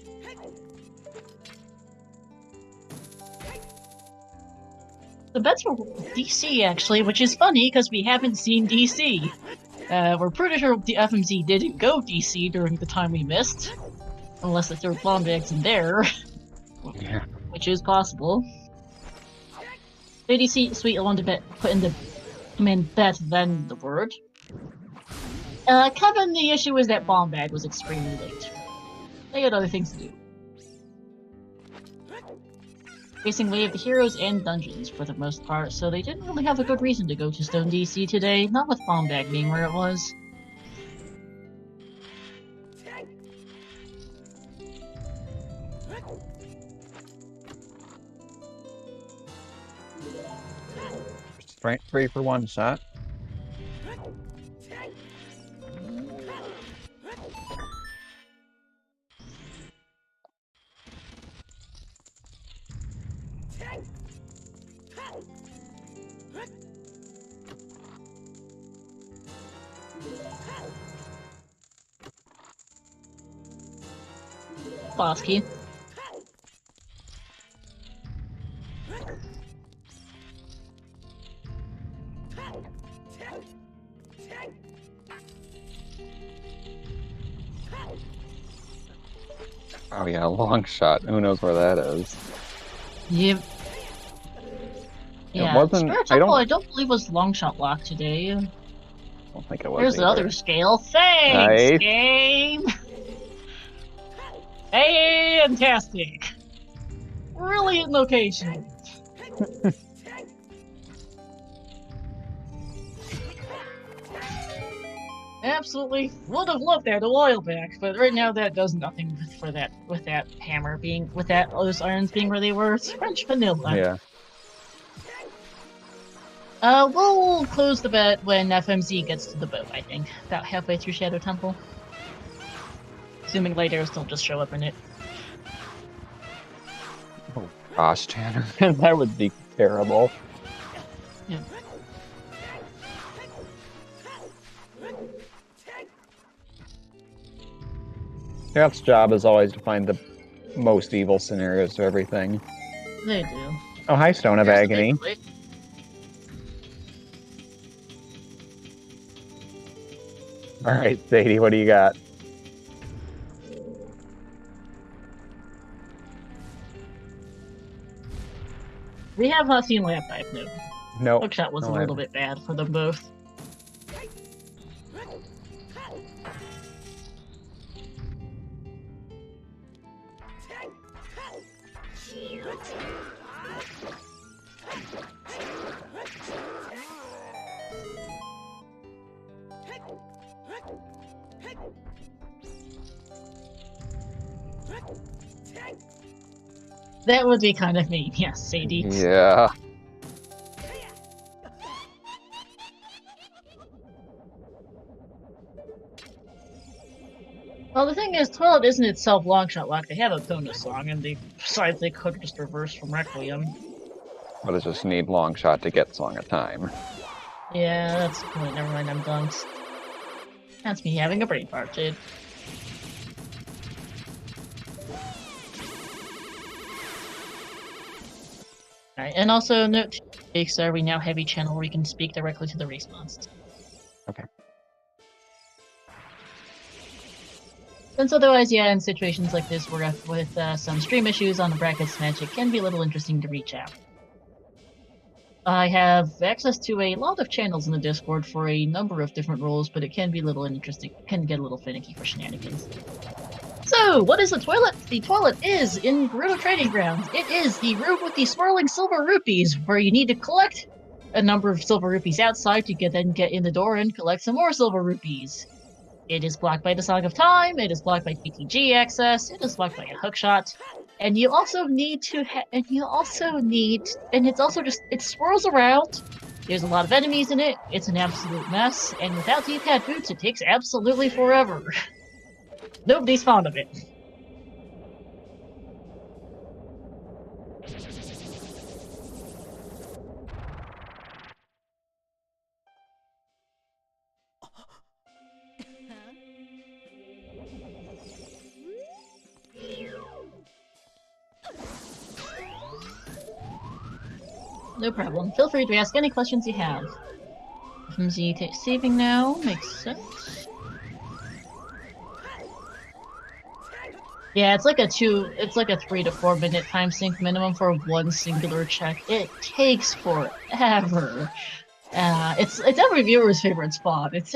The bets were DC, actually, which is funny, because we haven't seen DC. We're pretty sure the FMZ didn't go DC during the time we missed. Unless they threw bomb bags in there. Yeah. Which is possible. ADC Sweet, I want to put in the command bet, then the word. Kevin, the issue is that bomb bag was extremely late. They had other things to do. Facing Way of the Heroes and Dungeons for the most part, so they didn't really have a good reason to go to Stone DC today, not with bomb bag being where it was. Straight 3 for 1 shot. Boss key. Oh yeah, long shot. Who knows where that is? Yep. Yeah, It wasn't. I don't believe was long shot lock today. I don't think it was. There's the other scale. Thanks, Nice. game. Fantastic. Brilliant location. Absolutely would have loved that a while back, but right now that does nothing for that with that hammer being those irons being where they were. It's French vanilla. Yeah. We'll close the bet when FMZ gets to the boat, I think. About halfway through Shadow Temple. Assuming light arrows don't just show up in it. Oh gosh, Tanner, that would be terrible. Yeah. Scout's job is always to find the most evil scenarios to everything. They do. Oh, hi, Stone of Agony. Alright, Sadie, what do you got? We have not seen Lamp Knife, no. Nope. Hookshot was No, a little bit bad for them both. That would be kind of mean, yes, Sadie. Yeah. Well, the thing is, Toilet isn't itself Longshot Lock. They have a bonus song, and besides, they could just reverse from Requiem. But it just need long shot to get Song of Time. Yeah, that's the point. Never mind, I'm dunked. That's me having a brain fart, dude. Alright, and also note to we now have a channel where you can speak directly to the respawns. Okay. Since otherwise, yeah, in situations like this, where with some stream issues on the brackets match, it can be a little interesting to reach out. I have access to a lot of channels in the Discord for a number of different roles, but it can be a little interesting, can get a little finicky for shenanigans. So, what is the toilet? The toilet is in Gerudo Trading Grounds. It is the room with the swirling silver rupees, where you need to collect a number of silver rupees outside to then get in the door and collect some more silver rupees. It is blocked by the Song of Time, it is blocked by PTG access, it is blocked by a hookshot, and you also need to and it's also just, it swirls around, there's a lot of enemies in it, it's an absolute mess, and without D-pad boots, it takes absolutely forever. Nobody's fond of it. No problem. Feel free to ask any questions you have. Fmz saving now makes sense. Yeah, it's like a 3 to 4 minute time sync minimum for one singular check. It takes forever. It's every viewer's favorite spot. It's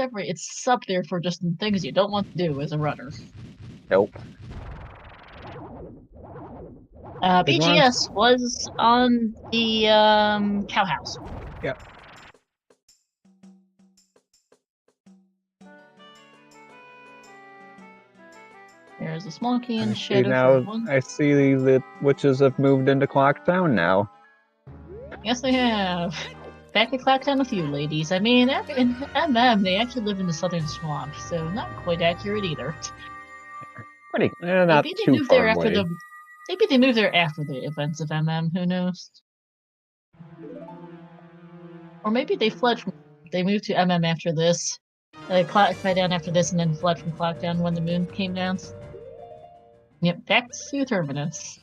up there for just things you don't want to do as a runner. Nope. BGS was on the cow house. Yep. There's a small key in the shadow. I see the witches have moved into Clocktown now. Yes, they have. Back at Clocktown with you, ladies. I mean, in MM, they actually live in the southern swamp, so not quite accurate either. Pretty, not maybe they too moved far there away. after maybe they moved there after the events of MM. Who knows? Or maybe they they moved to MM after this. Fly down after this, and then fled from Clocktown when the moon came down. Yep, back to Terminus.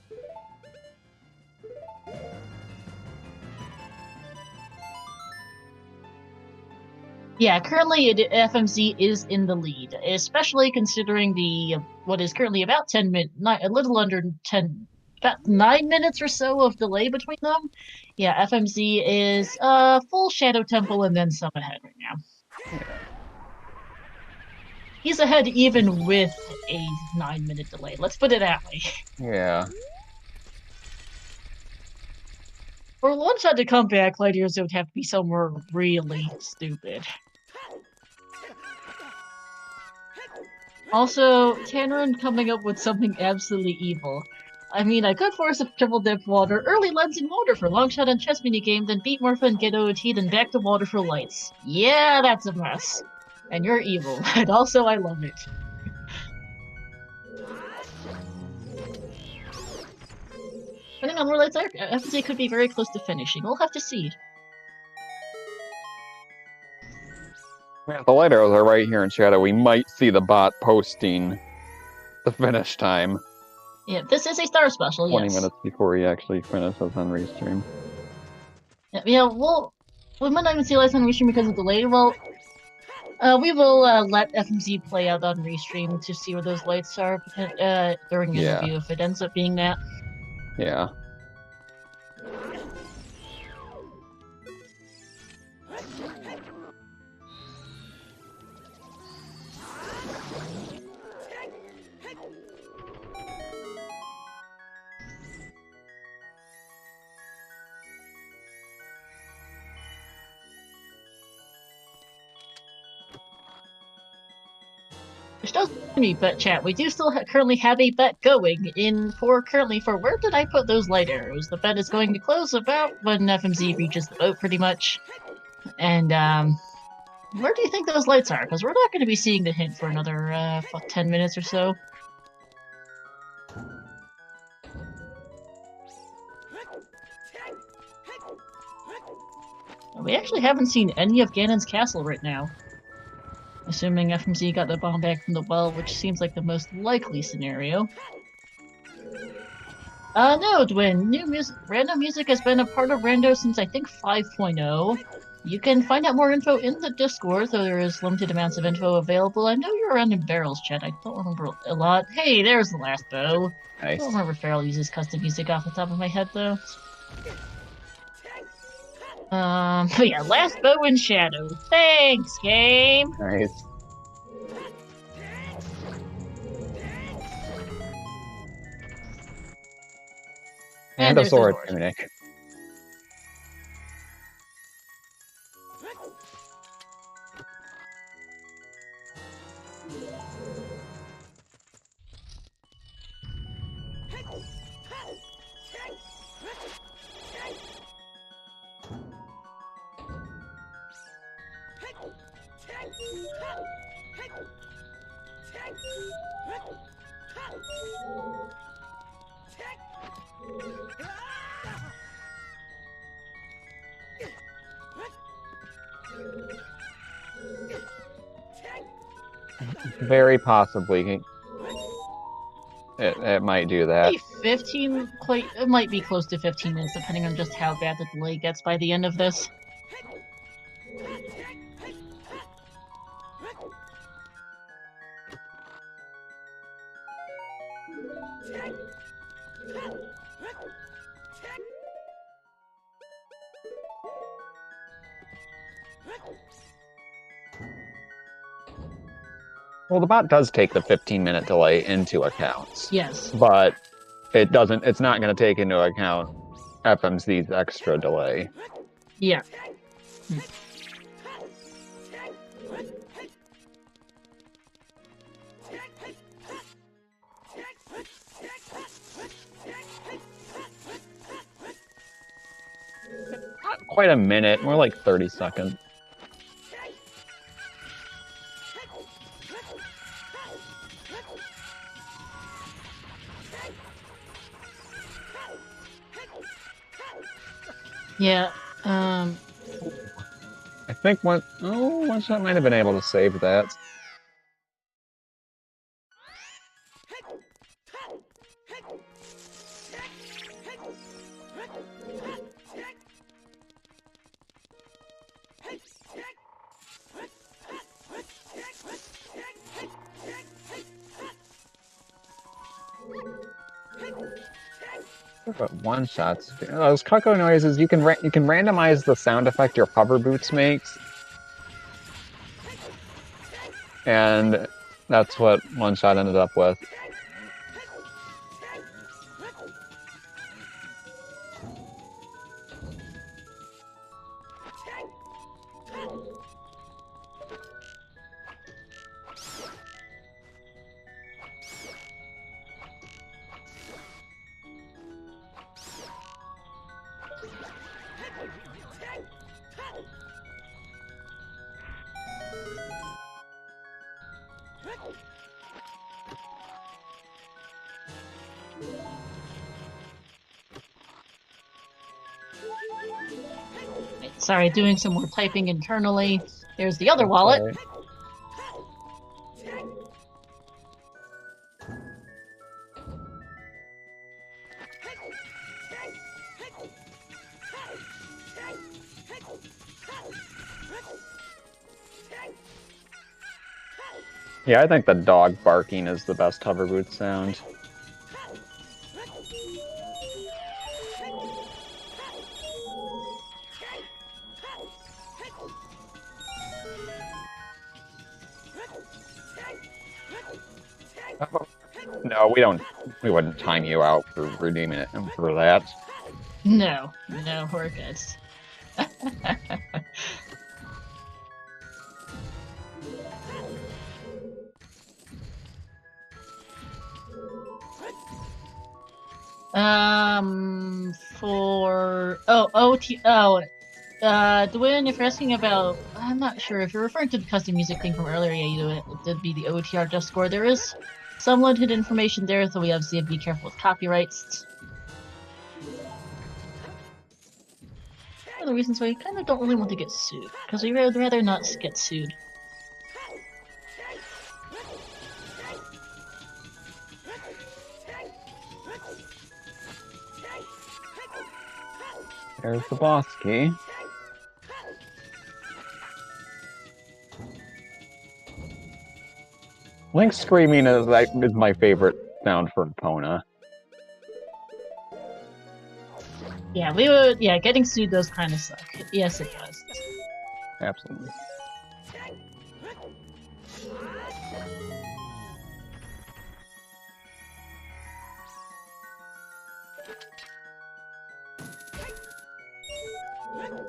Yeah, currently FMZ is in the lead, especially considering what is currently about 10 minutes, a little under 10, about 9 minutes or so of delay between them. Yeah, FMZ is full Shadow Temple and then some ahead right now. He's ahead even with a 9-minute delay. Let's put it that way. Yeah. For Oneshot to come back, Lightyears would have to be somewhere really stupid. Also, Tannerin coming up with something absolutely evil. I mean, I could force a triple dip water, early lens in water for Longshot and chess minigame, then beat Morpha and get OoT, then back to water for lights. Yeah, that's a mess. And you're evil, and also I love it. Depending on where lights are, FMZ could be very close to finishing. We'll have to see. Yeah, the light arrows are right here in shadow. We might see the bot posting the finish time. Yeah, this is a star special, 20 yes. minutes before he actually finishes on restream. Yeah, we might not even see lights on restream because of the delay. Well, we will let FMZ play out on restream to see where those lights are during the interview if it ends up being that. Yeah. Which does me, but chat, we do still currently have a bet going for where did I put those light arrows? The bet is going to close about when FMZ reaches the boat, pretty much. And, Where do you think those lights are? Because we're not going to be seeing the hint for another 10 minutes or so. We actually haven't seen any of Ganon's castle right now. Assuming FMZ got the bomb back from the well, which seems like the most likely scenario. No, Dwin. Random music has been a part of Rando since I think 5.0. You can find out more info in the Discord, though there is limited amounts of info available. I know you're around in Barrel's chat. I don't remember a lot. Hey, there's the last bow. Nice. I don't remember if Farrell uses custom music off the top of my head, though. But yeah, last bow in Shadow. Thanks, game! Nice. And a sword tunic. Very possibly. It might do that. Maybe 15, it might be close to 15 minutes, depending on just how bad the delay gets by the end of this. Well, the bot does take the 15-minute delay into account. Yes. But it's not going to take into account FMZ's extra delay. Yeah. Not quite a minute, more like 30 seconds. Yeah, I think one shot might have been able to save that. But one shots. Those cuckoo noises. You can randomize the sound effect your hover boots makes, and that's what one shot ended up with. Sorry, doing some more typing internally. There's the other wallet. Right. Yeah, I think the dog barking is the best hover boot sound. No, we wouldn't time you out for redeeming it for that. No, we're good. for OoT Dwayne, if you're asking about, I'm not sure if you're referring to the custom music thing from earlier. Yeah, it did be the OTR just score. There is some limited information there, so we obviously have to be careful with copyrights. One of the reasons why we kind of don't really want to get sued, because we would rather not get sued. There's the boss key. Link screaming is my favorite sound for Epona. Yeah, we would. Yeah, getting sued does kind of suck. Yes, it does. Absolutely.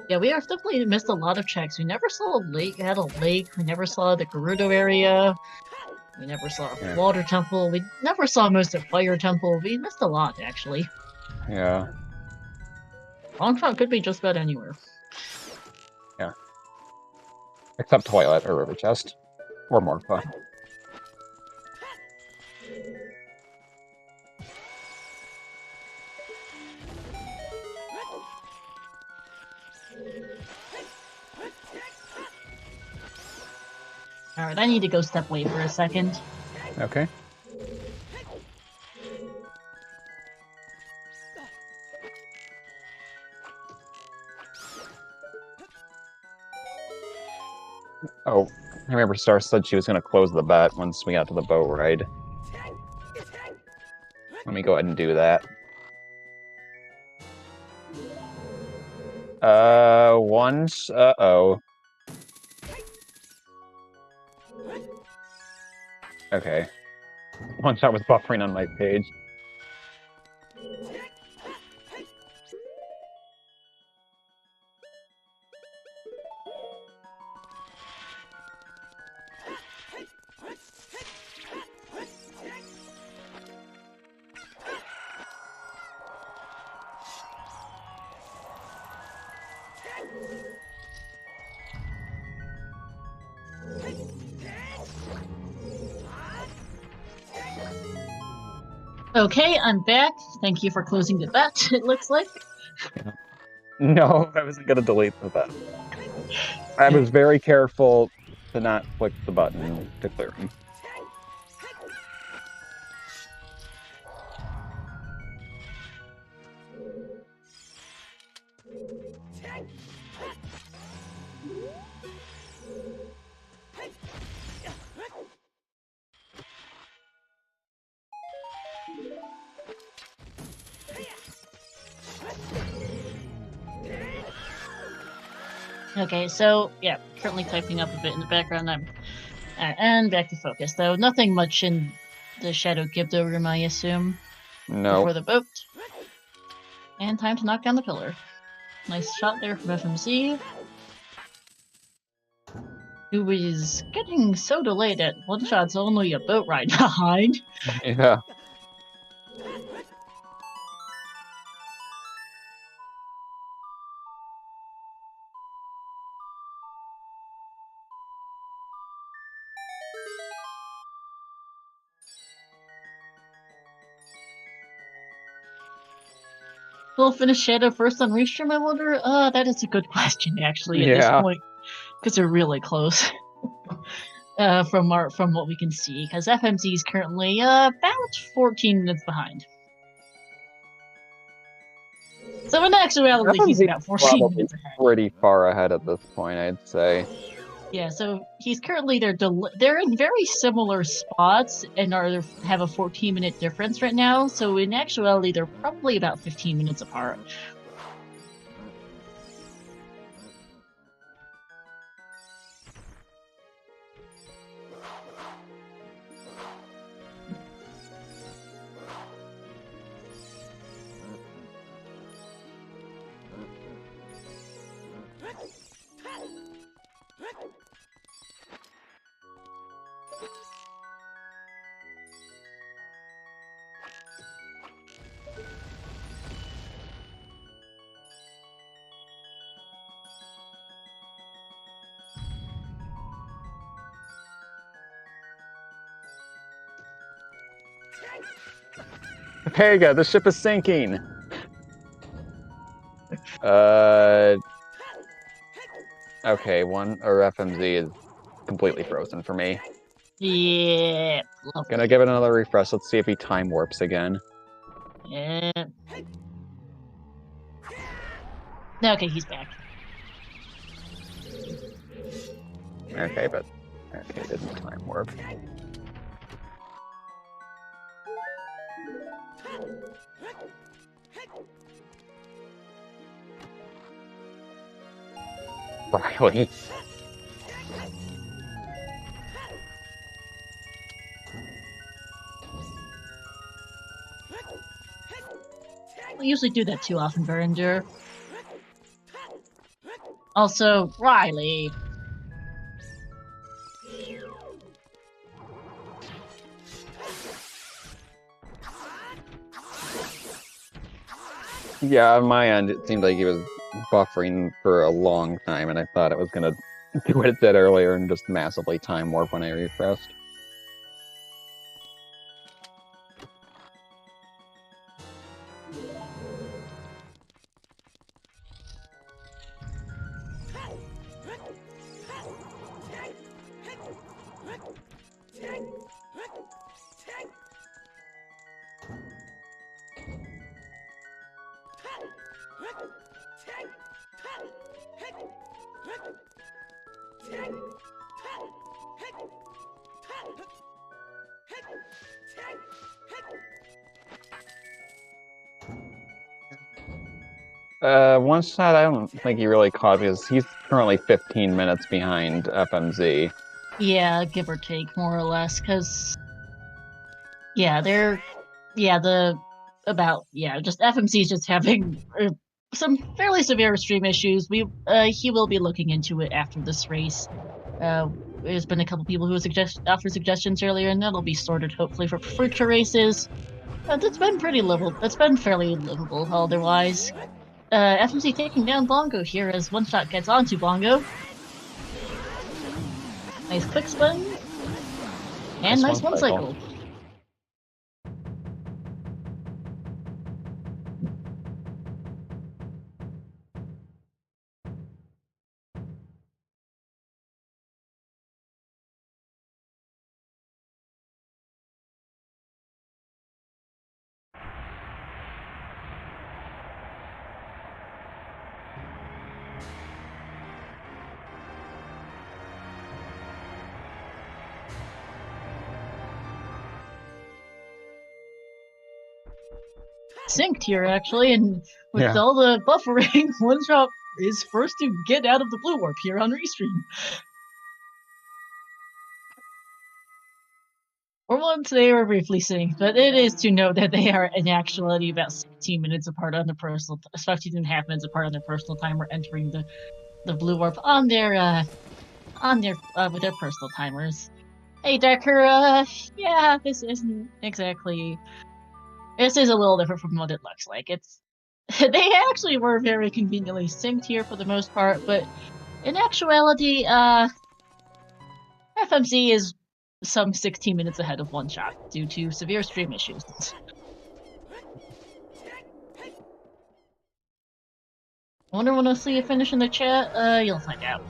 Yeah, we have definitely missed a lot of checks. We never saw a lake. Had a lake. We never saw the Gerudo area. We never saw a water temple. We never saw most of Fire Temple. We missed a lot, actually. Yeah. Oneshot could be just about anywhere. Yeah. Except Twilight or River Chest. Or Morpha. Alright, I need to go step away for a second. Okay. Oh, I remember Star said she was going to close the bat once we got to the boat ride. Let me go ahead and do that. Once, uh-oh. Okay. Once I was buffering on my page. Okay, I'm back. Thank you for closing the bet, it looks like. No, I wasn't going to delete the bet. I was very careful to not click the button to clear him. Okay, so, yeah, currently typing up a bit in the background. And back to focus, though. Nothing much in the Shadow Gibdo room, I assume. No. Before the boat. And time to knock down the pillar. Nice shot there from FMZ. Who is getting so delayed that one shot's only a boat ride behind. Yeah. We'll finish Shadow first on Restream, I wonder? That is a good question, actually, at this point. Because they're really close. From what we can see. Because FMZ is currently about 14 minutes behind. So in actuality, he's about 14 minutes ahead. Pretty far ahead at this point, I'd say. Yeah, so he's currently they're in very similar spots and have a 14-minute difference right now. So in actuality, they're probably about 15 minutes apart. Pega, the ship is sinking. Okay, FMZ is completely frozen for me. Yeah. Gonna give it another refresh. Let's see if he time warps again. Yeah. Okay, he's back. Okay, didn't time warp. Riley. We usually do that too often, Berenger. Also, Riley. Yeah, on my end, it seemed like he was buffering for a long time, and I thought it was gonna do what it did earlier and just massively time warp when I refreshed. One shot I don't think he really caught because he's currently 15 minutes behind FMZ. Yeah, give or take, more or less, because just FMC is just having some fairly severe stream issues. He will be looking into it after this race. There's been a couple people who offered suggestions earlier, and that'll be sorted hopefully for future races. That's been pretty livable. That's been fairly livable otherwise. FMC taking down Bongo here as One Shot gets onto Bongo. Nice quick spin. And nice one cycle. Synced here actually, and with all the buffering, One Shot is first to get out of the blue warp here on Restream. For once, they were briefly synced, but it is to note that they are in actuality about 16 minutes apart on their personal, 15.5 minutes apart on their personal timer, entering the blue warp on their with their personal timers. Hey Decker, yeah, this isn't exactly. This is a little different from what it looks like. They actually were very conveniently synced here for the most part, but in actuality, FMZ is some 16 minutes ahead of One Shot due to severe stream issues. I wonder when I'll see a finish in the chat. You'll find out.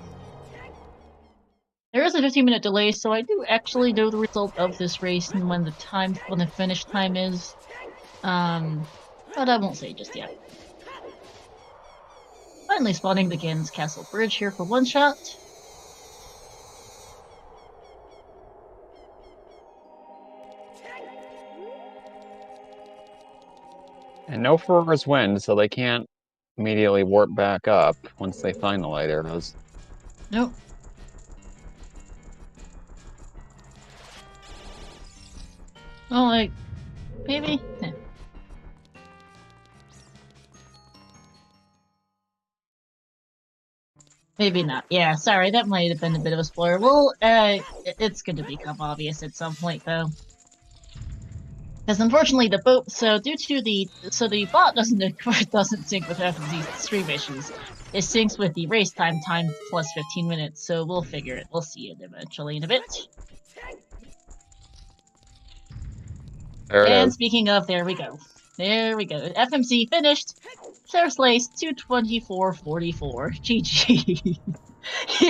There is a 15-minute delay, so I do actually know the result of this race and when the finish time is. But I won't say just yet. Finally spawning the Ganon's Castle Bridge here for One Shot. And no forwards wind, so they can't immediately warp back up once they find the light arrows. Nope. Oh, like, maybe? Maybe not. Yeah, sorry, that might have been a bit of a spoiler. Well, it's going to become obvious at some point, though. Because unfortunately, the bot doesn't sync with FMZ's stream issues. It syncs with the race time plus 15 minutes. So we'll figure it. We'll see it eventually in a bit. There it and is. Speaking of, there we go. There we go. FMC finished. First place, 224.44. GG.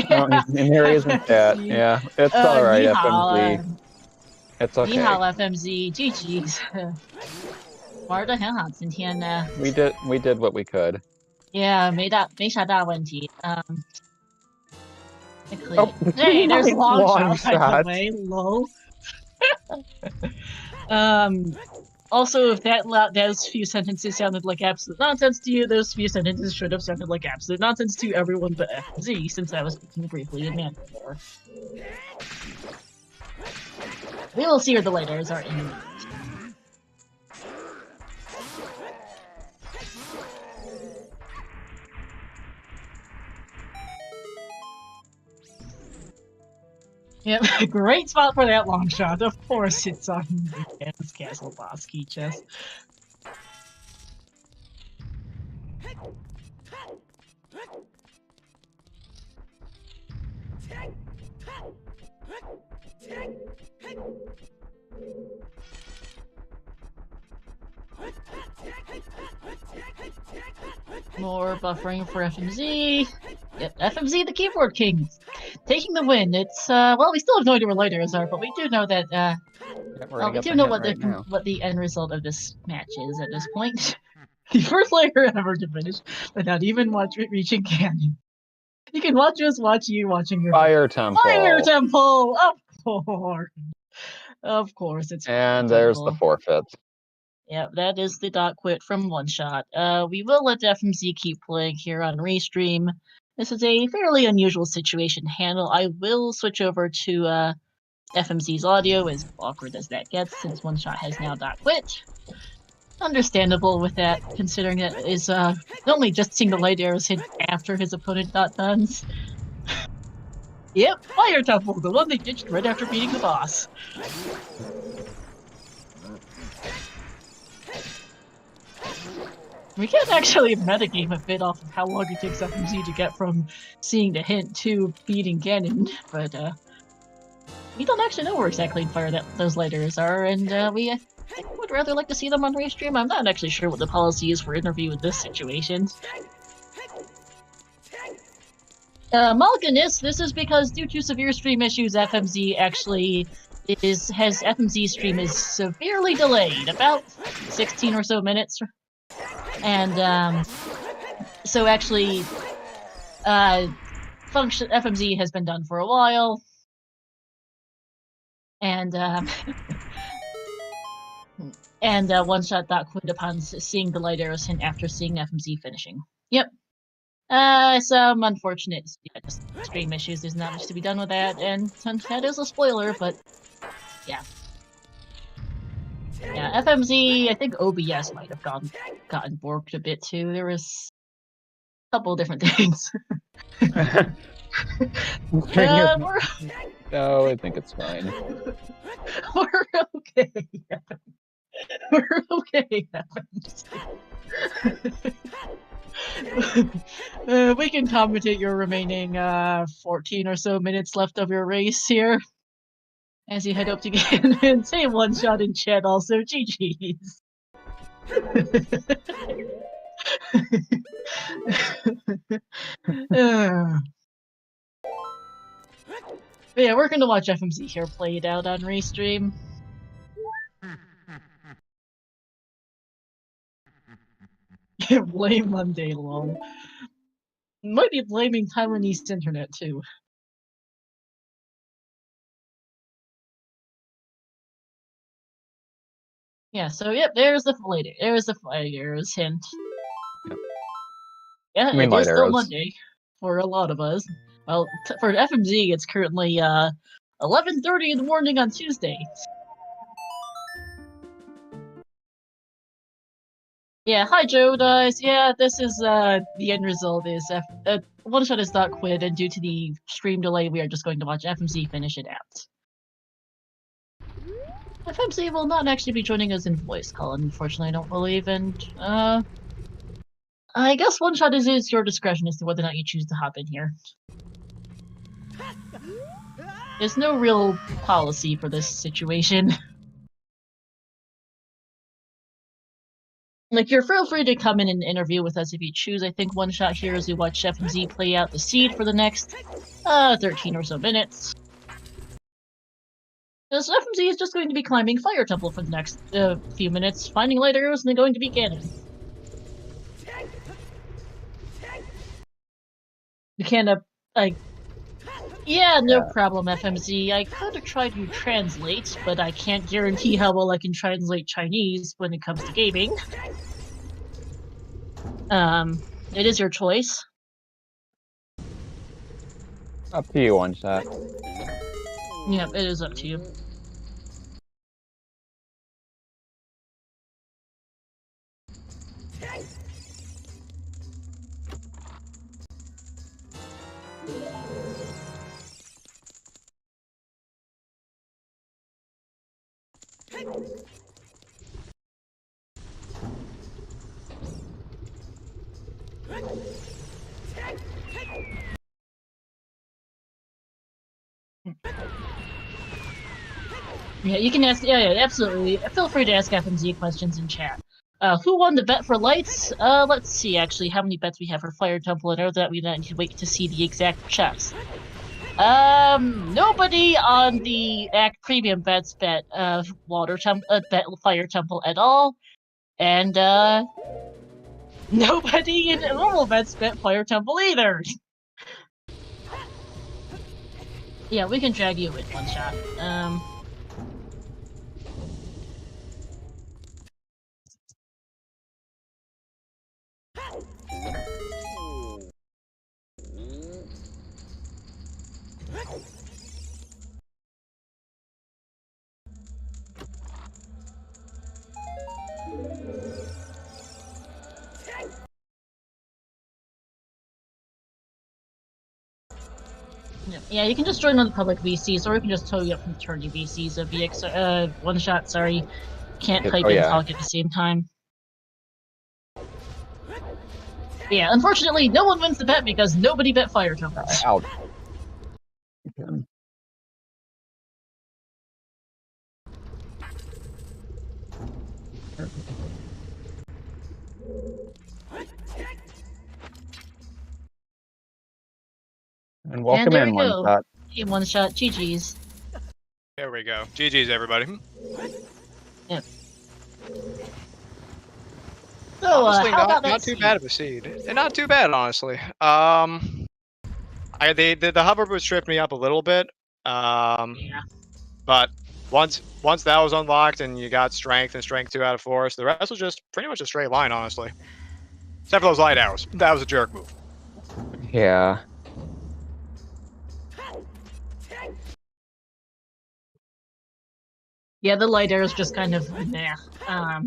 Oh, and here he is in chat. Yeah, it's all right, FMZ. It's okay. 你好 FMZ, GG's. 玩得很好，今天呢。We did what we could. Yeah, 没啥大问题。Oh, hey, there's long shot, by shot. the way. Low. Also, if those few sentences sounded like absolute nonsense to you, those few sentences should have sounded like absolute nonsense to everyone but FZ, since I was speaking briefly in Manticore. We will see where the layers are in. Yep, great spot for that long shot. Of course, it's on Garen's Castle boss key chest. More buffering for FMZ. Yep, FMZ, the keyboard king, taking the win. It's well, we still have no idea where layers are, but we do know that well, we do know what the end result of this match is at this point. The first layer ever to finish without even reaching canyon. You can watch us watch you watching your Fire Temple. Fire Temple, of course, it's and there's the forfeit. Yep, that is the dot quit from Oneshot. We will let FMZ keep playing here on Restream. This is a fairly unusual situation to handle. I will switch over to FMZ's audio, as awkward as that gets, since Oneshot has now dot quit. Understandable with that, considering that is only just seeing the light arrows hit after his opponent dot duns. Yep, Fire Temple, the one they ditched right after beating the boss. We can actually metagame a bit off of how long it takes FMZ to get from seeing the hint to beating Ganon, but we don't actually know where exactly in Fire those lighters are, and I think would rather like to see them on Restream. I'm not actually sure what the policy is for interview in this situation. Malkinist, this is because due to severe stream issues, FMZ actually has FMZ stream is severely delayed, about 16 or so minutes. And so actually FMZ has been done for a while, and Oneshot dot quit upon seeing the light arrows hint after seeing FMZ finishing. Yep. Some unfortunate just stream issues. There's not much to be done with that, and that is a spoiler, but yeah. Yeah, FMZ, I think OBS might have gotten borked a bit too. There was a couple of different things. No, I think it's fine. We're okay. We're okay. We can commentate your remaining 14 or so minutes left of your race here. As you head up to get and say Oneshot in chat also, GG's. But yeah, we're gonna watch FMZ here play it out on Restream. Blame Monday long. Might be blaming Taiwanese internet too. Yeah, so yep, there's the light arrows hint. Yep. Yeah, it is still Monday for a lot of us. Well, for FMZ, it's currently 11:30 in the morning on Tuesday. Yeah, hi Joe Dice. Yeah, this is the end result is Oneshot is not quit, and due to the stream delay, we are just going to watch FMZ finish it out. FMZ will not actually be joining us in voice call, unfortunately, I don't believe, and I guess Oneshot is your discretion as to whether or not you choose to hop in here. There's no real policy for this situation. Like, you're feel free to come in and interview with us if you choose. I think one shot here is we watch FMZ play out the seed for the next 13 or so minutes. This FMZ is just going to be climbing Fire Temple for the next few minutes, finding light arrows, and then going to be Ganon. You can't, yeah, no problem, FMZ. I could have tried to translate, but I can't guarantee how well I can translate Chinese when it comes to gaming. It is your choice. Up to you, one shot. Yep, it is up to you. Yeah, you can ask. Yeah, absolutely. Feel free to ask FMZ questions in chat. Who won the bet for lights? Let's see. Actually, how many bets we have for Fire Temple, and that we need to wait to see the exact checks. Nobody on the Act Premium bets bet bet Fire Temple at all, and nobody in normal bets bet Fire Temple either. Yeah, we can drag you in one shot. Yeah, you can just join on the public VCs, or we can just tow you up from the Turkey VCs. VX, one shot, sorry. Can't type and talk at the same time. Yeah, unfortunately, no one wins the bet because nobody bet Fire Temples. Out. And welcome in, one shot. Hey, one shot, GG's. There we go. GG's, everybody. Yep. So, honestly, how about that not too bad of a seed. Not too bad, honestly. The hover boost tripped me up a little bit. Yeah. But once that was unlocked and you got strength and strength 2 out of 4, so the rest was just pretty much a straight line, honestly. Except for those light arrows. That was a jerk move. Yeah. Yeah, the light arrows just kind of nah.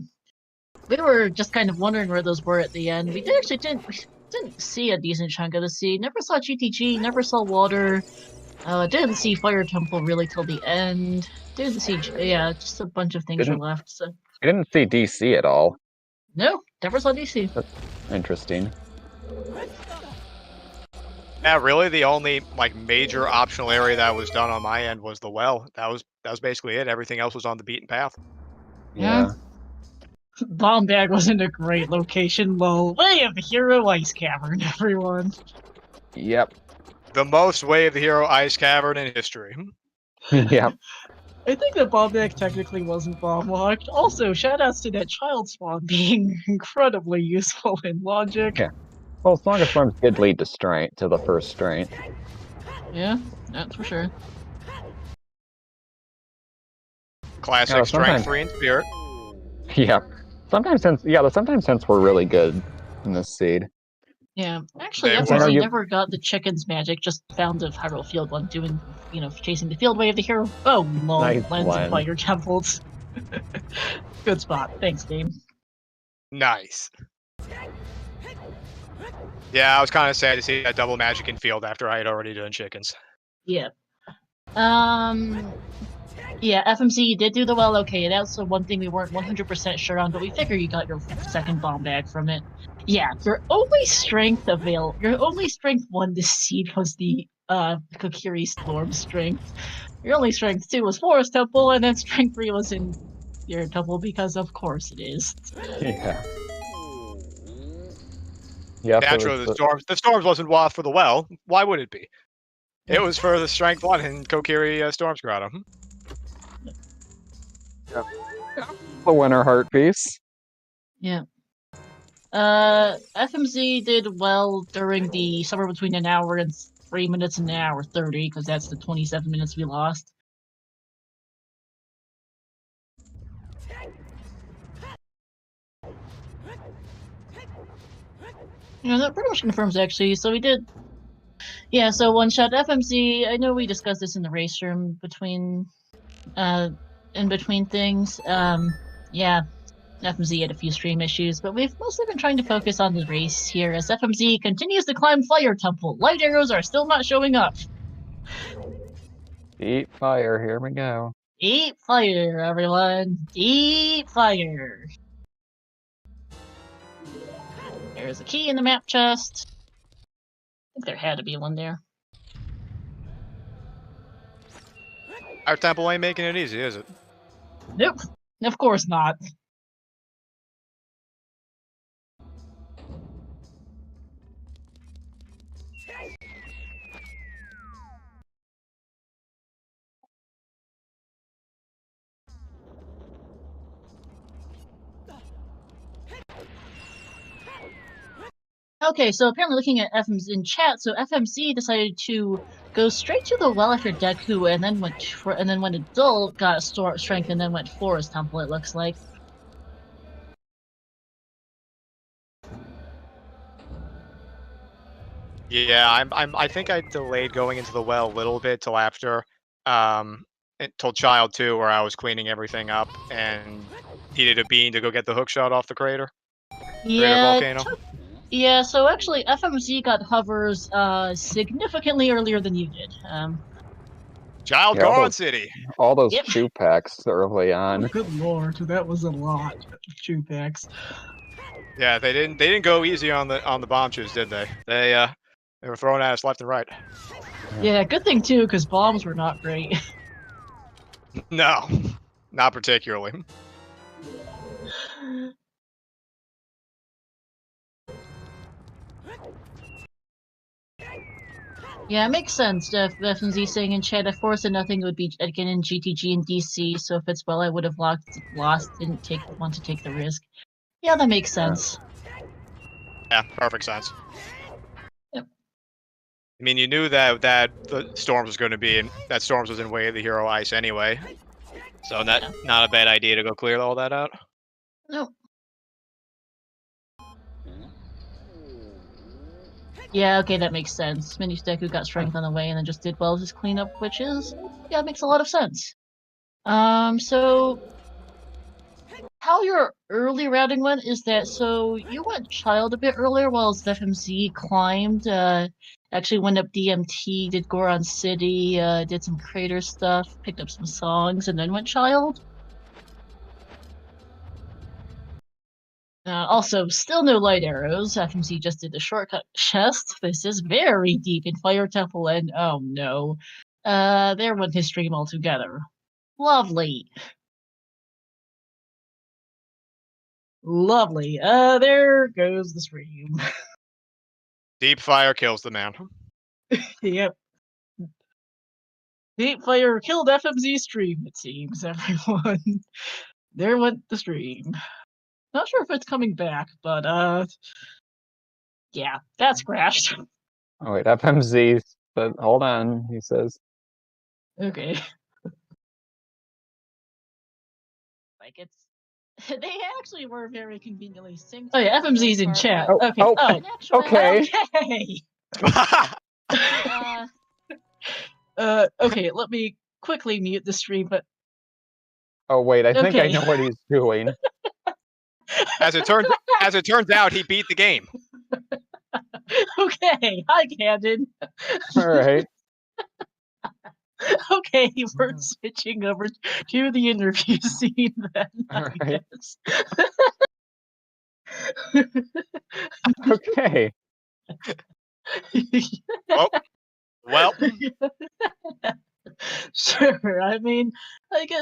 We were just kind of wondering where those were at the end. We didn't see a decent chunk of the sea. Never saw GTG. Never saw water. Didn't see Fire Temple really till the end. Didn't see just a bunch of things were left. So I didn't see DC at all. No, never saw DC. That's interesting. Yeah, really, the only major optional area that was done on my end was the well. That was basically it. Everything else was on the beaten path. Yeah. Bomb bag wasn't a great location. Lol. Way of the Hero Ice Cavern, everyone. Yep. The most Way of the Hero Ice Cavern in history. Yep. I think the bomb bag technically wasn't bomb locked. Also, shoutouts to that child spawn being incredibly useful in logic. Yeah. Well, Strongest Forms did lead to strength, to the first strength. Yeah, that's for sure. Classic strength 3 in spirit. Yeah. Sometimes since we're really good in this seed. Yeah, actually, FMZ never got the chicken's magic, just found the Hyrule Field one doing, chasing the field way of the hero. Oh, lol, Nice lens and Fire Temples. Good spot. Thanks, game. Nice. Yeah, I was kind of sad to see that double magic in field after I had already done chickens. Yeah. Yeah, FMC, you did do the well okay. That's the one thing we weren't 100% sure on, but we figure you got your second bomb bag from it. Yeah, your only strength 1 this seed was the Kokiri Storm strength. Your only strength 2 was Forest Temple, and then strength 3 was in your temple because of course it is. Yeah. Yep, it Naturally, was the storms wasn't for the well. Why would it be? It was for the strength 1 and Kokiri Storms Grotto. the winner heart piece. Yeah. FMZ did well during the somewhere between an hour and 3 minutes and an hour 30, because that's the 27 minutes we lost. That pretty much confirms actually. So we did. Yeah, so one shot FMZ. I know we discussed this in the race room in between things. Yeah, FMZ had a few stream issues, but we've mostly been trying to focus on the race here as FMZ continues to climb Fire Temple. Light arrows are still not showing up. Eat fire, here we go. Eat fire, everyone. Eat fire. There's a key in the map chest. I think there had to be one there. Our temple ain't making it easy, is it? Nope. Of course not. Okay, so apparently looking at FMZ in chat, so FMZ decided to go straight to the well after Deku, and then went Adult, got strength, and then went Forest Temple. It looks like. Yeah, I think I delayed going into the well a little bit till after, till Child 2, where I was cleaning everything up and needed a bean to go get the hook shot off the crater. Yeah. Crater volcano. Yeah. So actually, FMZ got hovers significantly earlier than you did. Child Yeah, all Gone those- City. All those Yep. chew packs early on. Good lord, that was a lot of chew packs. Yeah, they didn't go easy on the bomb chews, did they? They were throwing at us left and right. Yeah, good thing too, because bombs were not great. No, not particularly. Yeah, it makes sense. FMZ saying in chat, if Force and nothing, it would be again in GTG and DC. So if it's well, I would have lost. Didn't want to take the risk. Yeah, that makes sense. Yeah, perfect sense. Yep. I mean, you knew that the storms was going to be that storms was in way of the hero ice anyway, so not a bad idea to go clear all that out. Nope. Yeah, okay, that makes sense. Mini Deku got strength on the way and then just did well as his cleanup, which is yeah, it makes a lot of sense. So how your early routing went is that so you went Child a bit earlier while FMZ climbed, actually went up DMT, did Goron City, did some crater stuff, picked up some songs, and then went Child. Also, still no light arrows. FMZ just did the shortcut chest. This is very deep in Fire Temple, and oh no. There went his stream altogether. Lovely. Lovely. There goes the stream. Deep fire kills the man. Yep. Deep fire killed FMZ stream, it seems, everyone. There went the stream. Not sure if it's coming back, but yeah, that's crashed. Oh wait, FMZ. But hold on, he says. Okay. Like it's they actually were very conveniently synced. Oh yeah, FMZ's in chat. Oh, Okay. oh, Oh, okay. Okay. Okay, let me quickly mute the stream, but Oh wait, I think I Okay. know what he's doing. As it turns out, he beat the game. okay. Hi, Camden. All right. Okay, we're switching over to the interview scene then. All I right. guess. Okay. Well, Sure. I mean,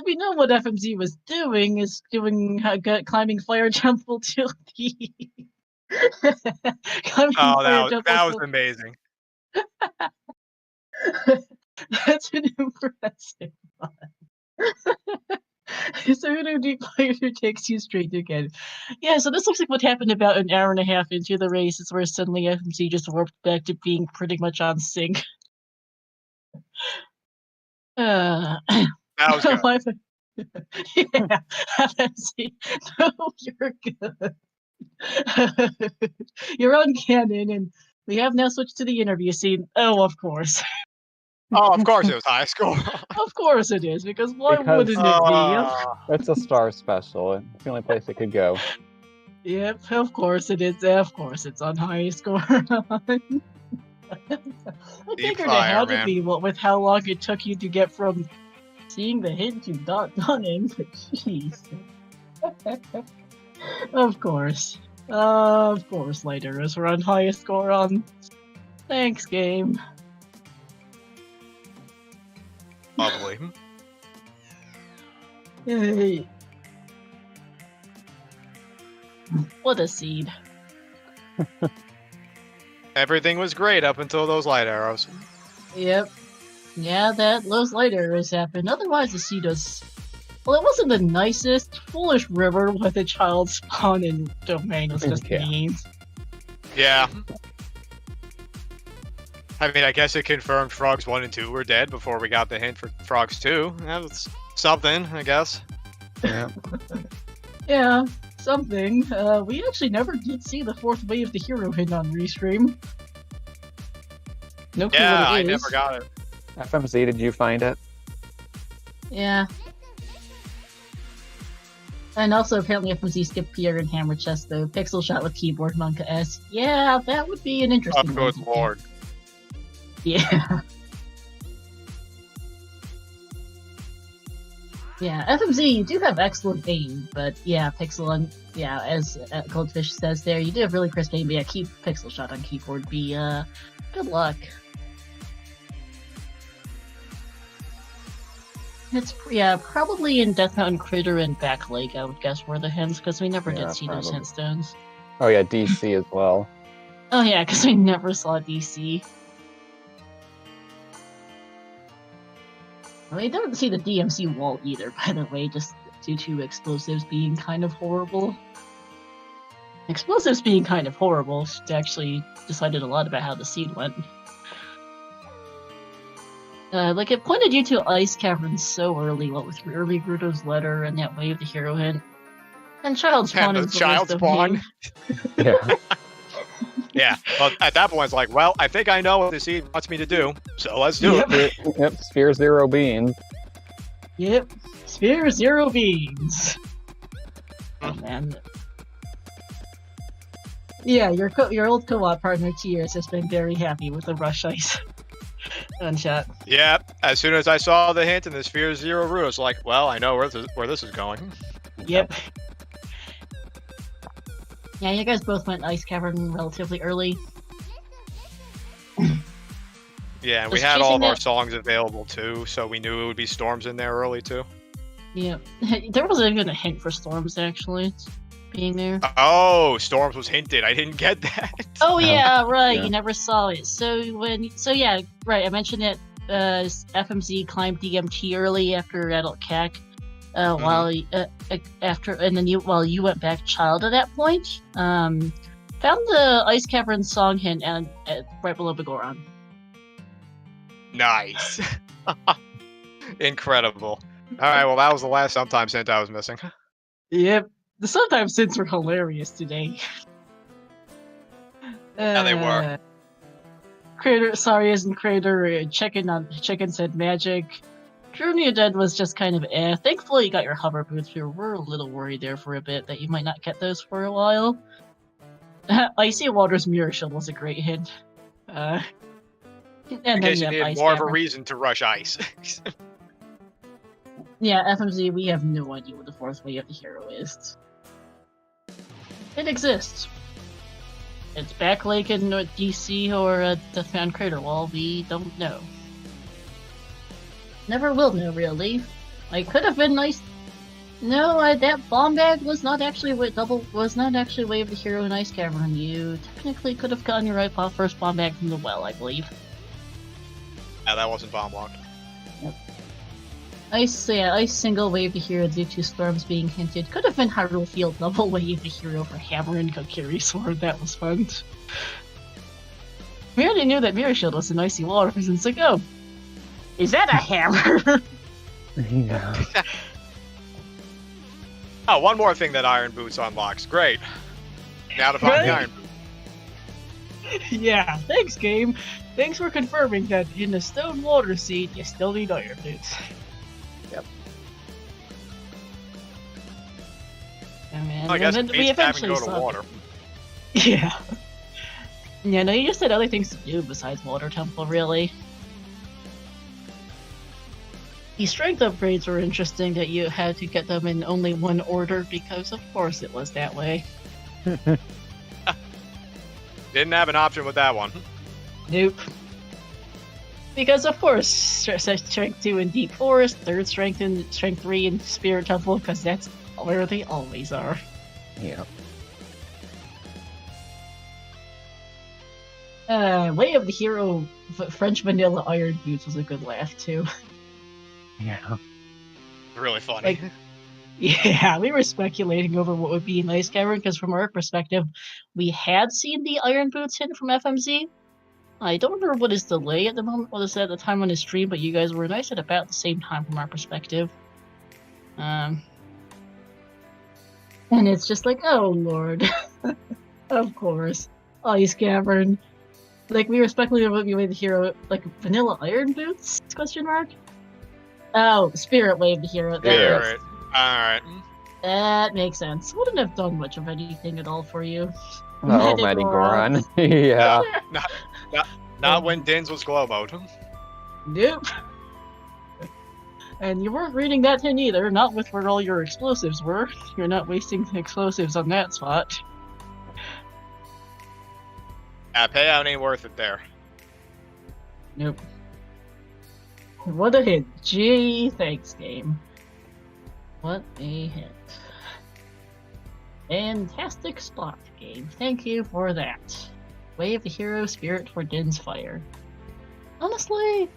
we know what FMZ was doing is climbing Fire Temple to the Oh, that was amazing. That's an impressive one. So who deep fighter takes you straight to Ken. Yeah, so this looks like what happened about an hour and a half into the race. It's where suddenly FMC just warped back to being pretty much on sync. That was good. Yeah, FMC. No, you're good. You're on canon, and we have now switched to the interview scene. Oh, of course. Oh, of course it was high score. Of course it is, because why wouldn't it be? It's a star special. It's the only place it could go. Yep, of course it is. Of course it's on high score. I figured it had to be with how long it took you to get from seeing the hint to done, but jeez. Of course, Lighters were on highest score on. Thanks, game. Lovely. Yay. What a seed. Everything was great up until those light arrows. Yep. Yeah, those light arrows happened. Otherwise, the seed was... Well, it wasn't the nicest. Foolish river with a child spawn and domain was just mean. Yeah. I mean, I guess it confirmed Frogs 1 and 2 were dead before we got the hint for Frogs 2. That was something, I guess. Yeah. Yeah, something. We actually never did see the fourth wave of the hero hint on Restream. No clue what it is. I never got it. FMZ, did you find it? Yeah. And also, apparently, FMZ skipped Pierre and Hammer Chest, though. Pixel shot with keyboard, Monka S. Yeah, that would be an interesting one. Oh, good lord. Yeah. Yeah, FMZ, you do have excellent aim, but yeah, Pixel and yeah, as Goldfish says there, you do have really crisp aim, but yeah, keep Pixel shot on keyboard. Good luck. It's probably in Death Mountain Crater and Back Lake, I would guess, were the hints, because we never did see those hint stones. Oh yeah, DC as well. Oh yeah, because we never saw DC. We don't see the DMC wall either, by the way, just due to explosives being kind of horrible. Explosives being kind of horrible actually decided a lot about how the seed went. Like, it pointed you to Ice Cavern so early, what with early Gruto's letter and that wave the hero hint. And Child Spawn is the Child Spawn. Yeah. Yeah, well, at that point, it's like, well, I think I know what the seed wants me to do, so let's do it. Yep, Sphere 0 beans. Yep, Sphere 0 beans. Oh, man. Yeah, your old co-op partner, Tears, has been very happy with the Rush Ice Oneshot. Yep, as soon as I saw the hint in the Sphere 0 route, I was like, well, I know where this is going. Yep. Yeah, you guys both went Ice Cavern relatively early. Yeah, and we had all of our songs available too, so we knew it would be Storms in there early too. Yeah, there wasn't even a hint for Storms actually being there. Oh, Storms was hinted. I didn't get that. Oh yeah, right. Yeah. You never saw it. So yeah, right. I mentioned that FMZ climbed DMT early after Adult CAC. While while you went back Child at that point, found the Ice Cavern song hint and right below Begoron. Nice, incredible. All right, well that was the last sometimes hint I was missing. Yep, the sometimes hints were hilarious today. Yeah, they were. Crater, sorry, isn't Crater. Chicken said magic. Junior Dead was just kind of Thankfully you got your hover boots. We were a little worried there for a bit that you might not get those for a while. Icy Water's Mirror Shield was a great hint. And in case you needed more of a reason to rush ice. Yeah, FMZ, we have no idea what the fourth wave of the hero is. It exists. It's Back Lake in DC or Death Mountain Crater Wall, we don't know. Never will know, really. Like, could have been nice. No, that bomb bag was not actually Wave of the Hero in Ice Cavern. You technically could have gotten your right first bomb bag from the well, I believe. Yeah, that wasn't bomb locked. Ice single Wave the Hero due to storms being hinted. Could have been Hyrule Field double Wave the Hero for Hammer and Kokiri Sword. That was fun. We already knew that Mirror Shield was in icy water since ago. Is that a hammer? Yeah. Oh, one more thing that Iron Boots unlocks. Great. Now to find the Iron Boots. Yeah, thanks, game. Thanks for confirming that in the Stone Water Seed, you still need Iron Boots. Yep. I guess we eventually go to water. Yeah. Yeah, no, you just had other things to do besides Water Temple, really. The strength upgrades were interesting that you had to get them in only one order because, of course, it was that way. Didn't have an option with that one. Nope. Because, of course, Strength 2 in Deep Forest, 3rd Strength in Strength 3 in Spirit Temple, because that's where they always are. Yeah. Way of the Hero French Vanilla Iron Boots was a good laugh, too. Yeah. Really funny. Like, yeah, we were speculating over what would be in Ice Cavern, because from our perspective, we had seen the Iron Boots hint from FMZ. I don't remember what his delay at the moment was at the time on his stream, but you guys were nice at about the same time from our perspective. And it's just like, oh lord. Of course. Ice Cavern. Like, we were speculating about the Hero, like, Vanilla Iron Boots? Question mark? Oh, Spirit Wave the Hero. Spirit. Alright. That makes sense. Wouldn't have done much of anything at all for you. Oh, Mighty Goron. Yeah. Not when Dins was glow mode. Nope. And you weren't reading that tin either, not with where all your explosives were. You're not wasting explosives on that spot. Payout ain't worth it there. Nope. What a hit. Gee, thanks, game. What a hit. Fantastic spot, game. Thank you for that. Wave the Hero, Spirit for Din's Fire. Honestly, I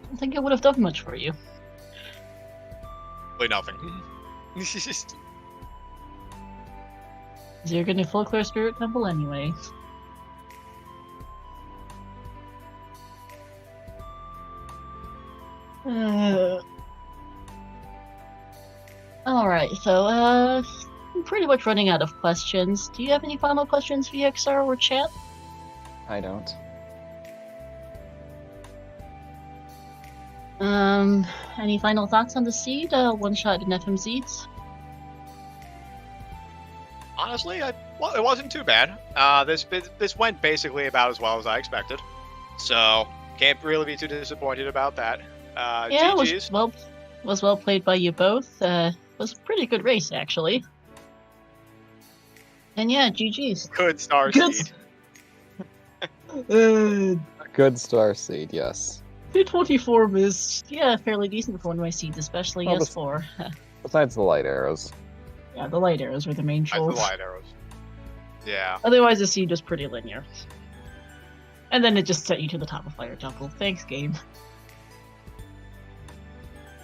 don't think it would have done much for you. Really nothing. You're gonna full clear Spirit Temple anyway. Alright, so, I'm pretty much running out of questions. Do you have any final questions for XR or chat? I don't. Any final thoughts on the seed? One shot in FMZs? Honestly, it wasn't too bad. This went basically about as well as I expected. So, can't really be too disappointed about that. Yeah, GG's. was well played by you both. Was a pretty good race, actually. And yeah, GG's. Good star Good seed. Good star seed, yes. 224 is, yeah, fairly decent for one of my seeds, especially Well, S4. Besides the light arrows. Yeah, the light arrows were the main I the trolls. light arrows. Yeah. Otherwise, the seed was pretty linear. And then it just set you to the top of Fire Temple. Thanks, game.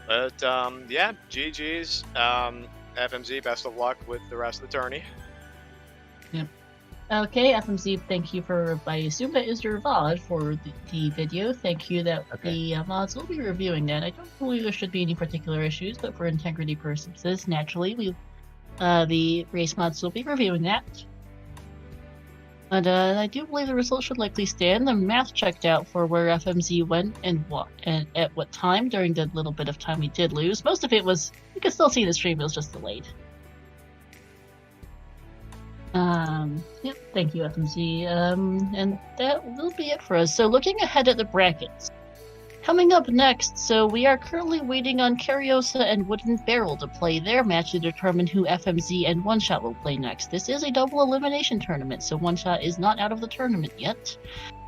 But, yeah, GG's. FMZ, best of luck with the rest of the tourney. Yep. Okay, FMZ, thank you for, I assume that is your VOD for the video. Thank you that the mods will be reviewing that. I don't believe there should be any particular issues, but for integrity purposes, naturally, the race mods will be reviewing that. And I do believe the results should likely stand. The math checked out for where FMZ went and what and at what time during the little bit of time we did lose. Most of it was, you can still see the stream, it was just delayed. Yep, thank you, FMZ. And that will be it for us. So looking ahead at the brackets. Coming up next, so we are currently waiting on Cariosa and Wooden Barrel to play their match to determine who FMZ and One Shot will play next. This is a double elimination tournament, so One Shot is not out of the tournament yet.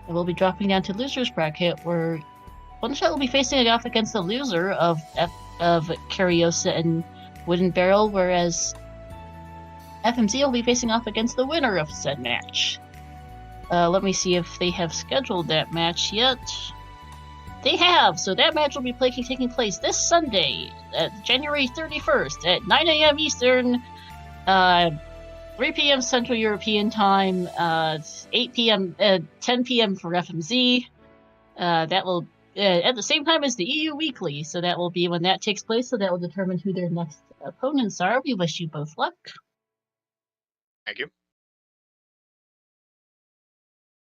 And we'll be dropping down to losers bracket, where One Shot will be facing off against the loser of Cariosa and Wooden Barrel, whereas FMZ will be facing off against the winner of said match. Let me see if they have scheduled that match yet. They have, so that match will be taking place this Sunday, January 31st at 9 a.m. Eastern, 3 p.m. Central European Time, 8 p.m., 10 p.m. for FMZ. That will at the same time as the EU Weekly, so that will be when that takes place. So that will determine who their next opponents are. We wish you both luck. Thank you.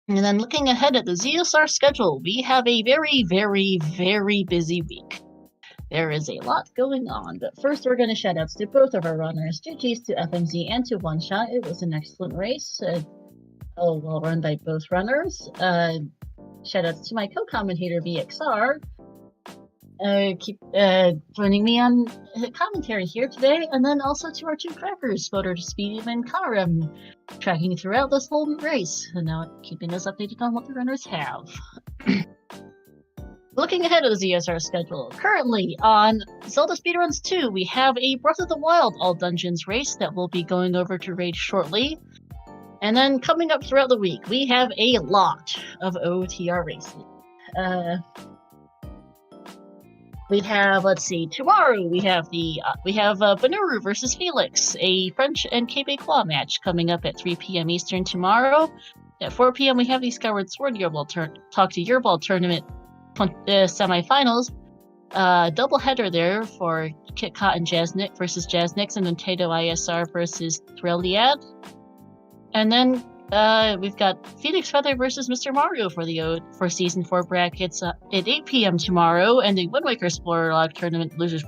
And then looking ahead at the ZSR schedule, we have a very, very, very busy week. There is a lot going on, but first we're going to shout outs to both of our runners, GG's to FMZ and to Oneshot. It was an excellent race, all well run by both runners. Shout outs to my co-commentator VXR. Keep joining me on commentary here today, and then also to our two trackers, ZeldaSpeedRuns and Karim, tracking throughout this whole race, and now keeping us updated on what the runners have. Looking ahead of the ZSR schedule, currently on Zelda Speedruns 2, we have a Breath of the Wild All Dungeons race that we'll be going over to raid shortly. And then coming up throughout the week, we have a lot of OTR races. We have, let's see, tomorrow we have Benuru versus Felix, a French and Quebecois match coming up at 3 p.m. Eastern tomorrow. At 4 p.m. we have the Skyward Sword Talk to Your Ball tournament semifinals. Doubleheader there for KitKat and Jazznik versus Jazzniks, and then Tato ISR versus Thriliad. And then we've got Phoenix Feather versus Mr. Mario for Season 4 brackets at 8 p.m. tomorrow, and the Wind Waker Explorer Log Tournament winners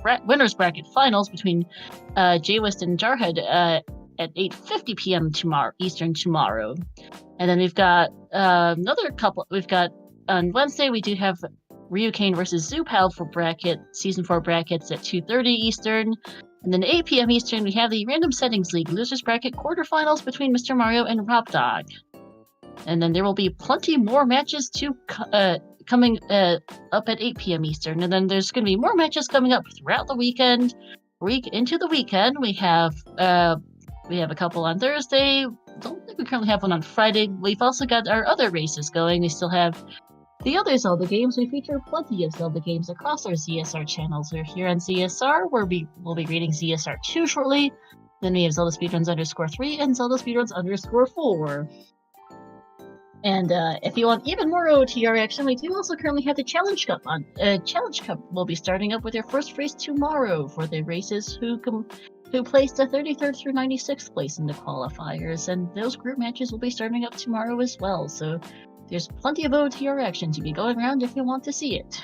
bracket finals between J-Wist and Jarhead at 8:50 p.m. Eastern tomorrow. And then we've got another couple. We've got on Wednesday we do have Ryukane versus Zupal for Season 4 brackets at 2:30 Eastern. And then 8 p.m. Eastern, we have the Random Settings League Losers Bracket quarterfinals between Mr. Mario and Rob Dog. And then there will be plenty more matches coming up at 8 p.m. Eastern. And then there's going to be more matches coming up throughout the weekend. Into the weekend, we have a couple on Thursday. Don't think we currently have one on Friday. We've also got our other races going. We still have the other Zelda games. We feature plenty of Zelda games across our ZSR channels. We're here on ZSR, where we'll be reading ZSR 2 shortly. Then we have ZeldaSpeedRuns _3 and ZeldaSpeedRuns _4. And if you want even more OTR action, we do also currently have the Challenge Cup on. Challenge Cup will be starting up with their first race tomorrow for the races who placed the 33rd through 96th place in the qualifiers, and those group matches will be starting up tomorrow as well. So there's plenty of OTR action to be going around if you want to see it.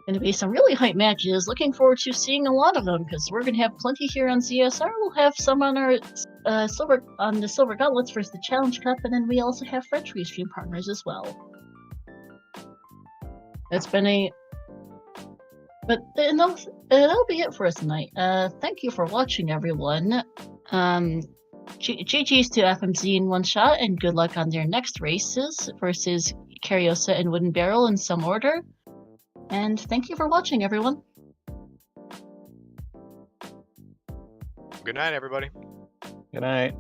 Going to be some really hype matches. Looking forward to seeing a lot of them, because we're going to have plenty here on CSR. We'll have some on our the Silver Gauntlets versus the Challenge Cup, and then we also have French restream partners as well. It's been But that'll be it for us tonight. Thank you for watching, everyone. GG's to FMZ in Oneshot, and good luck on their next races versus Cariosa and Wooden Barrel in some order. And thank you for watching, everyone. Good night, everybody. Good night.